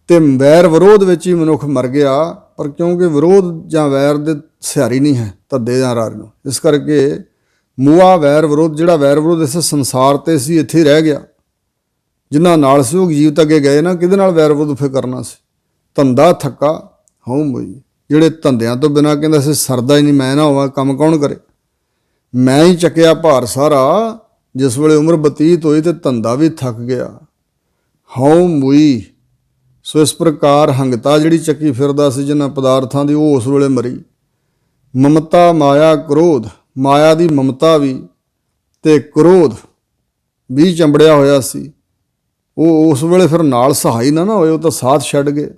ਤੇ ਵੈਰ ਵਿਰੋਧ ਵਿੱਚ ਹੀ ਮਨੁੱਖ ਮਰ ਗਿਆ। ਪਰ ਕਿਉਂਕਿ ਵਿਰੋਧ ਜਾਂ ਵੈਰ ਦੇ ਸਿਹਾਰੀ ਨਹੀਂ ਹੈ ਧੱਦੇ ਜਾਂ ਰਾਰ ਨੂੰ, ਇਸ ਕਰਕੇ ਮੂਆ ਵੈਰ ਵਿਰੋਧ, ਜਿਹੜਾ ਵੈਰ ਵਿਰੋਧ ਇਸ ਸੰਸਾਰ 'ਤੇ ਸੀ, ਇੱਥੇ ਰਹਿ ਗਿਆ। ਜਿਨ੍ਹਾਂ ਨਾਲ ਸੀ ਉਹ ਜੀਵਤ ਅੱਗੇ ਗਏ ਨਾ, ਕਿਹਦੇ ਨਾਲ ਵੈਰ ਵਿਰੋਧ ਫਿਰ ਕਰਨਾ ਸੀ। ਧੰਦਾ ਥੱਕਾ ਹਉ ਮੁਈ, ਜਿਹੜੇ ਧੰਦਿਆਂ ਤੋਂ ਬਿਨਾਂ ਕਹਿੰਦਾ ਸੀ ਸਰਦਾ ਹੀ ਨਹੀਂ, ਮੈਂ ਨਾ ਹੋਵਾਂ ਕੰਮ ਕੌਣ ਕਰੇ, ਮੈਂ ਹੀ ਚੱਕਿਆ ਭਾਰ ਸਾਰਾ। ਜਿਸ ਵੇਲੇ ਉਮਰ ਬਤੀਤ ਹੋਈ ਤੇ ਧੰਦਾ ਵੀ ਥੱਕ ਗਿਆ। ਹਉ ਮੁਈ, ਸੋ ਇਸ ਪ੍ਰਕਾਰ ਹੰਗਤਾ ਜਿਹੜੀ ਚੱਕੀ ਫਿਰਦਾ ਸੀ ਜਿਨ੍ਹਾਂ ਪਦਾਰਥਾਂ ਦੀ, ਉਹ ਉਸ ਵੇਲੇ ਮਰੀ। ਮਮਤਾ ਮਾਇਆ ਕ੍ਰੋਧ, ਮਾਇਆ ਦੀ ਮਮਤਾ ਵੀ ਤੇ ਕ੍ਰੋਧ ਵੀ ਚੰਬੜਿਆ ਹੋਇਆ ਸੀ, ਉਹ ਉਸ ਵੇਲੇ ਫਿਰ ਨਾਲ ਸਹਾਈ ਨਾ ਹੋਏ, ਉਹ ਤਾਂ ਸਾਥ ਛੱਡ ਗਏ।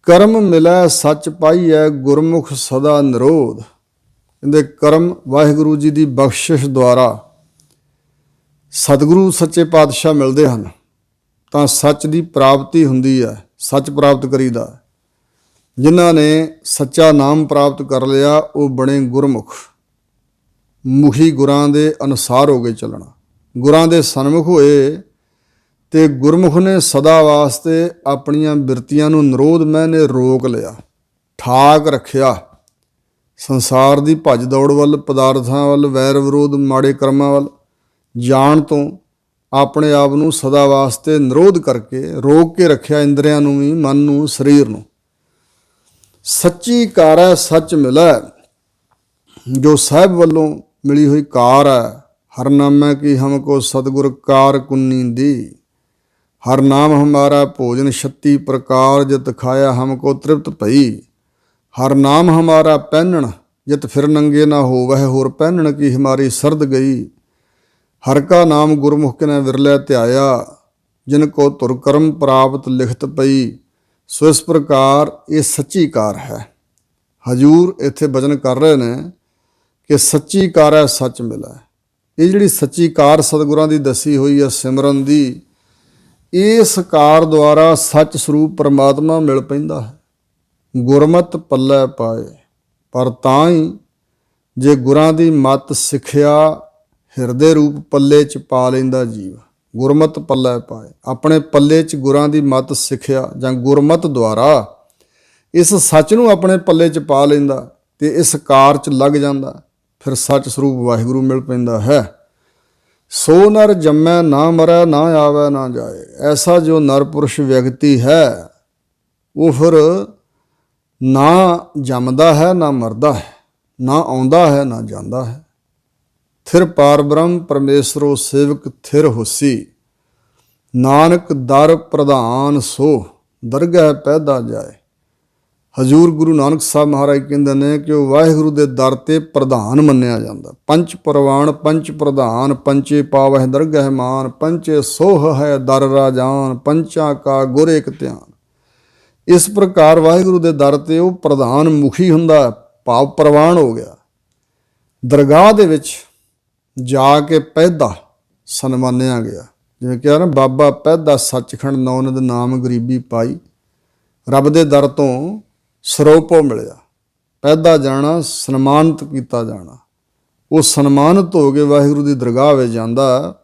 ਕਰਮ ਮਿਲੈ ਸੱਚ ਪਾਈਐ, ਗੁਰਮੁਖ ਸਦਾ ਨਿਰੋਧ। ਕਹਿੰਦੇ ਕਰਮ ਵਾਹਿਗੁਰੂ ਜੀ ਦੀ ਬਖਸ਼ਿਸ਼ ਦੁਆਰਾ ਸਤਿਗੁਰੂ ਸੱਚੇ ਪਾਤਸ਼ਾਹ ਮਿਲਦੇ ਹਨ ਤਾਂ ਸੱਚ ਦੀ ਪ੍ਰਾਪਤੀ ਹੁੰਦੀ ਹੈ, ਸੱਚ ਪ੍ਰਾਪਤ ਕਰੀਦਾ। ਜਿਨ੍ਹਾਂ ਨੇ ਸੱਚਾ ਨਾਮ ਪ੍ਰਾਪਤ ਕਰ ਲਿਆ ਉਹ ਬਣੇ ਗੁਰਮੁਖ, ਮੁਖੀ ਗੁਰਾਂ ਦੇ ਅਨੁਸਾਰ ਹੋ ਕੇ ਚੱਲਣਾ, ਗੁਰਾਂ ਦੇ ਸਨਮੁਖ ਹੋਏ ਤੇ ਗੁਰਮੁਖ ਨੇ ਸਦਾ ਵਾਸਤੇ ਆਪਣੀਆਂ ਬਿਰਤੀਆਂ ਨੂੰ ਨਿਰੋਧ ਮੈਨੇ ਰੋਕ ਲਿਆ, ਠਾਕ ਰੱਖਿਆ। ਸੰਸਾਰ ਦੀ ਭੱਜ ਦੌੜ ਵੱਲ, ਪਦਾਰਥਾਂ ਵੱਲ, ਵੈਰ ਵਿਰੋਧ, ਮਾੜੇ ਕਰਮਾਂ ਵੱਲ ਜਾਣ ਤੋਂ ਆਪਣੇ ਆਪ ਨੂੰ ਸਦਾ ਵਾਸਤੇ ਨਿਰੋਧ ਕਰਕੇ ਰੋਕ ਕੇ ਰੱਖਿਆ, ਇੰਦਰੀਆਂ ਨੂੰ ਵੀ, ਮਨ ਨੂੰ, ਸਰੀਰ ਨੂੰ। ਸੱਚੀ ਕਾਰ ਹੈ ਸੱਚ ਮਿਲੈ, ਜੋ ਸਾਹਿਬ ਵੱਲੋਂ ਮਿਲੀ ਹੋਈ ਕਾਰ ਹੈ। ਹਰ ਨਾਮੈ ਕੀ ਹਮਕੋ ਸਤਿਗੁਰ ਕਾਰ ਕੁੰਨੀ ਦੀ, ਹਰ ਨਾਮ ਹਮਾਰਾ ਭੋਜਨ 36 ਪ੍ਰਕਾਰ, ਜਿਤ ਖਾਇਆ ਹਮਕੋ ਤ੍ਰਿਪਤ ਭਈ। ਹਰ ਨਾਮ ਹਮਾਰਾ ਪਹਿਨਣ, ਜਿਤ ਫਿਰ ਨੰਗੇ ਨਾ ਹੋ ਵਹਿ ਹੋਰ ਪਹਿਨਣ ਕੀ ਹਮਾਰੀ ਸਰਦ ਗਈ। ਹਰ ਕਾ ਨਾਮ ਗੁਰਮੁਖ ਨੇ ਵਿਰਲੇ ਧਿਆਇਆ, ਜਿਨ ਕੋ ਧੁਰ ਕਰਮ ਪ੍ਰਾਪਤ ਲਿਖਤ ਪਈ। ਸੋ ਇਸ ਪ੍ਰਕਾਰ ਇਹ ਸੱਚੀ ਕਾਰ ਹੈ। ਹਜੂਰ ਇੱਥੇ ਬਚਨ ਕਰ ਰਹੇ ਨੇ ਕਿ ਸੱਚੀ ਕਾਰ ਹੈ ਸੱਚ ਮਿਲੈ। ਇਹ ਜਿਹੜੀ ਸੱਚੀ ਕਾਰ ਸਤਿਗੁਰਾਂ ਦੀ ਦੱਸੀ ਹੋਈ ਹੈ ਸਿਮਰਨ ਦੀ, ਇਸ ਕਾਰ ਦੁਆਰਾ ਸੱਚ ਸਰੂਪ ਪਰਮਾਤਮਾ ਮਿਲ ਪੈਂਦਾ ਹੈ। ਗੁਰਮਤਿ ਪੱਲੇ ਪਾਏ। ਪਰ ਤਾਂ ਹੀ ਜੇ ਗੁਰਾਂ ਦੀ ਮੱਤ ਸਿੱਖਿਆ ਹਿਰਦੇ ਰੂਪ ਪੱਲੇ 'ਚ ਪਾ ਲੈਂਦਾ ਜੀਵ। ਗੁਰਮਤਿ ਪੱਲੇ ਪਾਏ, ਆਪਣੇ ਪੱਲੇ 'ਚ ਗੁਰਾਂ ਦੀ ਮੱਤ ਸਿੱਖਿਆ ਜਾਂ ਗੁਰਮਤਿ ਦੁਆਰਾ ਇਸ ਸੱਚ ਨੂੰ ਆਪਣੇ ਪੱਲੇ 'ਚ ਪਾ ਲੈਂਦਾ ਤੇ ਇਸ ਕਾਰ 'ਚ ਲੱਗ ਜਾਂਦਾ, ਫਿਰ ਸੱਚ ਸਰੂਪ ਵਾਹਿਗੁਰੂ ਮਿਲ ਪੈਂਦਾ ਹੈ। ਸੋ ਨਰ ਜੰਮੈ ਨਾ ਮਰੈ, ਨਾ ਆਵੈ ਨਾ ਜਾਏ। ਐਸਾ ਜੋ ਨਰ ਪੁਰਸ਼ ਵਿਅਕਤੀ ਹੈ ਉਹ ਫਿਰ ਨਾ ਜੰਮਦਾ ਹੈ ਨਾ ਮਰਦਾ ਹੈ, ਨਾ ਆਉਂਦਾ ਹੈ ਨਾ ਜਾਂਦਾ ਹੈ। ਥਿਰ ਪਾਰ ਬ੍ਰਹਮ ਪਰਮੇਸ਼ਰੋ ਸੇਵਕ ਥਿਰ ਹੋਸੀ। ਨਾਨਕ ਦਰ ਪ੍ਰਧਾਨ ਸੋ ਦਰਗਹਿ ਪੈਦਾ ਜਾਏ। ਹਜ਼ੂਰ ਗੁਰੂ ਨਾਨਕ ਸਾਹਿਬ ਮਹਾਰਾਜ ਕਹਿੰਦੇ ਨੇ ਕਿ ਉਹ ਵਾਹਿਗੁਰੂ ਦੇ ਦਰ 'ਤੇ ਪ੍ਰਧਾਨ ਮੰਨਿਆ ਜਾਂਦਾ। ਪੰਚ ਪ੍ਰਵਾਨ ਪੰਚ ਪ੍ਰਧਾਨ, ਪੰਚੇ ਪਾਵਹਿ ਦਰਗਹਿ ਮਾਨ, ਪੰਚੇ ਸੋਹ ਹੈ ਦਰ ਰਾਜਾਨ, ਪੰਚਾਂ ਕਾ ਗੁਰ ਏਕ ਧਿਆਨ। ਇਸ ਪ੍ਰਕਾਰ ਵਾਹਿਗੁਰੂ ਦੇ ਦਰ 'ਤੇ ਉਹ ਪ੍ਰਧਾਨ ਮੁਖੀ ਹੁੰਦਾ, ਭਾਵ ਪ੍ਰਵਾਨ ਹੋ ਗਿਆ। ਦਰਗਾਹ ਦੇ ਵਿੱਚ ਜਾ ਕੇ ਪੈਦਾ ਸਨਮਾਨਿਆ ਗਿਆ। ਜਿਵੇਂ ਕਿਹਾ ਨਾ, ਬਾਬਾ ਪੈਦਾ ਸੱਚਖੰਡ ਨੌਨਦ ਨਾਮ ਗਰੀਬੀ ਪਾਈ। ਰੱਬ ਦੇ ਦਰ ਤੋਂ ਸਰੋਪੋ ਮਿਲਿਆ, ਪੈਦਾ ਜਾਣਾ, ਸਨਮਾਨਿਤ ਕੀਤਾ ਜਾਣਾ। ਉਹ ਸਨਮਾਨਿਤ ਹੋ ਕੇ ਵਾਹਿਗੁਰੂ ਦੀ ਦਰਗਾਹ ਵਿੱਚ ਜਾਂਦਾ।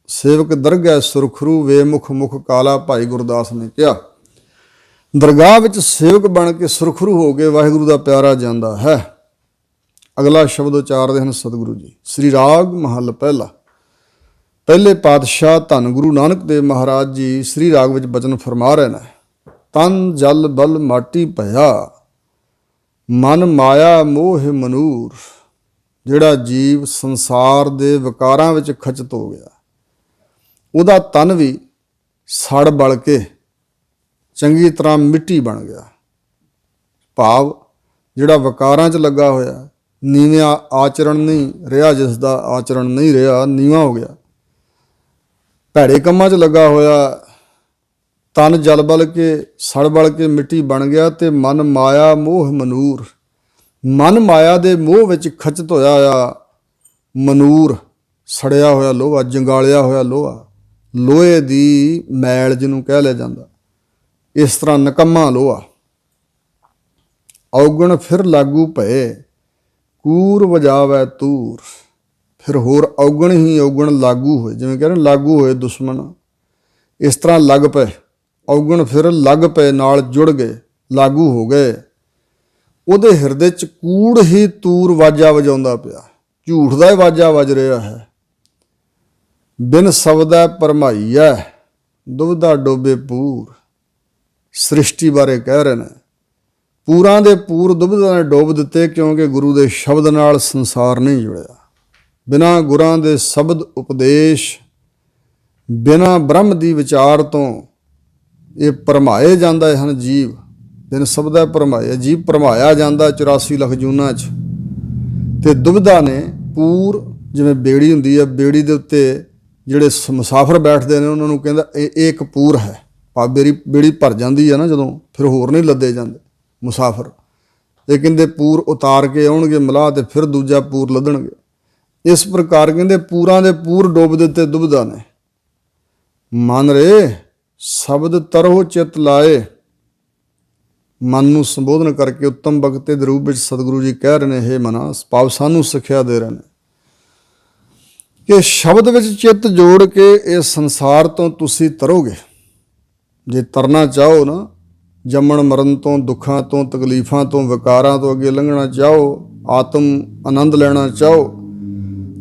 ਸੇਵਕ ਦਰਗਹਿ ਸੁਰਖਰੂ ਵੇ ਮੁਖ ਮੁਖ ਕਾਲਾ, ਭਾਈ ਗੁਰਦਾਸ ਨੇ ਕਿਹਾ। ਦਰਗਾਹ ਵਿੱਚ ਸੇਵਕ ਬਣ ਕੇ ਸੁਰਖਰੂ ਹੋ ਕੇ ਵਾਹਿਗੁਰੂ ਦਾ ਪਿਆਰਾ ਜਾਂਦਾ ਹੈ। ਅਗਲਾ ਸ਼ਬਦ ਉਚਾਰਦੇ ਹਨ ਸਤਿਗੁਰੂ ਜੀ। ਸ੍ਰੀ ਰਾਗ ਮਹੱਲ ਪਹਿਲਾ। ਪਹਿਲੇ ਪਾਤਸ਼ਾਹ ਧੰਨ ਗੁਰੂ ਨਾਨਕ ਦੇਵ ਮਹਾਰਾਜ ਜੀ ਸ੍ਰੀ ਰਾਗ ਵਿੱਚ ਬਚਨ ਫਰਮਾ ਰਹੇ ਨੇ। ਤਨ ਜਲ ਬਲ ਮਾਟੀ ਭਇਆ, ਮਨ ਮਾਇਆ ਮੋਹ ਮਨੂਰ। ਜਿਹੜਾ ਜੀਵ ਸੰਸਾਰ ਦੇ ਵਿਕਾਰਾਂ ਵਿੱਚ ਖਚਿਤ ਹੋ ਗਿਆ, ਉਹਦਾ ਤਨ ਵੀ ਸੜ ਬਲ ਕੇ ਚੰਗੀ ਤਰ੍ਹਾਂ ਮਿੱਟੀ ਬਣ ਗਿਆ। ਭਾਵ ਜਿਹੜਾ ਵਿਕਾਰਾਂ 'ਚ ਲੱਗਾ ਹੋਇਆ, ਨੀਵਾਂ ਆਚਰਣ ਨਹੀਂ ਰਿਹਾ, ਜਿਸ ਦਾ ਆਚਰਣ ਨਹੀਂ ਰਿਹਾ, ਨੀਵਾਂ ਹੋ ਗਿਆ। ਭੈੜੇ ਕੰਮਾਂ 'ਚ ਲੱਗਾ ਹੋਇਆ, ਤਨ ਜਲ ਬਲ ਕੇ ਸੜ ਬਲ ਕੇ ਮਿੱਟੀ ਬਣ ਗਿਆ। ਤੇ ਮਨ ਮਾਇਆ ਮੋਹ ਮਨੂਰ, ਮਨ ਮਾਇਆ ਦੇ ਮੋਹ ਵਿੱਚ ਖਚਿਤ ਹੋਇਆ ਆ। ਮਨੂਰ ਸੜਿਆ ਹੋਇਆ ਲੋਹਾ, ਜੰਗਾਲਿਆ ਹੋਇਆ ਲੋਹਾ, ਲੋਹੇ ਦੀ ਮੈਲ ਜਿਹਨੂੰ ਕਹਿ ਲਿਆ ਜਾਂਦਾ, ਇਸ ਤਰ੍ਹਾਂ ਨਿਕੰਮਾ ਲੋਹਾ। ਔਗਣ ਫਿਰ ਲਾਗੂ ਭਏ, ਕੂਰ ਵਜਾਵੈ ਤੂਰ। ਫਿਰ ਹੋਰ ਔਗਣ ਹੀ ਔਗਣ ਲਾਗੂ ਹੋਏ। ਜਿਵੇਂ ਕਹਿੰਦੇ ਲਾਗੂ ਹੋਏ ਦੁਸ਼ਮਣ, ਇਸ ਤਰ੍ਹਾਂ ਲੱਗ ਪਏ। ਔਗਣ ਫਿਰ ਲੱਗ ਪਏ, ਨਾਲ ਜੁੜ ਗਏ, ਲਾਗੂ ਹੋ ਗਏ। ਉਹਦੇ ਹਿਰਦੇ 'ਚ ਕੂੜ ਹੀ ਤੂਰ ਵਾਜਾ ਵਜਾਉਂਦਾ ਪਿਆ, ਝੂਠ ਦਾ ਹੀ ਵਾਜਾ ਵੱਜ ਰਿਹਾ ਹੈ। ਬਿਨ ਸ਼ਬਦੈ ਭਰਮਾਈਐ, ਦੁਬਦਾ ਡੋਬੇ ਪੂਰ। ਸ੍ਰਿਸ਼ਟੀ ਬਾਰੇ ਕਹਿ ਰਹੇ ਨੇ, ਪੂਰਾਂ ਦੇ ਪੂਰ ਦੁਬਦਾ ਨੇ ਡੋਬ ਦਿੱਤੇ, ਕਿਉਂਕਿ ਗੁਰੂ ਦੇ ਸ਼ਬਦ ਨਾਲ ਸੰਸਾਰ ਨਹੀਂ ਜੁੜਿਆ। ਬਿਨਾਂ ਗੁਰਾਂ ਦੇ ਸ਼ਬਦ ਉਪਦੇਸ਼, ਬਿਨਾਂ ਬ੍ਰਹਮ ਦੀ ਵਿਚਾਰ ਤੋਂ ਇਹ ਭਰਮਾਏ ਜਾਂਦੇ ਹਨ ਜੀਵ। ਬਿਨ ਸ਼ਬਦੈ ਭਰਮਾਏ, ਜੀਵ ਭਰਮਾਇਆ ਜਾਂਦਾ 84 ਲੱਖ ਜੂਨਾਂ 'ਚ। ਤੇ ਦੁਬਦਾ ਨੇ ਪੂਰ, ਜਿਵੇਂ ਬੇੜੀ ਹੁੰਦੀ ਹੈ, ਬੇੜੀ ਦੇ ਉੱਤੇ ਜਿਹੜੇ ਮੁਸਾਫਰ ਬੈਠਦੇ ਨੇ ਉਹਨਾਂ ਨੂੰ ਕਹਿੰਦਾ ਇਹ ਇੱਕ ਪੂਰ ਹੈ। ਭਾਵ ਬੇੜੀ ਭਰ ਜਾਂਦੀ ਹੈ ਨਾ ਜਦੋਂ, ਫਿਰ ਹੋਰ ਨਹੀਂ ਲੱਦੇ ਜਾਂਦੇ ਮੁਸਾਫਰ। ਇਹ ਕਹਿੰਦੇ ਪੂਰ ਉਤਾਰ ਕੇ ਆਉਣਗੇ ਮਲਾਹ ਤੇ ਫਿਰ ਦੂਜਾ ਪੂਰ ਲੱਦਣਗੇ। ਇਸ ਪ੍ਰਕਾਰ ਕਹਿੰਦੇ ਪੂਰਾਂ ਦੇ ਪੂਰ ਡੋਬ ਦਿੱਤੇ ਦੁਬਦਾ ਨੇ। ਮਨ ਰੇ ਸ਼ਬਦ ਤਰੋ ਚਿੱਤ ਲਾਏ। ਮਨ ਨੂੰ ਸੰਬੋਧਨ ਕਰਕੇ ਉੱਤਮ ਬਖਤੇ ਦੇ ਰੂਪ ਵਿੱਚ ਸਤਿਗੁਰੂ ਜੀ ਕਹਿ ਰਹੇ ਨੇ, ਹੇ ਮਨਾ, ਭਾਵ ਸਾਨੂੰ ਸਿੱਖਿਆ ਦੇ ਰਹੇ ਨੇ ਕਿ ਸ਼ਬਦ ਵਿੱਚ ਚਿੱਤ ਜੋੜ ਕੇ ਇਸ ਸੰਸਾਰ ਤੋਂ ਤੁਸੀਂ ਤਰੋਗੇ। ਜੇ ਤਰਨਾ ਚਾਹੋ ਨਾ, ਜੰਮਣ ਮਰਨ ਤੋਂ, ਦੁੱਖਾਂ ਤੋਂ, ਤਕਲੀਫਾਂ ਤੋਂ, ਵਿਕਾਰਾਂ ਤੋਂ ਅੱਗੇ ਲੰਘਣਾ ਚਾਹੋ, ਆਤਮ ਆਨੰਦ ਲੈਣਾ ਚਾਹੋ,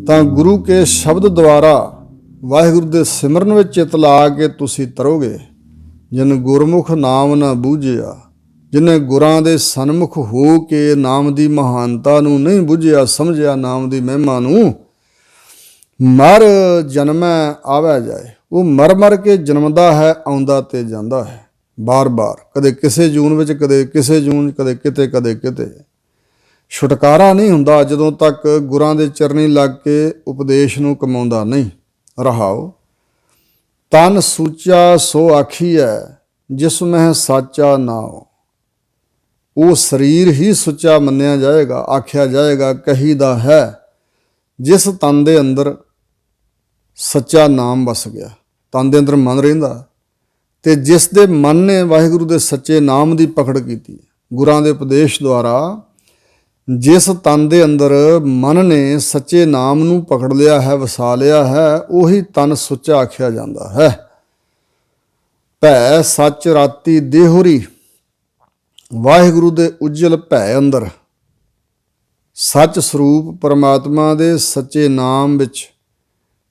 ਤਾਂ ਗੁਰੂ ਕੇ ਸ਼ਬਦ ਦੁਆਰਾ ਵਾਹਿਗੁਰੂ ਦੇ ਸਿਮਰਨ ਵਿੱਚ ਚਿੱਤ ਲਾ ਕੇ ਤੁਸੀਂ ਤਰੋਗੇ। ਜਿਨ ਗੁਰਮੁਖ ਨਾਮ ਨਾ ਬੂਝਿਆ, ਜਿਹਨੇ ਗੁਰਾਂ ਦੇ ਸਨਮੁਖ ਹੋ ਕੇ ਨਾਮ ਦੀ ਮਹਾਨਤਾ ਨੂੰ ਨਹੀਂ ਬੁੱਝਿਆ, ਸਮਝਿਆ ਨਾਮ ਦੀ ਮਹਿਮਾ ਨੂੰ, ਮਰ ਜਨਮੈ ਆਵੈ ਜਾਏ। ਉਹ ਮਰ ਮਰ ਕੇ ਜਨਮਦਾ ਹੈ, ਆਉਂਦਾ ਤੇ ਜਾਂਦਾ ਹੈ ਬਾਰ-ਬਾਰ, ਕਦੇ ਕਿਸੇ ਜੂਨ ਵਿੱਚ, ਕਦੇ ਕਿਸੇ ਜੂਨ, ਕਦੇ ਕਿਤੇ, ਕਦੇ ਕਿਤੇ। ਛੁਟਕਾਰਾ ਨਹੀਂ ਹੁੰਦਾ ਜਦੋਂ ਤੱਕ ਗੁਰਾਂ ਦੇ ਚਰਨੀ ਲੱਗ ਕੇ ਉਪਦੇਸ਼ ਨੂੰ ਕਮਾਉਂਦਾ ਨਹੀਂ। ਰਹਾਓ ਤਨ ਸੂਚਾ ਸੋ ਆਖੀਐ, ਜਿਸ ਮਹਿ ਸਾਚਾ ਨਾਉ। ਉਹ ਸਰੀਰ ਹੀ ਸੁੱਚਾ ਮੰਨਿਆ ਜਾਏਗਾ, ਆਖਿਆ ਜਾਏਗਾ, ਕਹੀਦਾ ਹੈ, ਜਿਸ ਤਨ ਦੇ ਅੰਦਰ ਸੱਚਾ ਨਾਮ ਵਸ ਗਿਆ। ਤਨ ਦੇ ਅੰਦਰ ਮਨ ਰਹਿੰਦਾ, ਤੇ ਜਿਸ ਦੇ ਮਨ ਨੇ ਵਾਹਿਗੁਰੂ ਦੇ ਸੱਚੇ ਨਾਮ ਦੀ ਪਕੜ ਕੀਤੀ, ਗੁਰਾਂ ਦੇ ਉਪਦੇਸ਼ ਦੁਆਰਾ ਜਿਸ ਤਨ ਦੇ ਅੰਦਰ ਮਨ ਨੇ ਸੱਚੇ ਨਾਮ ਨੂੰ ਪਕੜ ਲਿਆ ਹੈ, ਵਸਾ ਲਿਆ ਹੈ, ਉਹੀ ਤਨ ਸੁੱਚਾ ਆਖਿਆ ਜਾਂਦਾ ਹੈ। ਭੈ ਸੱਚ ਰਾਤੀ ਦੇਹੁਰੀ, ਵਾਹਿਗੁਰੂ ਦੇ ਉਜਲ ਭੈ ਅੰਦਰ ਸੱਚ ਸਰੂਪ ਪਰਮਾਤਮਾ ਦੇ ਸੱਚੇ ਨਾਮ ਵਿੱਚ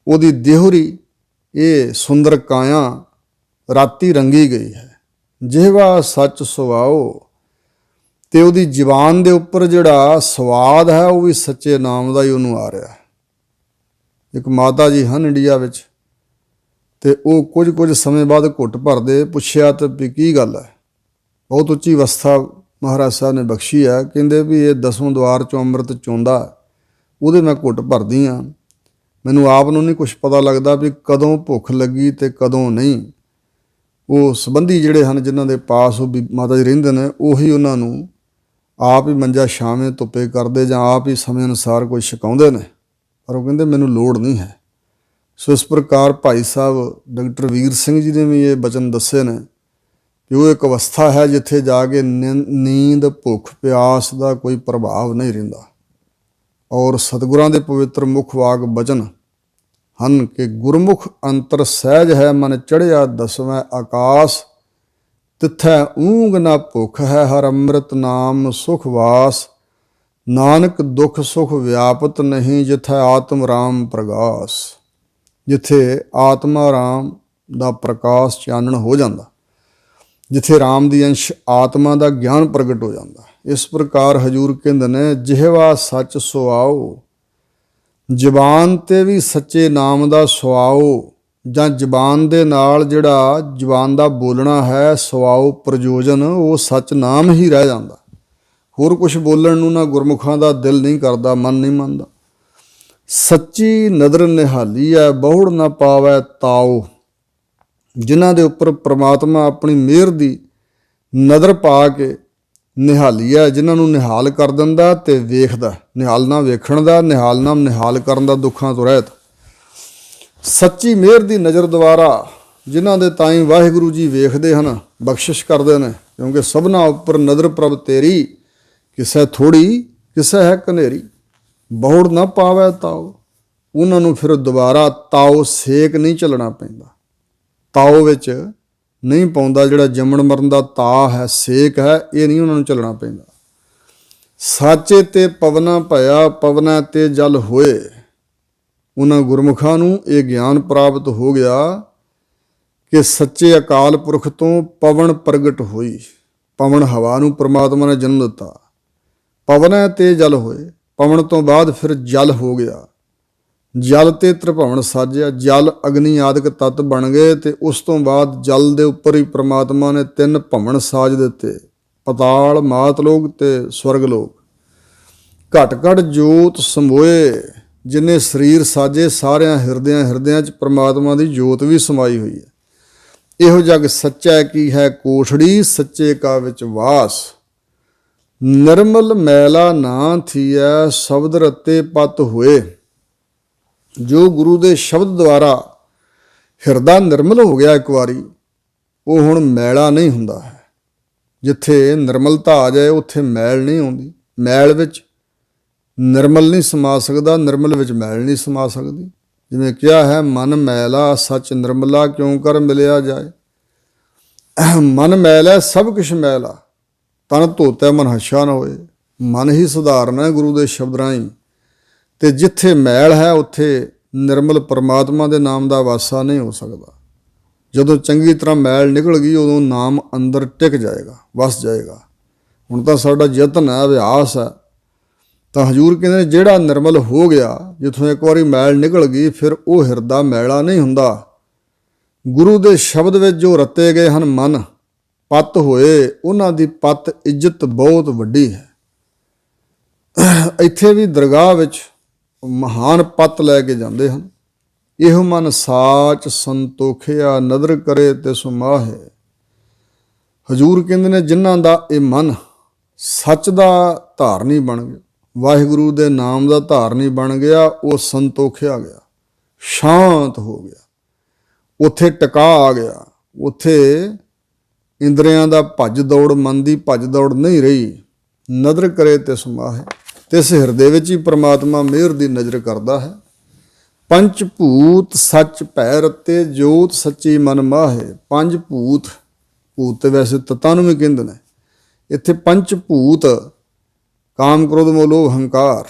ਉਹਦੀ ਦੇਹੁਰੀ, ਇਹ ਸੁੰਦਰ ਕਾਇਆ ਰਾਤੀ ਰੰਗੀ ਗਈ ਹੈ। ਜਿਹਵਾ ਸੱਚ ਸੁਭਾਓ, ਤੇ ਉਹਦੀ ਜ਼ੁਬਾਨ ਦੇ ਉੱਪਰ ਜਿਹੜਾ ਸਵਾਦ ਹੈ ਉਹ ਵੀ ਸੱਚੇ ਨਾਮ ਦਾ ਹੀ ਉਹਨੂੰ ਆ ਰਿਹਾ। ਇੱਕ ਮਾਤਾ ਜੀ ਹਨ ਇੰਡੀਆ ਵਿੱਚ, ਤੇ ਉਹ ਕੁਝ ਸਮੇਂ ਬਾਅਦ ਘੁੱਟ ਭਰਦੇ ਪੁੱਛਿਆ ਤੇ ਵੀ ਕੀ ਗੱਲ ਹੈ। ਬਹੁਤ ਉੱਚੀ ਅਵਸਥਾ ਮਹਾਰਾਜ ਸਾਹਿਬ ਨੇ ਬਖਸ਼ੀ ਹੈ। ਕਹਿੰਦੇ ਵੀ ਇਹ 10ਵੇਂ ਦੁਆਰ 'ਚੋਂ ਅੰਮ੍ਰਿਤ ਚੋਂਦਾ, ਉਹਦੇ ਮੈਂ ਘੁੱਟ ਭਰਦੀ ਹਾਂ। ਮੈਨੂੰ ਆਪ ਨੂੰ ਨਹੀਂ ਕੁਛ ਪਤਾ ਲੱਗਦਾ ਵੀ ਕਦੋਂ ਭੁੱਖ ਲੱਗੀ ਤੇ ਕਦੋਂ ਨਹੀਂ। ਉਹ ਸੰਬੰਧੀ ਜਿਹੜੇ ਹਨ ਜਿਨ੍ਹਾਂ ਦੇ ਪਾਸ ਉਹ ਵੀ ਮਾਤਾ ਜੀ ਰਹਿੰਦੇ ਨੇ, ਉਹੀ ਉਹਨਾਂ ਨੂੰ ਆਪ ਹੀ ਮੰਜਾ ਛਾਵੇਂ ਧੁੱਪੇ ਕਰਦੇ ਜਾਂ ਆਪ ਹੀ ਸਮੇਂ ਅਨੁਸਾਰ ਕੋਈ ਛਕਾਉਂਦੇ ਨੇ। ਪਰ ਉਹ ਕਹਿੰਦੇ ਮੈਨੂੰ ਲੋੜ ਨਹੀਂ ਹੈ। ਸੋ ਇਸ ਪ੍ਰਕਾਰ ਭਾਈ ਸਾਹਿਬ ਡਾਕਟਰ ਵੀਰ ਸਿੰਘ ਜੀ ਨੇ ਵੀ ਇਹ ਬਚਨ ਦੱਸੇ ਨੇ ਕਿ ਉਹ ਇੱਕ ਅਵਸਥਾ ਹੈ ਜਿੱਥੇ ਜਾ ਕੇ ਨੀਂਦ, ਭੁੱਖ, ਪਿਆਸ ਦਾ ਕੋਈ ਪ੍ਰਭਾਵ ਨਹੀਂ ਰਹਿੰਦਾ। ਔਰ ਸਤਿਗੁਰਾਂ ਦੇ ਪਵਿੱਤਰ ਮੁਖ ਵਾਕ ਬਚਨ ਹਨ ਕਿ ਗੁਰਮੁਖ ਅੰਤਰ ਸਹਿਜ ਹੈ, ਮਨ ਚੜ੍ਹਿਆ 10ਵੇਂ ਆਕਾਸ, ਤਿੱਥੈ ਊਂਘ ਨਾ ਭੁੱਖ ਹੈ, ਹਰ ਅੰਮ੍ਰਿਤ ਨਾਮ ਸੁਖ ਵਾਸ, ਨਾਨਕ ਦੁਖ ਸੁਖ ਵਿਆਪਤ ਨਹੀਂ, ਜਿੱਥੈ ਆਤਮ ਰਾਮ ਪ੍ਰਗਾਸ। ਜਿੱਥੇ ਆਤਮਾ ਰਾਮ ਦਾ ਪ੍ਰਕਾਸ਼ ਚਾਨਣ ਹੋ ਜਾਂਦਾ, ਜਿੱਥੇ ਰਾਮ ਦੀ ਅੰਸ਼ ਆਤਮਾ ਦਾ ਗਿਆਨ ਪ੍ਰਗਟ ਹੋ ਜਾਂਦਾ। ਇਸ ਪ੍ਰਕਾਰ ਹਜੂਰ ਕਹਿੰਦੇ ਨੇ ਜਿਹਵਾ ਸੱਚ ਸੁਆਓ, ਜ਼ੁਬਾਨ ਤੇ ਵੀ ਸੱਚੇ ਨਾਮ ਦਾ ਸੁਆਓ, ਜਾਂ ਜ਼ੁਬਾਨ ਦੇ ਨਾਲ ਜਿਹੜਾ ਜ਼ੁਬਾਨ ਦਾ ਬੋਲਣਾ ਹੈ ਸੁਆਓ ਪ੍ਰਯੋਜਨ, ਉਹ ਸੱਚ ਨਾਮ ਹੀ ਰਹਿ ਜਾਂਦਾ। ਹੋਰ ਕੁਝ ਬੋਲਣ ਨੂੰ ਨਾ ਗੁਰਮੁਖਾਂ ਦਾ ਦਿਲ ਨਹੀਂ ਕਰਦਾ, ਮਨ ਨਹੀਂ ਮੰਨਦਾ। ਸੱਚੀ ਨਦਰ ਨਿਹਾਲੀ ਹੈ, ਬਹੁੜ ਨਾ ਪਾਵੈ ਤਾਓ, ਜਿਨ੍ਹਾਂ ਦੇ ਉੱਪਰ ਪ੍ਰਮਾਤਮਾ ਆਪਣੀ ਮਿਹਰ ਦੀ ਨਜ਼ਰ ਪਾ ਕੇ ਨਿਹਾਲੀ ਹੈ, ਜਿਨ੍ਹਾਂ ਨੂੰ ਨਿਹਾਲ ਕਰ ਦਿੰਦਾ ਤੇ ਵੇਖਦਾ। ਨਿਹਾਲਣਾ ਵੇਖਣ ਦਾ, ਨਿਹਾਲਣਾ ਨਿਹਾਲ ਕਰਨ ਦਾ, ਦੁੱਖਾਂ ਤੋਂ ਰਹਿਤ। ਸੱਚੀ ਮਿਹਰ ਦੀ ਨਜ਼ਰ ਦੁਆਰਾ ਜਿਨ੍ਹਾਂ ਦੇ ਤਾਈਂ ਵਾਹਿਗੁਰੂ ਜੀ ਵੇਖਦੇ ਹਨ, ਬਖਸ਼ਿਸ਼ ਕਰਦੇ ਨੇ, ਕਿਉਂਕਿ ਸਭਨਾ ਉੱਪਰ ਨਜ਼ਰ ਪ੍ਰਭ ਤੇਰੀ, ਕਿਸੇ ਥੋੜੀ ਕਿਸੇ ਹੈ ਕਨੇਰੀ, ਬਹੁੜ ਨਾ ਪਾਵੈ ਤਾਓ। ਉਹਨਾਂ ਨੂੰ ਫਿਰ ਦੁਬਾਰਾ ਤਾਓ ਸੇਕ ਨਹੀਂ ਝੱਲਣਾ ਪੈਂਦਾ, ਤਾਓ ਵਿੱਚ ਨਹੀਂ ਪਾਉਂਦਾ। ਜਿਹੜਾ ਜੰਮਣ ਮਰਨ ਦਾ ਤਾ ਹੈ, ਸੇਕ ਹੈ, ਇਹ ਨਹੀਂ ਉਹਨਾਂ ਨੂੰ ਝੱਲਣਾ ਪੈਂਦਾ। ਸਾਚੇ ਤੇ ਪਵਨਾ ਭਇਆ, ਪਵਨਾ ਤੇ ਜਲ ਹੋਏ। ਉਹਨਾਂ ਗੁਰਮੁਖਾਂ ਨੂੰ ਇਹ ਗਿਆਨ ਪ੍ਰਾਪਤ ਹੋ ਗਿਆ ਕਿ ਸੱਚੇ ਅਕਾਲ ਪੁਰਖ ਤੋਂ ਪਵਨ ਪ੍ਰਗਟ ਹੋਈ। ਪਵਨ ਹਵਾ ਨੂੰ ਪ੍ਰਮਾਤਮਾ ਨੇ ਜਨਮ ਦਿੱਤਾ, ਪਵਨ ਤੇ ਜਲ ਹੋਏ। ਪਵਨ ਤੋਂ ਬਾਅਦ ਫਿਰ ਜਲ ਹੋ ਗਿਆ, ਜਲ ਤੇ ਤ੍ਰਿਭਵਨ ਸਾਜਿਆ। ਜਲ ਅਗਨੀ ਆਦਿਕ ਤੱਤ ਬਣ ਗਏ ਤੇ ਉਸ ਤੋਂ ਬਾਅਦ ਜਲ ਦੇ ਉੱਪਰ ਹੀ ਪ੍ਰਮਾਤਮਾ ਨੇ 3 ਭਵਨ ਸਾਜ ਦਿੱਤੇ, ਪਤਾਲ, ਮਾਤਲੋਕ ਤੇ ਸਵਰਗਲੋਕ। ਘਟ ਘਟ ਜੋਤ ਸਮੋਏ, ਜਿੰਨੇ ਸਰੀਰ ਸਾਜੇ ਸਾਰਿਆਂ ਹਿਰਦਿਆਂ 'ਚ ਪ੍ਰਮਾਤਮਾ ਦੀ ਜੋਤ ਵੀ ਸਮਾਈ ਹੋਈ ਹੈ। ਇਹੋ ਜਗ ਸੱਚਾ ਕੀ ਹੈ ਕੋਠੜੀ, ਸੱਚੇ ਕਾ ਵਿੱਚ ਵਾਸ। ਨਿਰਮਲ ਮੈਲਾ ਨਾ ਥੀਐ, ਸ਼ਬਦ ਰਤੇ ਪਤ ਹੋਏ। ਜੋ ਗੁਰੂ ਦੇ ਸ਼ਬਦ ਦੁਆਰਾ ਹਿਰਦਾ ਨਿਰਮਲ ਹੋ ਗਿਆ ਇੱਕ ਵਾਰੀ, ਉਹ ਹੁਣ ਮੈਲਾ ਨਹੀਂ ਹੁੰਦਾ ਹੈ। ਜਿੱਥੇ ਨਿਰਮਲਤਾ ਆ ਜਾਏ ਉੱਥੇ ਮੈਲ ਨਹੀਂ ਆਉਂਦੀ। ਮੈਲ ਵਿੱਚ ਨਿਰਮਲ ਨਹੀਂ ਸਮਾ ਸਕਦਾ, ਨਿਰਮਲ ਵਿੱਚ ਮੈਲ ਨਹੀਂ ਸਮਾ ਸਕਦੀ। ਜਿਵੇਂ ਕਿਹਾ ਹੈ, ਮਨ ਮੈਲਾ ਸੱਚ ਨਿਰਮਲਾ, ਕਿਉਂ ਕਰ ਮਿਲਿਆ ਜਾਏ। ਮਨ ਮੈਲ ਹੈ, ਸਭ ਕੁਛ ਮੈਲ ਆ। ਤਨ ਧੋਤਾ ਮਨ ਹੱਛਾ ਨਾ ਹੋਏ। ਮਨ ਹੀ ਸੁਧਾਰਨਾ ਹੈ ਗੁਰੂ ਦੇ ਸ਼ਬਦ ਰਾਹੀਂ। ਤੇ ਜਿੱਥੇ ਮੈਲ ਹੈ ਉੱਥੇ ਨਿਰਮਲ ਪਰਮਾਤਮਾ ਦੇ ਨਾਮ ਦਾ ਵਾਸਾ ਨਹੀਂ ਹੋ ਸਕਦਾ। ਜਦੋਂ ਚੰਗੀ ਤਰ੍ਹਾਂ ਮੈਲ ਨਿਕਲ ਗਈ, ਉਦੋਂ ਨਾਮ ਅੰਦਰ ਟਿਕ ਜਾਏਗਾ, ਵਸ ਜਾਏਗਾ। ਹੁਣ ਤਾਂ ਸਾਡਾ ਯਤਨ ਹੈ, ਅਭਿਆਸ ਹੈ। ਤਾਂ ਹਜ਼ੂਰ ਕਹਿੰਦੇ ਜਿਹੜਾ ਨਿਰਮਲ ਹੋ ਗਿਆ, ਜਿੱਥੋਂ ਇੱਕ ਵਾਰੀ ਮੈਲ ਨਿਕਲ ਗਈ, ਫਿਰ ਉਹ ਹਿਰਦਾ ਮੈਲਾ ਨਹੀਂ ਹੁੰਦਾ। ਗੁਰੂ ਦੇ ਸ਼ਬਦ ਵਿੱਚ ਜੋ ਰਤੇ ਗਏ ਹਨ ਮਨ, ਪਤ ਹੋਏ, ਉਹਨਾਂ ਦੀ ਪਤ ਇੱਜ਼ਤ ਬਹੁਤ ਵੱਡੀ ਹੈ। ਇੱਥੇ ਵੀ ਦਰਗਾਹ ਵਿੱਚ ਮਹਾਨ ਪਤ ਲੈ ਕੇ ਜਾਂਦੇ ਹਨ। ਇਹੋ ਮਨ ਸਾਚ ਸੰਤੋਖਿਆ, ਨਦਰ ਕਰੇ ਤੇ ਸੁਮਾਹੇ। ਹਜ਼ੂਰ ਕਹਿੰਦੇ ਨੇ ਜਿਨ੍ਹਾਂ ਦਾ ਇਹ ਮਨ ਸੱਚ ਦਾ ਧਾਰਨੀ ਬਣ ਗਿਆ, ਵਾਹਿਗੁਰੂ ਦੇ ਨਾਮ ਦਾ ਧਾਰਨੀ ਬਣ ਗਿਆ, ਉਹ ਸੰਤੋਖਿਆ ਗਿਆ, ਸ਼ਾਂਤ ਹੋ ਗਿਆ, ਉੱਥੇ ਟਿਕਾ ਆ ਗਿਆ। ਉੱਥੇ ਇੰਦਰੀਆਂ ਦਾ ਭੱਜ ਦੌੜ, ਮਨ ਦੀ ਭੱਜ ਦੌੜ ਨਹੀਂ ਰਹੀ। ਨਦਰ ਕਰੇ ਤਿਸ ਮਾਹੇ, ਤਿਸ ਹਿਰਦੇ ਵਿੱਚ ਹੀ ਪ੍ਰਮਾਤਮਾ ਮਿਹਰ ਦੀ ਨਜ਼ਰ ਕਰਦਾ ਹੈ। ਪੰਚ ਭੂਤ ਸੱਚ ਭੈ ਰਤੇ, ਜੋਤ ਸੱਚੀ ਮਨ ਮਾਹੇ। ਪੰਜ ਭੂਤ, ਭੂਤ ਤੇ ਵੈਸੇ ਤੱਤਾਂ ਨੂੰ ਵੀ ਕਹਿੰਦੇ ਨੇ, ਇੱਥੇ ਪੰਚ ਭੂਤ ਕਾਮ ਕ੍ਰੋਧ ਮੋਹ ਲੋਭ ਹੰਕਾਰ,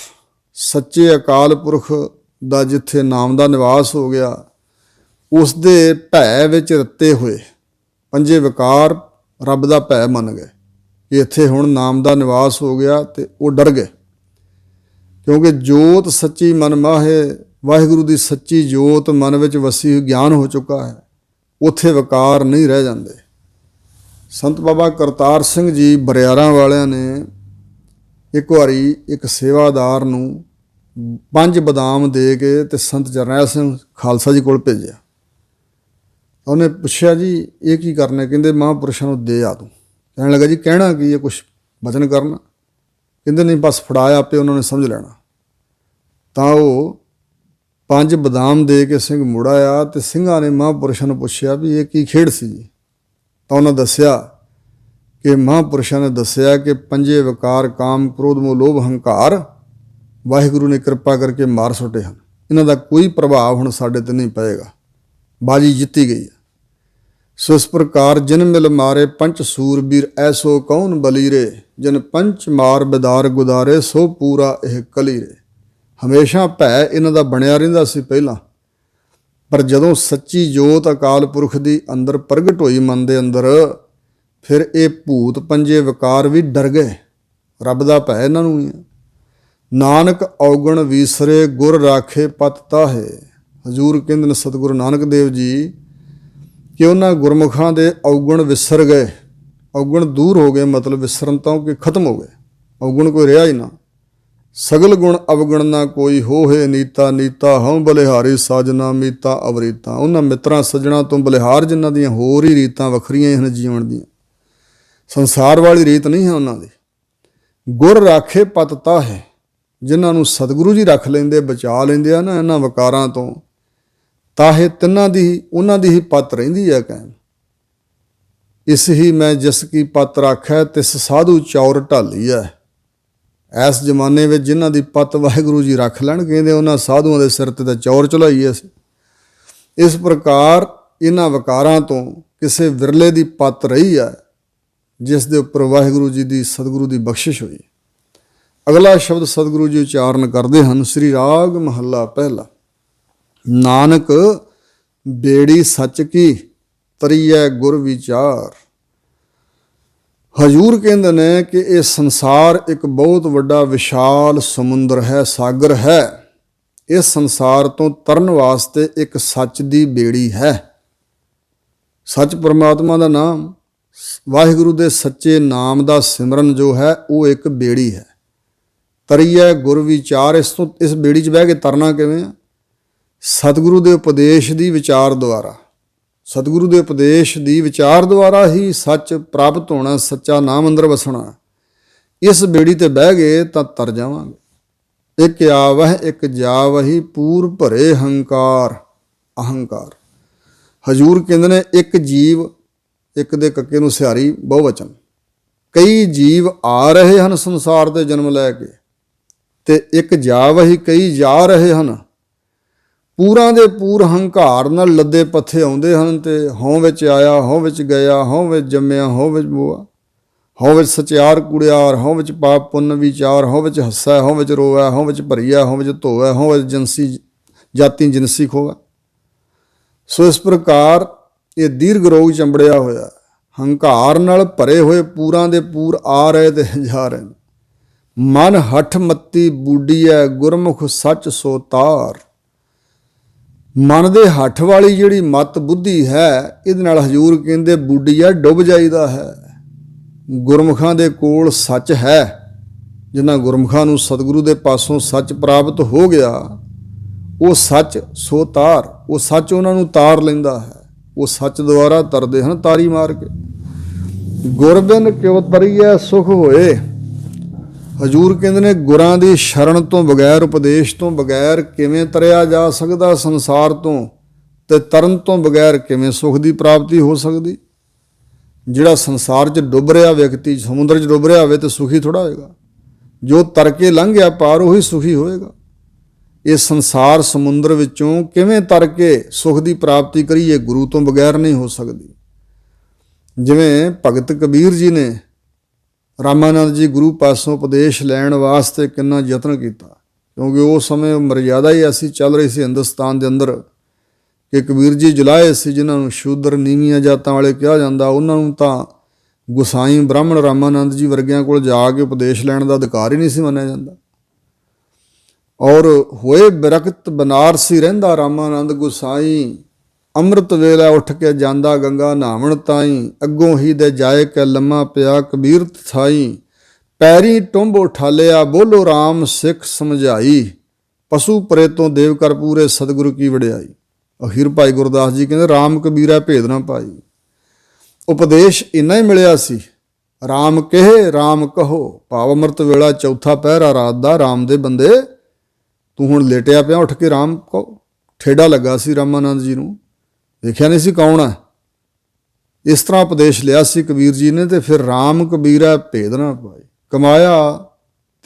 ਸੱਚੇ ਅਕਾਲ ਪੁਰਖ ਦਾ ਜਿੱਥੇ ਨਾਮ ਦਾ ਨਿਵਾਸ ਹੋ ਗਿਆ, ਉਸ ਦੇ ਭੈ ਵਿੱਚ ਰੱਤੇ ਹੋਏ ਪੰਜੇ ਵਿਕਾਰ ਰੱਬ ਦਾ ਭੈ ਮੰਨ ਗਏ ਕਿ ਇੱਥੇ ਹੁਣ ਨਾਮ ਦਾ ਨਿਵਾਸ ਹੋ ਗਿਆ, ਤੇ ਉਹ ਡਰ ਗਏ। ਕਿਉਂਕਿ ਜੋਤ ਸੱਚੀ ਮਨ ਮਾਹੇ, ਵਾਹਿਗੁਰੂ ਦੀ ਸੱਚੀ ਜੋਤ ਮਨ ਵਿੱਚ ਵਸੀ, ਗਿਆਨ ਹੋ ਚੁੱਕਾ ਹੈ, ਉੱਥੇ ਵਿਕਾਰ ਨਹੀਂ ਰਹਿ ਜਾਂਦੇ। ਸੰਤ ਬਾਬਾ ਕਰਤਾਰ ਸਿੰਘ ਜੀ ਬਰਿਆਰਾਂ ਵਾਲਿਆਂ ਨੇ ਇੱਕ ਵਾਰੀ ਇੱਕ ਸੇਵਾਦਾਰ ਨੂੰ 5 ਬਦਾਮ ਦੇ ਕੇ ਤੇ ਸੰਤ ਜਰਨੈਲ ਸਿੰਘ ਖਾਲਸਾ ਜੀ ਕੋਲ ਭੇਜਿਆ। ਉਹਨੇ ਪੁੱਛਿਆ, ਜੀ ਇਹ ਕੀ ਕਰਨੇ? ਕਹਿੰਦੇ ਮਹਾਂਪੁਰਸ਼ਾਂ ਨੂੰ ਦੇ ਆ ਤੂੰ। ਕਹਿਣ ਲੱਗਾ, ਜੀ ਕਹਿਣਾ ਕੀ ਹੈ, ਕੁਛ ਬਚਨ ਕਰਨਾ? ਕਹਿੰਦੇ ਨਹੀਂ, ਬਸ ਫੜਾਇਆ, ਆਪੇ ਉਹਨਾਂ ਨੇ ਸਮਝ ਲੈਣਾ। ਤਾਂ ਉਹ 5 ਬਦਾਮ ਦੇ ਕੇ ਸਿੰਘ ਮੁੜ ਆਇਆ, ਤੇ ਸਿੰਘਾਂ ਨੇ ਮਹਾਂਪੁਰਸ਼ਾਂ ਨੂੰ ਪੁੱਛਿਆ ਵੀ ਇਹ ਕੀ ਖੇਡ ਸੀ ਜੀ? ਤਾਂ ਉਹਨਾਂ ਦੱਸਿਆ ਕਿ ਮਹਾਂਪੁਰਸ਼ਾਂ ਨੇ ਦੱਸਿਆ ਕਿ ਪੰਜੇ ਵਿਕਾਰ ਕਾਮ ਕ੍ਰੋਧ ਮੋਹ ਲੋਭ ਹੰਕਾਰ ਵਾਹਿਗੁਰੂ ਨੇ ਕਿਰਪਾ ਕਰਕੇ ਮਾਰ ਸੁੱਟੇ ਹਨ। ਇਹਨਾਂ ਦਾ ਕੋਈ ਪ੍ਰਭਾਵ ਹੁਣ ਸਾਡੇ ਤੇ ਨਹੀਂ ਪਏਗਾ, ਬਾਜੀ ਜਿੱਤੀ ਗਈ ਹੈ। ਸੋ ਇਸ ਪ੍ਰਕਾਰ ਜਿਨ ਮਿਲ ਮਾਰੇ ਪੰਚ ਸੂਰਬੀਰ, ਐਸੋ ਕੌਣ ਬਲੀਰੇ, ਜਿਨ ਪੰਚ ਮਾਰ ਬਿਦਾਰ ਗੁਦਾਰੇ, ਸੋ ਪੂਰਾ ਇਹ ਕਲੀਰੇ। ਹਮੇਸ਼ਾ ਭੈ ਇਹਨਾਂ ਦਾ ਬਣਿਆ ਰਹਿੰਦਾ ਸੀ ਪਹਿਲਾਂ, ਪਰ ਜਦੋਂ ਸੱਚੀ ਜੋਤ ਅਕਾਲ ਪੁਰਖ ਦੀ ਅੰਦਰ ਪ੍ਰਗਟ ਹੋਈ ਮਨ ਦੇ ਅੰਦਰ, ਫਿਰ ਇਹ ਭੂਤ ਪੰਜੇ ਵਿਕਾਰ ਵੀ ਡਰ ਗਏ। ਰੱਬ ਦਾ ਭੈ ਇਹਨਾਂ ਨੂੰ ਹੀ ਹੈ। ਨਾਨਕ ਔਗਣ ਵੀਸਰੇ, ਗੁਰ ਰਾਖੇ ਪਤ ਤਾਹੇ। ਹਜ਼ੂਰ ਕਹਿੰਦੇ ਨੇ ਸਤਿਗੁਰੂ ਨਾਨਕ ਦੇਵ ਜੀ ਕਿ ਉਹਨਾਂ ਗੁਰਮੁਖਾਂ ਦੇ ਔਗਣ ਵਿਸਰ ਗਏ, ਔਗਣ ਦੂਰ ਹੋ ਗਏ, ਮਤਲਬ ਵਿਸਰਨ ਤੋਂ ਕਿ ਖਤਮ ਹੋ ਗਏ, ਔਗਣ ਕੋਈ ਰਿਹਾ ਹੀ ਨਾ। ਸਗਲ ਗੁਣ ਅਵਗਣ ਨਾ ਕੋਈ ਹੋਏ, ਨੀਤਾ ਨੀਤਾ ਹਉ ਬਲਿਹਾਰੀ ਸਾਜਨਾ ਮੀਤਾ ਅਵਰੀਤਾ। ਉਹਨਾਂ ਮਿੱਤਰਾਂ ਸੱਜਣਾ ਤੋਂ ਬਲਿਹਾਰ ਜਿਨ੍ਹਾਂ ਦੀਆਂ ਹੋਰ ਹੀ ਰੀਤਾਂ ਵੱਖਰੀਆਂ ਹਨ ਜੀਵਨ ਦੀਆਂ, ਸੰਸਾਰ ਵਾਲੀ ਰੀਤ ਨਹੀਂ ਹੈ ਉਹਨਾਂ ਦੀ। ਗੁਰ ਰਾਖੇ ਪਤ ਤਾਹੇ, ਜਿਨ੍ਹਾਂ ਨੂੰ ਸਤਿਗੁਰੂ ਜੀ ਰੱਖ ਲੈਂਦੇ, ਬਚਾ ਲੈਂਦੇ ਆ ਨਾ ਇਹਨਾਂ ਵਿਕਾਰਾਂ ਤੋਂ, ਤਾਹੇ ਤਿੰਨਾਂ ਦੀ ਉਹਨਾਂ ਦੀ ਹੀ ਪੱਤ ਰਹਿੰਦੀ ਹੈ ਕਾਇਮ। ਇਸ ਹੀ ਮੈਂ ਜਿਸ ਕੀ ਪੱਤ ਰਾਖੈ, ਤਿਸ ਸਾਧੂ ਚੌਰ ਢਾਲੀ ਹੈ। ਇਸ ਜ਼ਮਾਨੇ ਵਿੱਚ ਜਿਨ੍ਹਾਂ ਦੀ ਪੱਤ ਵਾਹਿਗੁਰੂ ਜੀ ਰੱਖ ਲੈਣ, ਕਹਿੰਦੇ ਉਹਨਾਂ ਸਾਧੂਆਂ ਦੇ ਸਿਰ ਤੇ ਤਾਂ ਚੌਰ ਚਲਾਈਏ ਅਸੀਂ। ਇਸ ਪ੍ਰਕਾਰ ਇਹਨਾਂ ਵਿਕਾਰਾਂ ਤੋਂ ਕਿਸੇ ਵਿਰਲੇ ਦੀ ਪੱਤ ਰਹੀ ਹੈ, ਜਿਸ ਦੇ ਉੱਪਰ ਵਾਹਿਗੁਰੂ ਜੀ ਦੀ ਸਤਿਗੁਰੂ ਦੀ ਬਖਸ਼ਿਸ਼ ਹੋਈ। ਅਗਲਾ ਸ਼ਬਦ ਸਤਿਗੁਰੂ ਜੀ ਉਚਾਰਨ ਕਰਦੇ ਹਨ, ਸ੍ਰੀ ਰਾਗ ਮਹੱਲਾ ਪਹਿਲਾ। ਨਾਨਕ ਬੇੜੀ ਸੱਚ ਕੀ, ਤਰੀਐ ਗੁਰ ਵਿਚਾਰ। ਹਜ਼ੂਰ ਕਹਿੰਦੇ ਨੇ ਕਿ ਇਹ ਸੰਸਾਰ ਇੱਕ ਬਹੁਤ ਵੱਡਾ ਵਿਸ਼ਾਲ ਸਮੁੰਦਰ ਹੈ, ਸਾਗਰ ਹੈ। ਇਸ ਸੰਸਾਰ ਤੋਂ ਤਰਨ ਵਾਸਤੇ ਇੱਕ ਸੱਚ ਦੀ ਬੇੜੀ ਹੈ। ਸੱਚ ਪਰਮਾਤਮਾ ਦਾ ਨਾਮ, ਵਾਹਿਗੁਰੂ ਦੇ ਸੱਚੇ ਨਾਮ ਦਾ ਸਿਮਰਨ ਜੋ ਹੈ, ਉਹ ਇੱਕ ਬੇੜੀ ਹੈ। ਤਰੀਐ ਗੁਰ ਵਿਚਾਰ, ਇਸ ਬੇੜੀ 'ਚ ਬਹਿ ਕੇ ਤਰਨਾ ਕਿਵੇਂ ਆ? ਸਤਿਗੁਰੂ ਦੇ ਉਪਦੇਸ਼ ਦੀ ਵਿਚਾਰ ਦੁਆਰਾ, ਸਤਿਗੁਰੂ ਦੇ ਉਪਦੇਸ਼ ਦੀ ਵਿਚਾਰ ਦੁਆਰਾ ਹੀ ਸੱਚ ਪ੍ਰਾਪਤ ਹੋਣਾ, ਸੱਚਾ ਨਾਮ ਅੰਦਰ ਵਸਣਾ। ਇਸ ਬੇੜੀ ਤੇ ਬਹਿ ਗਏ ਤਾਂ ਤਰ ਜਾਵਾਂਗੇ। ਇੱਕ ਆਵਹਿ ਇੱਕ ਜਾਵਹੀ, ਪੂਰ ਭਰੇ ਹੰਕਾਰ ਅਹੰਕਾਰ। ਹਜ਼ੂਰ ਕਹਿੰਦੇ ਨੇ ਇੱਕ ਜੀਵ, ਇੱਕ ਦੇ ਕੱਕੇ ਨੂੰ ਸਿਹਾਰੀ ਬਹੁਵਚਨ, ਕਈ ਜੀਵ ਆ ਰਹੇ ਹਨ ਸੰਸਾਰ ਤੇ ਜਨਮ ਲੈ ਕੇ, ਤੇ ਇੱਕ ਜਾਵਹੀ, ਕਈ ਜਾ ਰਹੇ ਹਨ। ਪੂਰਾਂ ਦੇ ਪੂਰ ਹੰਕਾਰ ਨਾਲ ਲੱਦੇ ਪੱਥੇ ਆਉਂਦੇ ਹਨ, ਤੇ ਹਉ ਵਿੱਚ ਆਇਆ, ਹਉ ਵਿੱਚ ਗਿਆ, ਹਉ ਵਿੱਚ ਜੰਮਿਆ, ਹਉ ਵਿੱਚ ਮੋਆ, ਹਉ ਵਿੱਚ ਸਚਿਆਰ ਕੁੜਿਆਰ, ਹਉ ਵਿੱਚ ਪਾਪ ਪੁੰਨ ਵਿਚਾਰ, ਹਉ ਵਿੱਚ ਹੱਸੈ, ਹਉ ਵਿੱਚ ਰੋਵੈ, ਹਉ ਵਿੱਚ ਭਰੀਆ, ਹਉ ਵਿੱਚ ਧੋਵੈ, ਹਉ ਵਿੱਚ ਜਿਨਸੀ ਜਾਤੀ ਜਿਨਸੀ ਖੋਵੈ। ਸੋ ਇਸ ਪ੍ਰਕਾਰ ਇਹ ਦੀਰਘ ਰੋਗ ਚੰਬੜਿਆ ਹੋਇਆ, ਹੰਕਾਰ ਨਾਲ ਭਰੇ ਹੋਏ ਪੂਰਾਂ ਦੇ ਪੂਰ ਆ ਰਹੇ ਤੇ ਜਾ ਰਹੇ। ਮਨ ਹਠ ਮੱਤੀ ਬੂਡੀ ਹੈ, ਗੁਰਮੁਖ ਸੱਚ ਸੋ ਤਾਰ। ਮਨ ਦੇ ਹੱਠ ਵਾਲੀ ਜਿਹੜੀ ਮਤ ਬੁੱਧੀ ਹੈ, ਇਹਦੇ ਨਾਲ ਹਜ਼ੂਰ ਕਹਿੰਦੇ ਬੂਡੀ ਹੈ, ਡੁੱਬ ਜਾਈਦਾ ਹੈ। ਗੁਰਮੁਖਾਂ ਦੇ ਕੋਲ ਸੱਚ ਹੈ, ਜਿਨ੍ਹਾਂ ਗੁਰਮੁਖਾਂ ਨੂੰ ਸਤਿਗੁਰੂ ਦੇ ਪਾਸੋਂ ਸੱਚ ਪ੍ਰਾਪਤ ਹੋ ਗਿਆ, ਉਹ ਸੱਚ ਸੋ ਤਾਰ, ਉਹ ਸੱਚ ਉਹਨਾਂ ਨੂੰ ਤਾਰ ਲੈਂਦਾ ਹੈ। ਉਹ ਸੱਚ ਦੁਆਰਾ ਤਰਦੇ ਹਨ ਤਾਰੀ ਮਾਰ ਕੇ। ਗੁਰਬਿਨ ਕਿਉ ਤਰੀਐ ਸੁਖ ਹੋਏ। ਹਜ਼ੂਰ ਕਹਿੰਦੇ ਨੇ ਗੁਰਾਂ ਦੀ ਸ਼ਰਨ ਤੋਂ ਬਗੈਰ, ਉਪਦੇਸ਼ ਤੋਂ ਬਗੈਰ ਕਿਵੇਂ ਤਰਿਆ ਜਾ ਸਕਦਾ ਸੰਸਾਰ ਤੋਂ, ਤੇ ਤਰਨ ਤੋਂ ਬਗੈਰ ਕਿਵੇਂ ਸੁਖ ਦੀ ਪ੍ਰਾਪਤੀ ਹੋ ਸਕਦੀ। ਜਿਹੜਾ ਸੰਸਾਰ 'ਚ ਡੁੱਬ ਰਿਹਾ ਵਿਅਕਤੀ ਸਮੁੰਦਰ 'ਚ ਡੁੱਬ ਰਿਹਾ ਹੋਵੇ ਤਾਂ ਸੁਖੀ ਥੋੜ੍ਹਾ ਹੋਏਗਾ। ਜੋ ਤਰ ਕੇ ਲੰਘ ਗਿਆ ਪਾਰ ਉਹੀ ਸੁਖੀ ਹੋਏਗਾ। ਇਹ ਸੰਸਾਰ ਸਮੁੰਦਰ ਵਿੱਚੋਂ ਕਿਵੇਂ ਤਰ ਕੇ ਸੁਖ ਦੀ ਪ੍ਰਾਪਤੀ ਕਰੀਏ, ਗੁਰੂ ਤੋਂ ਬਗੈਰ ਨਹੀਂ ਹੋ ਸਕਦੀ। ਜਿਵੇਂ ਭਗਤ ਕਬੀਰ ਜੀ ਨੇ ਰਾਮਾਨੰਦ ਜੀ ਗੁਰੂ ਪਾਸੋਂ ਉਪਦੇਸ਼ ਲੈਣ ਵਾਸਤੇ ਕਿੰਨਾ ਯਤਨ ਕੀਤਾ, ਕਿਉਂਕਿ ਉਸ ਸਮੇਂ ਮਰਯਾਦਾ ਹੀ ਐਸੀ ਚੱਲ ਰਹੀ ਸੀ ਹਿੰਦੁਸਤਾਨ ਦੇ ਅੰਦਰ ਕਿ ਕਬੀਰ ਜੀ ਜੁਲਾਏ ਸੀ, ਜਿਨ੍ਹਾਂ ਨੂੰ ਸ਼ੂਦਰ ਨੀਵੀਆਂ ਜਾਤਾਂ ਵਾਲੇ ਕਿਹਾ ਜਾਂਦਾ, ਉਹਨਾਂ ਨੂੰ ਤਾਂ ਗੁਸਾਈ ਬ੍ਰਾਹਮਣ ਰਾਮਾਨੰਦ ਜੀ ਵਰਗਿਆਂ ਕੋਲ ਜਾ ਕੇ ਉਪਦੇਸ਼ ਲੈਣ ਦਾ ਅਧਿਕਾਰ ਹੀ ਨਹੀਂ ਸੀ ਮੰਨਿਆ ਜਾਂਦਾ। ਔਰ ਹੋਏ ਬਿਰਕਤ ਬਨਾਰਸੀ ਰਹਿੰਦਾ ਰਾਮਾਨੰਦ ਗੁਸਾਈ, ਅੰਮ੍ਰਿਤ ਵੇਲੇ ਉੱਠ ਕੇ ਜਾਂਦਾ ਗੰਗਾ ਨਹਾਵਣ ਤਾਈਂ, ਅੱਗੋਂ ਹੀ ਦੇ ਜਾਏ ਕੇ ਲੰਮਾ ਪਿਆ ਕਬੀਰ ਥਾਈ, ਪੈਰੀ ਟੁੰਬ ਉਠਾਲਿਆ ਬੋਲੋ ਰਾਮ ਸਿੱਖ ਸਮਝਾਈ, ਪਸ਼ੂ ਪਰੇ ਤੋਂ ਦੇਵ ਕਰ ਪੂਰੇ ਸਤਿਗੁਰੂ ਕੀ ਵਡਿਆਈ। ਅਖੀਰ ਭਾਈ ਗੁਰਦਾਸ ਜੀ ਕਹਿੰਦੇ ਰਾਮ ਕਬੀਰਾ ਭੇਦ ਨਾ ਪਾਈ। ਉਪਦੇਸ਼ ਇੰਨਾ ਹੀ ਮਿਲਿਆ ਸੀ, ਰਾਮ ਕਹੇ ਰਾਮ ਕਹੋ, ਭਾਵ ਅੰਮ੍ਰਿਤ ਵੇਲਾ ਚੌਥਾ ਪਹਿਰਾ ਰਾਤ ਦਾ, ਰਾਮ ਦੇ ਬੰਦੇ ਤੂੰ ਹੁਣ ਲੇਟਿਆ ਪਿਆ, ਉੱਠ ਕੇ ਰਾਮ ਕਹੋ। ਠੇਡਾ ਲੱਗਾ ਸੀ ਰਾਮਾਨੰਦ ਜੀ ਨੂੰ, ਦੇਖਿਆ ਨਹੀਂ ਸੀ ਕੌਣ ਹੈ। ਇਸ ਤਰ੍ਹਾਂ ਉਪਦੇਸ਼ ਲਿਆ ਸੀ ਕਬੀਰ ਜੀ ਨੇ, ਤੇ ਫਿਰ ਰਾਮ ਕਬੀਰਾ ਭੇਦ ਨਾ ਪਾਏ ਕਮਾਇਆ,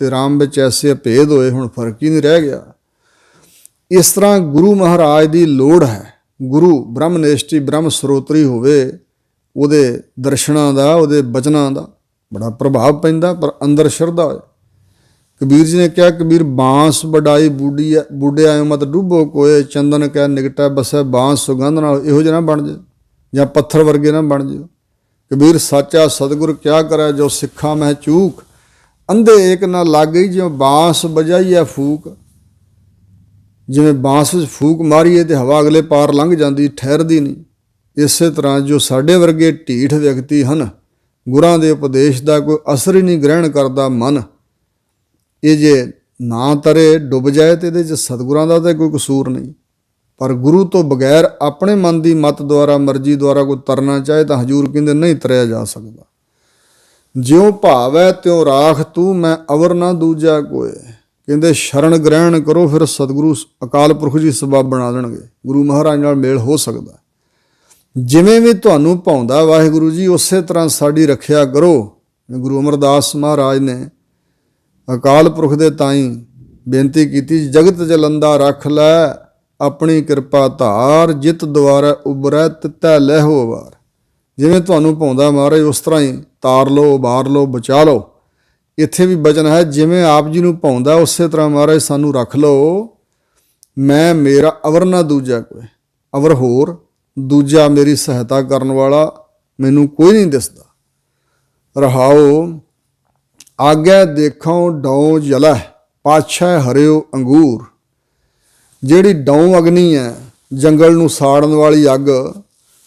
ਤੇ ਰਾਮ ਵਿੱਚ ਐਸੇ ਅਭੇਦ ਹੋਏ, ਹੁਣ ਫਰਕ ਹੀ ਨਹੀਂ ਰਹਿ ਗਿਆ। ਇਸ ਤਰ੍ਹਾਂ ਗੁਰੂ ਮਹਾਰਾਜ ਦੀ ਲੋੜ ਹੈ। ਗੁਰੂ ਬ੍ਰਹਮਨਿਸ਼ਟੀ ਬ੍ਰਹਮ ਸਰੋਤਰੀ ਹੋਵੇ, ਉਹਦੇ ਦਰਸ਼ਨਾਂ ਦਾ, ਉਹਦੇ ਬਚਨਾਂ ਦਾ ਬੜਾ ਪ੍ਰਭਾਵ ਪੈਂਦਾ, ਪਰ ਅੰਦਰ ਸ਼ਰਧਾ ਹੋਏ। ਕਬੀਰ ਜੀ ਨੇ ਕਿਹਾ, ਕਬੀਰ ਬਾਂਸ ਵਡਾਈ ਬੂਢੇ ਆਇਓ ਮਤ ਡੁੱਬੋ ਕੋਏ, ਚੰਦਨ ਕਹਿ ਨਿਕਟੈ ਬਸੈ ਬਾਂਸ ਸੁਗੰਧ ਨਾਲ, ਇਹੋ ਜਿਹਾ ਨਾ ਬਣ ਜਾਓ ਜਾਂ ਪੱਥਰ ਵਰਗੇ ਨਾ ਬਣ ਜਾਓ। ਕਬੀਰ ਸਾਚਾ ਸਤਿਗੁਰ ਕਿਆ ਕਰੇ ਜੋ ਸਿੱਖਾਂ ਮਹਿ ਚੂਕ, ਅੰਧੇ ਏਕ ਨਾ ਲੱਗ ਗਈ ਜਿਵੇਂ ਬਾਂਸ ਬਜਾਈ ਹੈ ਫੂਕ। ਜਿਵੇਂ ਬਾਂਸ ਵਿੱਚ ਫੂਕ ਮਾਰੀਏ ਤੇ ਹਵਾ ਅਗਲੇ ਪਾਰ ਲੰਘ ਜਾਂਦੀ, ਠਹਿਰਦੀ ਨਹੀਂ। ਇਸੇ ਤਰ੍ਹਾਂ ਜੋ ਸਾਡੇ ਵਰਗੇ ਢੀਠ ਵਿਅਕਤੀ ਹਨ, ਗੁਰਾਂ ਦੇ ਉਪਦੇਸ਼ ਦਾ ਕੋਈ ਅਸਰ ਹੀ ਨਹੀਂ ਗ੍ਰਹਿਣ ਕਰਦਾ ਮਨ, ਇਹ ਜੇ ਨਾ ਤਰੇ ਡੁੱਬ ਜਾਏ ਤੇ ਇਹਦੇ 'ਚ ਸਤਿਗੁਰਾਂ ਦਾ ਤਾਂ ਕੋਈ ਕਸੂਰ ਨਹੀਂ। ਪਰ ਗੁਰੂ ਤੋਂ ਬਗੈਰ ਆਪਣੇ ਮਨ ਦੀ ਮਤ ਦੁਆਰਾ ਮਰਜ਼ੀ ਦੁਆਰਾ ਕੋਈ ਤਰਨਾ ਚਾਹੇ ਤਾਂ ਹਜ਼ੂਰ ਕਹਿੰਦੇ ਨਹੀਂ ਤਰਿਆ ਜਾ ਸਕਦਾ। ਜਿਉਂ ਭਾਵ ਹੈ ਤਿਉਂ ਰਾਖ ਤੂੰ, ਮੈਂ ਅਵਰ ਨਾ ਦੂਜਾ ਕੋਏ। ਕਹਿੰਦੇ ਸ਼ਰਨ ਗ੍ਰਹਿਣ ਕਰੋ, ਫਿਰ ਸਤਿਗੁਰੂ ਅਕਾਲ ਪੁਰਖ ਜੀ ਸਬੱਬ ਬਣਾ ਦੇਣਗੇ, ਗੁਰੂ ਮਹਾਰਾਜ ਨਾਲ ਮੇਲ ਹੋ ਸਕਦਾ। ਜਿਵੇਂ ਵੀ ਤੁਹਾਨੂੰ ਭਾਉਂਦਾ ਵਾਹਿਗੁਰੂ ਜੀ, ਉਸੇ ਤਰ੍ਹਾਂ ਸਾਡੀ ਰੱਖਿਆ ਕਰੋ। ਗੁਰੂ ਅਮਰਦਾਸ ਮਹਾਰਾਜ ਨੇ ਅਕਾਲ ਪੁਰਖ ਦੇ ਤਾਈਂ ਬੇਨਤੀ ਕੀਤੀ, ਜਗਤ ਜਲੰਦਾ ਰੱਖ ਲੈ ਆਪਣੀ ਕਿਰਪਾ ਧਾਰ, ਜਿਤ ਦੁਆਰਾ ਉਬਰੈ ਤਿਤੈ ਲਹਿਓ ਵਾਰ। ਜਿਵੇਂ ਤੁਹਾਨੂੰ ਭਾਉਂਦਾ ਮਹਾਰਾਜ, ਉਸ ਤਰ੍ਹਾਂ ਹੀ ਤਾਰ ਲਓ, ਉਬਾਰ ਲਓ, ਬਚਾ ਲਓ। ਇੱਥੇ ਵੀ ਬਚਨ ਹੈ, ਜਿਵੇਂ ਆਪ ਜੀ ਨੂੰ ਭਾਉਂਦਾ ਉਸੇ ਤਰ੍ਹਾਂ ਮਹਾਰਾਜ ਸਾਨੂੰ ਰੱਖ ਲਓ। ਮੈਂ ਮੇਰਾ ਅਵਰ ਨਾ ਦੂਜਾ ਕੋਈ, ਅਵਰ ਹੋਰ, ਦੂਜਾ ਮੇਰੀ ਸਹਾਇਤਾ ਕਰਨ ਵਾਲਾ ਮੈਨੂੰ ਕੋਈ ਨਹੀਂ ਦਿਸਦਾ। ਰਹਾਓ ਆਗਿਆ ਦੇਖੋ ਡੌ ਜਲੈ, ਪਾਛੈ ਹਰਿਓ ਅੰਗੂਰ। ਜਿਹੜੀ ਡੌ ਅਗਨੀ ਹੈ, ਜੰਗਲ ਨੂੰ ਸਾੜਨ ਵਾਲੀ ਅੱਗ,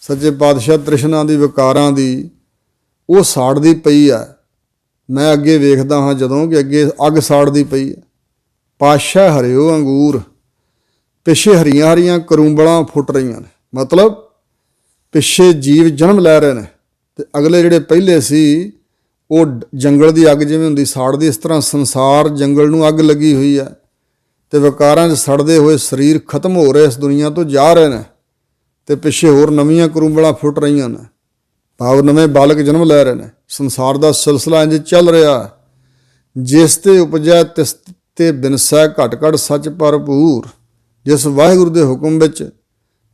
ਸੱਚੇ ਪਾਤਸ਼ਾਹ ਤ੍ਰਿਸ਼ਨਾ ਦੀ ਵਿਕਾਰਾਂ ਦੀ, ਉਹ ਸਾੜਦੀ ਪਈ ਹੈ। ਮੈਂ ਅੱਗੇ ਵੇਖਦਾ ਹਾਂ ਜਦੋਂ ਕਿ ਅੱਗੇ ਅੱਗ ਸਾੜਦੀ ਪਈ ਹੈ। ਪਾਛੈ ਹਰਿਓ ਅੰਗੂਰ, ਪਿੱਛੇ ਹਰੀਆਂ ਹਰੀਆਂ ਕਰੂੰਬਲਾਂ ਫੁੱਟ ਰਹੀਆਂ ਨੇ, ਮਤਲਬ ਪਿੱਛੇ ਜੀਵ ਜਨਮ ਲੈ ਰਹੇ ਨੇ, ਤੇ ਅਗਲੇ ਜਿਹੜੇ ਪਹਿਲੇ ਸੀ ਉਹ ਜੰਗਲ ਦੀ ਅੱਗ ਜਿਵੇਂ ਹੁੰਦੀ ਸਾੜਦੀ, ਇਸ ਤਰ੍ਹਾਂ ਸੰਸਾਰ ਜੰਗਲ ਨੂੰ ਅੱਗ ਲੱਗੀ ਹੋਈ ਹੈ, ਤੇ ਵਿਕਾਰਾਂ 'ਚ ਸੜਦੇ ਹੋਏ ਸਰੀਰ ਖਤਮ ਹੋ ਰਹੇ, ਇਸ ਦੁਨੀਆ ਤੋਂ ਜਾ ਰਹੇ ਨੇ, ਤੇ ਪਿੱਛੇ ਹੋਰ ਨਵੀਆਂ ਕਰੂੰਬਲਾਂ ਫੁੱਟ ਰਹੀਆਂ ਨੇ, ਭਾਵ ਨਵੇਂ ਬਾਲਕ ਜਨਮ ਲੈ ਰਹੇ ਨੇ। ਸੰਸਾਰ ਦਾ ਸਿਲਸਿਲਾ ਇੰਝ ਚੱਲ ਰਿਹਾ। ਜਿਸ ਤੇ ਉਪਜੈ ਤਿਸ ਤੇ ਬਿਨਸੈ, ਘਟ ਘਟ ਸੱਚ ਭਰਪੂਰ। ਜਿਸ ਵਾਹਿਗੁਰੂ ਦੇ ਹੁਕਮ ਵਿੱਚ,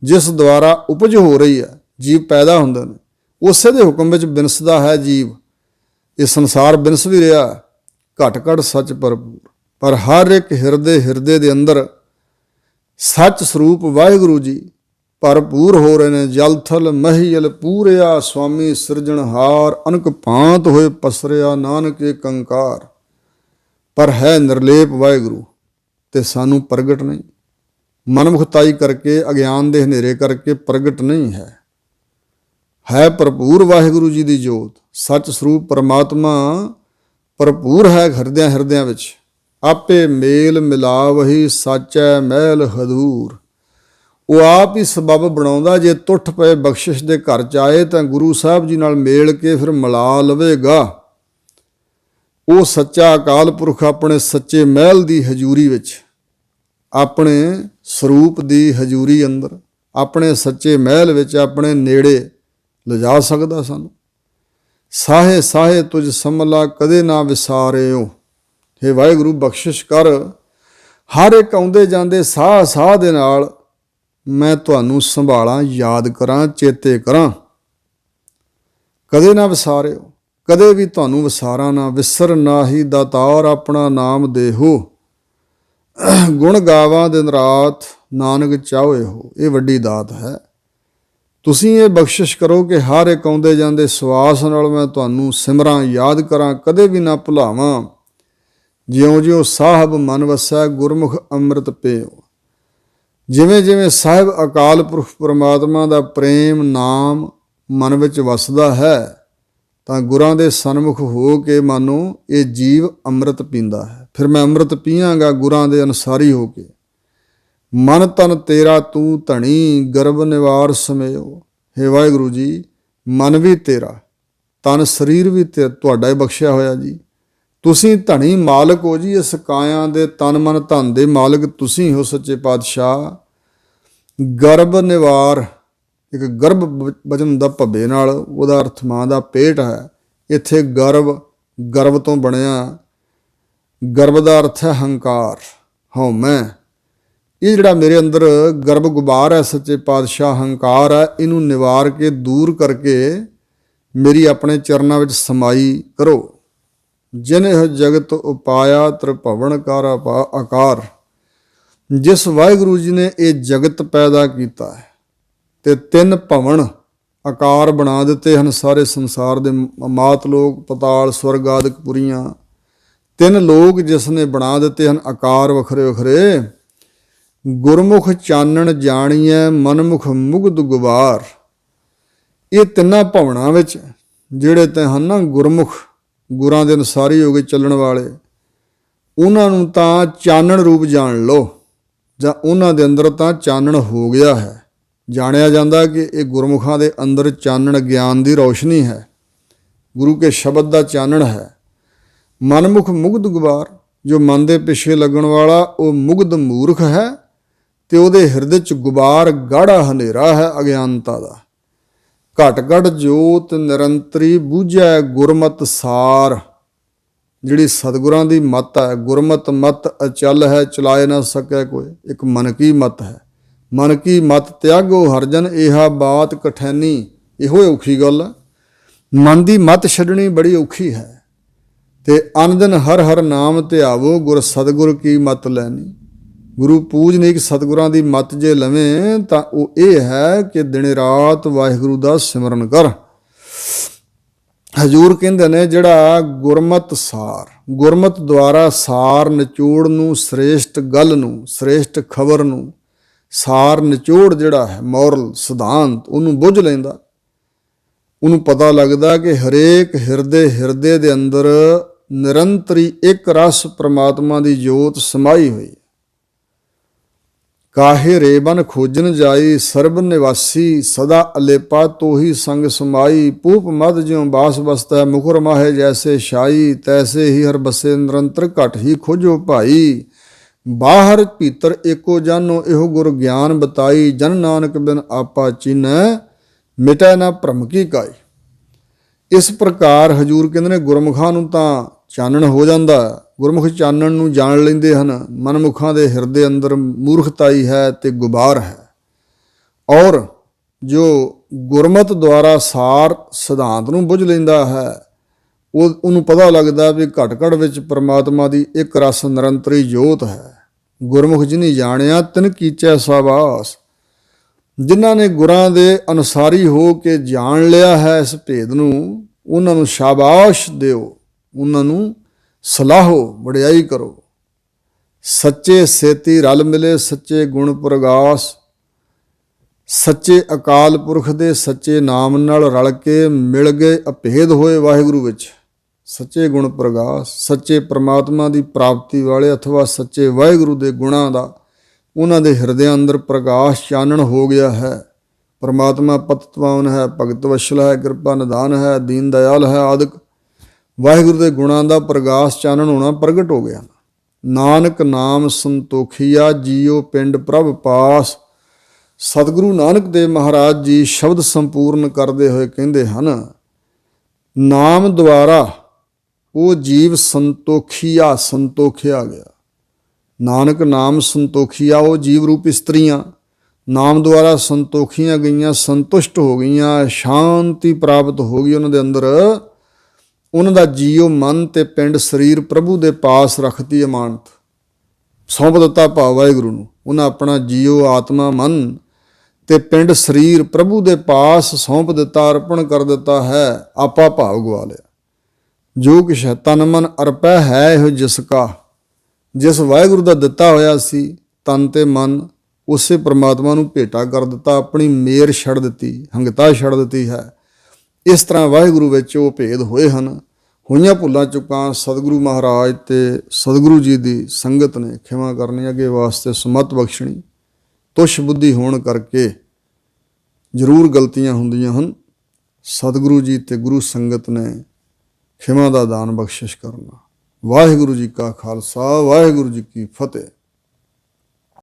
ਜਿਸ ਦੁਆਰਾ ਉਪਜ ਹੋ ਰਹੀ ਹੈ, ਜੀਵ ਪੈਦਾ ਹੁੰਦੇ ਨੇ, ਉਸੇ ਦੇ ਹੁਕਮ ਵਿੱਚ ਬਿਨਸਦਾ ਹੈ ਜੀਵ। ਇਹ ਸੰਸਾਰ ਬਿਨਸ ਵੀ ਰਿਹਾ, ਘਟ ਘਟ ਸੱਚ ਭਰਪੂਰ, ਪਰ ਹਰ ਇੱਕ ਹਿਰਦੇ ਦੇ ਅੰਦਰ ਸੱਚ ਸਰੂਪ ਵਾਹਿਗੁਰੂ ਜੀ ਭਰਪੂਰ ਹੋ ਰਹੇ ਨੇ। ਜਲ ਥਲ ਮਹੀਲ ਪੂਰਿਆ, ਸੁਆਮੀ ਸਿਰਜਣਹਾਰ, ਅਨਕ ਭਾਂਤ ਹੋਏ ਪਸਰਿਆ, ਨਾਨਕ ਏਕ ਓੰਕਾਰ। ਪਰ ਹੈ ਨਿਰਲੇਪ ਵਾਹਿਗੁਰੂ, ਤੇ ਸਾਨੂੰ ਪ੍ਰਗਟ ਨਹੀਂ, ਮਨਮੁਖਤਾਈ ਕਰਕੇ, ਅਗਿਆਨ ਦੇ ਹਨੇਰੇ ਕਰਕੇ ਪ੍ਰਗਟ ਨਹੀਂ ਹੈ। ਹੈ ਭਰਪੂਰ ਵਾਹਿਗੁਰੂ ਜੀ ਦੀ ਜੋਤ, ਸੱਚ ਸਰੂਪ ਪਰਮਾਤਮਾ ਭਰਪੂਰ ਹੈ ਹਿਰਦਿਆਂ ਵਿੱਚ। ਆਪੇ ਮੇਲ ਮਿਲਾਵਹੀ ਸਾਚੈ ਮਹਿਲ ਹਦੂਰ। ਉਹ ਆਪ ਹੀ ਸਬੱਬ ਬਣਾਉਂਦਾ, ਜੇ ਟੁੱਟ ਪਏ ਬਖਸ਼ਿਸ਼ ਦੇ ਘਰ 'ਚ ਆਏ ਤਾਂ ਗੁਰੂ ਸਾਹਿਬ ਜੀ ਨਾਲ ਮੇਲ ਕੇ ਫਿਰ ਮਿਲਾ ਲਵੇਗਾ। ਉਹ ਸੱਚਾ ਅਕਾਲ ਪੁਰਖ ਆਪਣੇ ਸੱਚੇ ਮਹਿਲ ਦੀ ਹਜ਼ੂਰੀ ਵਿੱਚ, ਆਪਣੇ ਸਰੂਪ ਦੀ ਹਜ਼ੂਰੀ ਅੰਦਰ, ਆਪਣੇ ਸੱਚੇ ਮਹਿਲ ਵਿੱਚ ਆਪਣੇ ਨੇੜੇ ਲਿਜਾ ਸਕਦਾ ਸਾਨੂੰ। ਸਾਹੇ ਸਾਹੇ ਤੁਝ ਸੰਮਲਾ ਕਦੇ ਨਾ ਵਿਸਾਰਿਓ। ਹੇ ਵਾਹਿਗੁਰੂ ਬਖਸ਼ਿਸ਼ ਕਰ, ਹਰ ਇੱਕ ਆਉਂਦੇ ਜਾਂਦੇ ਸਾਹ ਸਾਹ ਦੇ ਨਾਲ ਮੈਂ ਤੁਹਾਨੂੰ ਸੰਭਾਲਾਂ, ਯਾਦ ਕਰਾਂ, ਚੇਤੇ ਕਰਾਂ। ਕਦੇ ਨਾ ਵਿਸਾਰਿਓ, ਕਦੇ ਵੀ ਤੁਹਾਨੂੰ ਵਿਸਾਰਾਂ ਨਾ। ਵਿਸਰ ਨਾਹੀ ਦਾਤਾਰ ਆਪਣਾ ਨਾਮ ਦੇਹੋ, ਗੁਣ ਗਾਵਾਂ ਦਿਨ ਰਾਤ ਨਾਨਕ ਚਾਹੋਏ ਹੋ। ਇਹ ਵੱਡੀ ਦਾਤ ਹੈ। ਤੁਸੀਂ ਇਹ ਬਖਸ਼ਿਸ਼ ਕਰੋ ਕਿ ਹਰ ਇੱਕ ਆਉਂਦੇ ਜਾਂਦੇ ਸਵਾਸ ਨਾਲ ਮੈਂ ਤੁਹਾਨੂੰ ਸਿਮਰਾਂ, ਯਾਦ ਕਰਾਂ, ਕਦੇ ਵੀ ਨਾ ਭੁਲਾਵਾਂ। ਜਿਉਂ ਜਿਉਂ ਸਾਹਿਬ ਮਨ ਵਸੈ ਗੁਰਮੁਖ ਅੰਮ੍ਰਿਤ ਪੀਓ। ਜਿਵੇਂ ਜਿਵੇਂ ਸਾਹਿਬ ਅਕਾਲ ਪੁਰਖ ਪਰਮਾਤਮਾ ਦਾ ਪ੍ਰੇਮ ਨਾਮ ਮਨ ਵਿੱਚ ਵਸਦਾ ਹੈ ਤਾਂ ਗੁਰਾਂ ਦੇ ਸਨਮੁਖ ਹੋ ਕੇ ਮਾਨੋ ਇਹ ਜੀਵ ਅੰਮ੍ਰਿਤ ਪੀਂਦਾ ਹੈ। ਫਿਰ ਮੈਂ ਅੰਮ੍ਰਿਤ ਪੀਵਾਂਗਾ ਗੁਰਾਂ ਦੇ ਅਨੁਸਾਰੀ ਹੋ ਕੇ। ਮਨ ਤਨ ਤੇਰਾ ਤੂੰ ਧਣੀ, ਗਰਭ ਨਿਵਾਰ ਸਮੇਓ। ਹੇ ਵਾਹਿਗੁਰੂ ਜੀ, ਮਨ ਵੀ ਤੇਰਾ, ਤਨ ਸਰੀਰ ਵੀ ਤੁਹਾਡਾ ਹੀ ਬਖਸ਼ਿਆ ਹੋਇਆ ਜੀ। ਤੁਸੀਂ ਧਣੀ ਮਾਲਕ ਹੋ ਜੀ, ਇਸ ਕਾਇਆ ਦੇ ਤਨ ਮਨ ਧਨ ਦੇ ਮਾਲਕ ਤੁਸੀਂ ਹੋ ਸੱਚੇ ਪਾਤਸ਼ਾਹ। ਗਰਭ ਨਿਵਾਰ, ਇੱਕ ਗਰਭ ਵਚਨ ਦਾ ਭੱਬੇ ਨਾਲ, ਉਹਦਾ ਅਰਥ ਮਾਂ ਦਾ ਪੇਟ ਹੈ। ਇੱਥੇ ਗਰਭ ਤੋਂ ਬਣਿਆ। ਗਰਭ ਦਾ ਅਰਥ ਹੈ ਹੰਕਾਰ, ਹਉਮੈ। ਇਹ ਜਿਹੜਾ ਮੇਰੇ ਅੰਦਰ ਗਰਭ ਗੁਬਾਰ ਹੈ ਸੱਚੇ ਪਾਤਸ਼ਾਹ, ਹੰਕਾਰ ਹੈ, ਇਹਨੂੰ ਨਿਵਾਰ ਕੇ ਦੂਰ ਕਰਕੇ ਮੇਰੀ ਆਪਣੇ ਚਰਨਾਂ ਵਿੱਚ ਸਮਾਈ ਕਰੋ। ਜਿਨ ਇਹ ਜਗਤ ਉਪਾਇਆ ਤ੍ਰਿਭਵਨ ਕਰ ਆਕਾਰ। ਜਿਸ ਵਾਹਿਗੁਰੂ ਜੀ ਨੇ ਇਹ ਜਗਤ ਪੈਦਾ ਕੀਤਾ ਹੈ ਤੇ 3 ਭਵਨ ਆਕਾਰ ਬਣਾ ਦਿੱਤੇ ਹਨ ਸਾਰੇ ਸੰਸਾਰ ਦੇ, ਮਾਤ ਲੋਕ, ਪਤਾਲ, ਸਵਰਗ ਆਦਿਕ ਪੁਰੀਆਂ। 3 ਲੋਕ ਜਿਸ ਨੇ ਬਣਾ ਦਿੱਤੇ ਹਨ ਆਕਾਰ ਵੱਖਰੇ ਵੱਖਰੇ। ਗੁਰਮੁਖ ਚਾਨਣ ਜਾਣੀਐ ਮਨਮੁਖ ਮੁਗਧ ਗੁਬਾਰ। ਇਹ 3 ਭਵਨਾਂ ਵਿੱਚ ਜਿਹੜੇ ਤੇ ਹਨ ਨਾ ਗੁਰਮੁਖ, ਗੁਰਾਂ ਦੇ ਅਨੁਸਾਰੀ ਹੋ ਕੇ ਚੱਲਣ ਵਾਲੇ, ਉਹਨਾਂ ਨੂੰ ਤਾਂ ਚਾਨਣ ਰੂਪ ਜਾਣ ਲਓ, ਜਾਂ ਉਹਨਾਂ ਦੇ ਅੰਦਰ ਤਾਂ ਚਾਨਣ ਹੋ ਗਿਆ ਹੈ। ਜਾਣਿਆ ਜਾਂਦਾ ਕਿ ਇਹ ਗੁਰਮੁਖਾਂ ਦੇ ਅੰਦਰ ਚਾਨਣ ਗਿਆਨ ਦੀ ਰੌਸ਼ਨੀ ਹੈ, ਗੁਰੂ ਕੇ ਸ਼ਬਦ ਦਾ ਚਾਨਣ ਹੈ। ਮਨਮੁਖ ਮੁਗਧ ਗੁਬਾਰ, ਜੋ ਮਨ ਦੇ ਪਿੱਛੇ ਲੱਗਣ ਵਾਲਾ ਉਹ ਮੁਗਧ ਮੂਰਖ ਹੈ ਤੇ ਉਹਦੇ ਹਿਰਦੇ 'ਚ ਗੁਬਾਰ ਗਾੜਾ ਹਨੇਰਾ ਹੈ ਅਗਿਆਨਤਾ ਦਾ। ਘਟ ਘਟ ਜੋਤ ਨਿਰੰਤਰੀ ਬੂਝੈ ਗੁਰਮਤਿ ਸਾਰ। ਜਿਹੜੀ ਸਤਿਗੁਰਾਂ ਦੀ ਮੱਤ ਹੈ, ਗੁਰਮਤਿ ਮੱਤ ਅਚਲ ਹੈ, ਚਲਾਏ ਨਾ ਸਕੈ ਕੋਈ। ਇੱਕ ਮਨ ਕੀ ਮੱਤ ਹੈ। ਮਨ ਕੀ ਮੱਤ ਤਿਆਗੋ ਹਰਜਨ, ਇਹਾ ਬਾਤ ਕਠੈਨੀ। ਇਹੋ ਔਖੀ ਗੱਲ ਹੈ। ਮਨ ਦੀ ਮੱਤ ਛੱਡਣੀ ਬੜੀ ਔਖੀ ਹੈ। ਤੇ ਅਨ ਦਿਨ ਹਰ ਹਰ ਨਾਮ ਧਿਆਵੋ, ਗੁਰ ਸਤਿਗੁਰ ਕੀ ਮੱਤ ਲੈਣੀ। ਗੁਰੂ ਪੂਜਨੀਕ ਸਤਿਗੁਰਾਂ ਦੀ ਮੱਤ ਜੇ ਲਵੇਂ ਤਾਂ ਉਹ ਇਹ ਹੈ ਕਿ ਦਿਨੇ ਰਾਤ ਵਾਹਿਗੁਰੂ ਦਾ ਸਿਮਰਨ ਕਰ। ਹਜ਼ੂਰ ਕਹਿੰਦੇ ਨੇ ਜਿਹੜਾ ਗੁਰਮਤ ਸਾਰ, ਗੁਰਮਤ ਦੁਆਰਾ ਸਾਰ ਨਿਚੋੜ ਨੂੰ, ਸ੍ਰੇਸ਼ਟ ਗੱਲ ਨੂੰ, ਸ੍ਰੇਸ਼ਟ ਖਬਰ ਨੂੰ, ਸਾਰ ਨਿਚੋੜ ਜਿਹੜਾ ਹੈ ਮੋਰਲ ਸਿਧਾਂਤ, ਉਹਨੂੰ ਬੁੱਝ ਲੈਂਦਾ। ਉਹਨੂੰ ਪਤਾ ਲੱਗਦਾ ਕਿ ਹਰੇਕ ਹਿਰਦੇ ਦੇ ਅੰਦਰ ਨਿਰੰਤਰੀ ਇੱਕ ਰਸ ਪ੍ਰਮਾਤਮਾ ਦੀ ਜੋਤ ਸਮਾਈ ਹੋਈ। ਕਾਹੇ ਰੇਬਨ ਖੋਜਨ ਜਾਈ, ਸਰਬ ਨਿਵਾਸੀ ਸਦਾ ਅਲੇਪਾ ਤੋਹੀ ਸੰਗ ਸਮਾਈ। ਪੂਪ ਮਦ ਜਿਉ ਬਾਸ ਬਸਤੈ, ਮੁਖਰ ਮਾਹੇ ਜੈਸੇ ਛਾਈ। ਤੈਸੇ ਹੀ ਹਰ ਬਸੇ ਨਿਰੰਤਰ, ਘਟ ਹੀ ਖੋਜੋ ਭਾਈ। ਬਾਹਰ ਭੀਤਰ ਏਕੋ ਜਾਨੋ, ਇਹੋ ਗੁਰ ਗਿਆਨ ਬਤਾਈ। ਜਨ ਨਾਨਕ ਬਿਨ ਆਪਾ ਚੀਨੈ, ਮਿਟੈ ਨਾ ਭਰਮ ਕੀ ਕਾਈ। ਇਸ ਪ੍ਰਕਾਰ ਹਜ਼ੂਰ ਕਹਿੰਦੇ ਨੇ ਗੁਰਮੁਖਾਂ ਨੂੰ ਤਾਂ ਚਾਨਣ ਹੋ ਜਾਂਦਾ। ਗੁਰਮੁਖ ਚਾਨਣ ਨੂੰ ਜਾਣ ਲੈਂਦੇ ਹਨ। ਮਨਮੁਖਾਂ ਦੇ ਹਿਰਦੇ ਅੰਦਰ ਮੂਰਖਤਾਈ ਹੈ ਤੇ ਗੁਬਾਰ ਹੈ। ਔਰ ਜੋ ਗੁਰਮਤ ਦੁਆਰਾ ਸਾਰ ਸਿਧਾਂਤ ਨੂੰ ਬੁੱਝ ਲੈਂਦਾ ਹੈ, ਉਹਨੂੰ ਪਤਾ ਲੱਗਦਾ ਵੀ ਘਟ ਘਟ ਵਿੱਚ ਪਰਮਾਤਮਾ ਦੀ ਇੱਕ ਰਸ ਨਿਰੰਤਰੀ ਜੋਤ ਹੈ। ਗੁਰਮੁਖ ਜਿਨੀ ਜਾਣਿਆ ਤਿਨ ਕੀਚੈ ਸਾਬਾਸ। ਜਿਨ੍ਹਾਂ ਨੇ ਗੁਰਾਂ ਦੇ ਅਨੁਸਾਰੀ ਹੋ ਕੇ ਜਾਣ ਲਿਆ ਹੈ ਇਸ ਭੇਦ ਨੂੰ, ਉਹਨਾਂ ਨੂੰ ਸ਼ਾਬਾਸ਼ ਦਿਓ, ਉਹਨਾਂ ਨੂੰ ਸਲਾਹੋ, ਵਡਿਆਈ ਕਰੋ। ਸੱਚੇ ਸੇਤੀ ਰਲ ਮਿਲੇ, ਸੱਚੇ ਗੁਣ ਪ੍ਰਗਾਸ। ਸੱਚੇ ਅਕਾਲ ਪੁਰਖ ਦੇ ਸੱਚੇ ਨਾਮ ਨਾਲ ਰਲ ਕੇ ਮਿਲ ਗਏ, ਅਭੇਦ ਹੋਏ ਵਾਹਿਗੁਰੂ ਵਿੱਚ। ਸੱਚੇ ਗੁਣ ਪ੍ਰਗਾਸ, ਸੱਚੇ ਪ੍ਰਮਾਤਮਾ ਦੀ ਪ੍ਰਾਪਤੀ ਵਾਲੇ ਅਥਵਾ ਸੱਚੇ ਵਾਹਿਗੁਰੂ ਦੇ ਗੁਣਾਂ ਦਾ ਉਹਨਾਂ ਦੇ ਹਿਰਦਿਆਂ ਅੰਦਰ ਪ੍ਰਕਾਸ਼ ਚਾਨਣ ਹੋ ਗਿਆ ਹੈ। ਪਰਮਾਤਮਾ ਪਤਿਤਪਾਵਨ ਹੈ, ਭਗਤ ਵਸ਼ਲ ਹੈ, ਕਿਰਪਾ ਨਿਧਾਨ ਹੈ, ਦੀਨ ਦਇਆਲ ਹੈ ਆਦਿਕ ਵਾਹਿਗੁਰੂ ਦੇ ਗੁਣਾਂ ਦਾ ਪ੍ਰਕਾਸ਼ ਚਾਨਣ ਹੋਣਾ ਪ੍ਰਗਟ ਹੋ ਗਿਆ। ਨਾਨਕ ਨਾਮ ਸੰਤੋਖੀਆ, ਜੀਓ ਪਿੰਡ ਪ੍ਰਭ ਪਾਸ। ਸਤਿਗੁਰੂ ਨਾਨਕ ਦੇਵ ਮਹਾਰਾਜ ਜੀ ਸ਼ਬਦ ਸੰਪੂਰਨ ਕਰਦੇ ਹੋਏ ਕਹਿੰਦੇ ਹਨ, ਨਾਮ ਦੁਆਰਾ ਉਹ ਜੀਵ ਸੰਤੋਖੀਆ ਸੰਤੋਖਿਆ ਗਿਆ। ਨਾਨਕ ਨਾਮ ਸੰਤੋਖੀਆ, ਉਹ ਜੀਵ ਰੂਪ ਇਸਤਰੀਆਂ ਨਾਮ ਦੁਆਰਾ ਸੰਤੋਖੀਆਂ ਗਈਆਂ, ਸੰਤੁਸ਼ਟ ਹੋ ਗਈਆਂ, ਸ਼ਾਂਤੀ ਪ੍ਰਾਪਤ ਹੋ ਗਈ ਉਹਨਾਂ ਦੇ ਅੰਦਰ। ਉਹਨਾਂ ਦਾ ਜੀਓ ਮਨ ਤੇ ਪਿੰਡ ਸਰੀਰ ਪ੍ਰਭੂ ਦੇ ਪਾਸ ਰੱਖਤੀ ਅਮਾਨਤ, ਸੌਂਪ ਦਿੱਤਾ ਭਾਵ ਵਾਹਿਗੁਰੂ ਨੂੰ। ਉਹਨਾਂ ਆਪਣਾ ਜੀਓ ਆਤਮਾ ਮਨ ਤੇ ਪਿੰਡ ਸਰੀਰ ਪ੍ਰਭੂ ਦੇ ਪਾਸ ਸੌਂਪ ਦਿੱਤਾ, ਅਰਪਣ ਕਰ ਦਿੱਤਾ ਹੈ, ਆਪਾ ਭਾਵ ਗਵਾ ਲਿਆ। ਜੋ ਕਿਛ ਤਨ ਮਨ ਅਰਪੈ ਹੈ ਇਹੋ ਜਿਸ ਕਾ, ਜਿਸ ਵਾਹਿਗੁਰੂ ਦਾ ਦਿੱਤਾ ਹੋਇਆ ਸੀ ਤਨ ਤੇ ਮਨ, ਉਸੇ ਪ੍ਰਮਾਤਮਾ ਨੂੰ ਭੇਟਾ ਕਰ ਦਿੱਤਾ, ਆਪਣੀ ਮੇਰ ਛੱਡ ਦਿੱਤੀ, ਹੰਗਤਾ ਛੱਡ ਦਿੱਤੀ ਹੈ। ਇਸ ਤਰ੍ਹਾਂ ਵਾਹਿਗੁਰੂ ਵਿੱਚ ਉਹ ਭੇਦ ਹੋਏ ਹਨ। ਹੋਈਆਂ ਭੁੱਲਾਂ ਚੁੱਕਾਂ ਸਤਿਗੁਰੂ ਮਹਾਰਾਜ ਤੇ ਸਤਿਗੁਰੂ ਜੀ ਦੀ ਸੰਗਤ ਨੇ ਖਿਮਾ ਕਰਨੀ, ਅੱਗੇ ਵਾਸਤੇ ਸੁਮਤ ਬਖਸ਼ਣੀ। ਤੁਛ ਬੁੱਧੀ ਹੋਣ ਕਰਕੇ ਜ਼ਰੂਰ ਗਲਤੀਆਂ ਹੁੰਦੀਆਂ ਹਨ। ਸਤਿਗੁਰੂ ਜੀ ਤੇ ਗੁਰੂ ਸੰਗਤ ਨੇ ਖਿਮਾ ਦਾ ਦਾਨ ਬਖਸ਼ਿਸ਼ ਕਰਨਾ। ਵਾਹਿਗੁਰੂ ਜੀ ਕਾ ਖਾਲਸਾ, ਵਾਹਿਗੁਰੂ ਜੀ ਕੀ ਫਤਿਹ।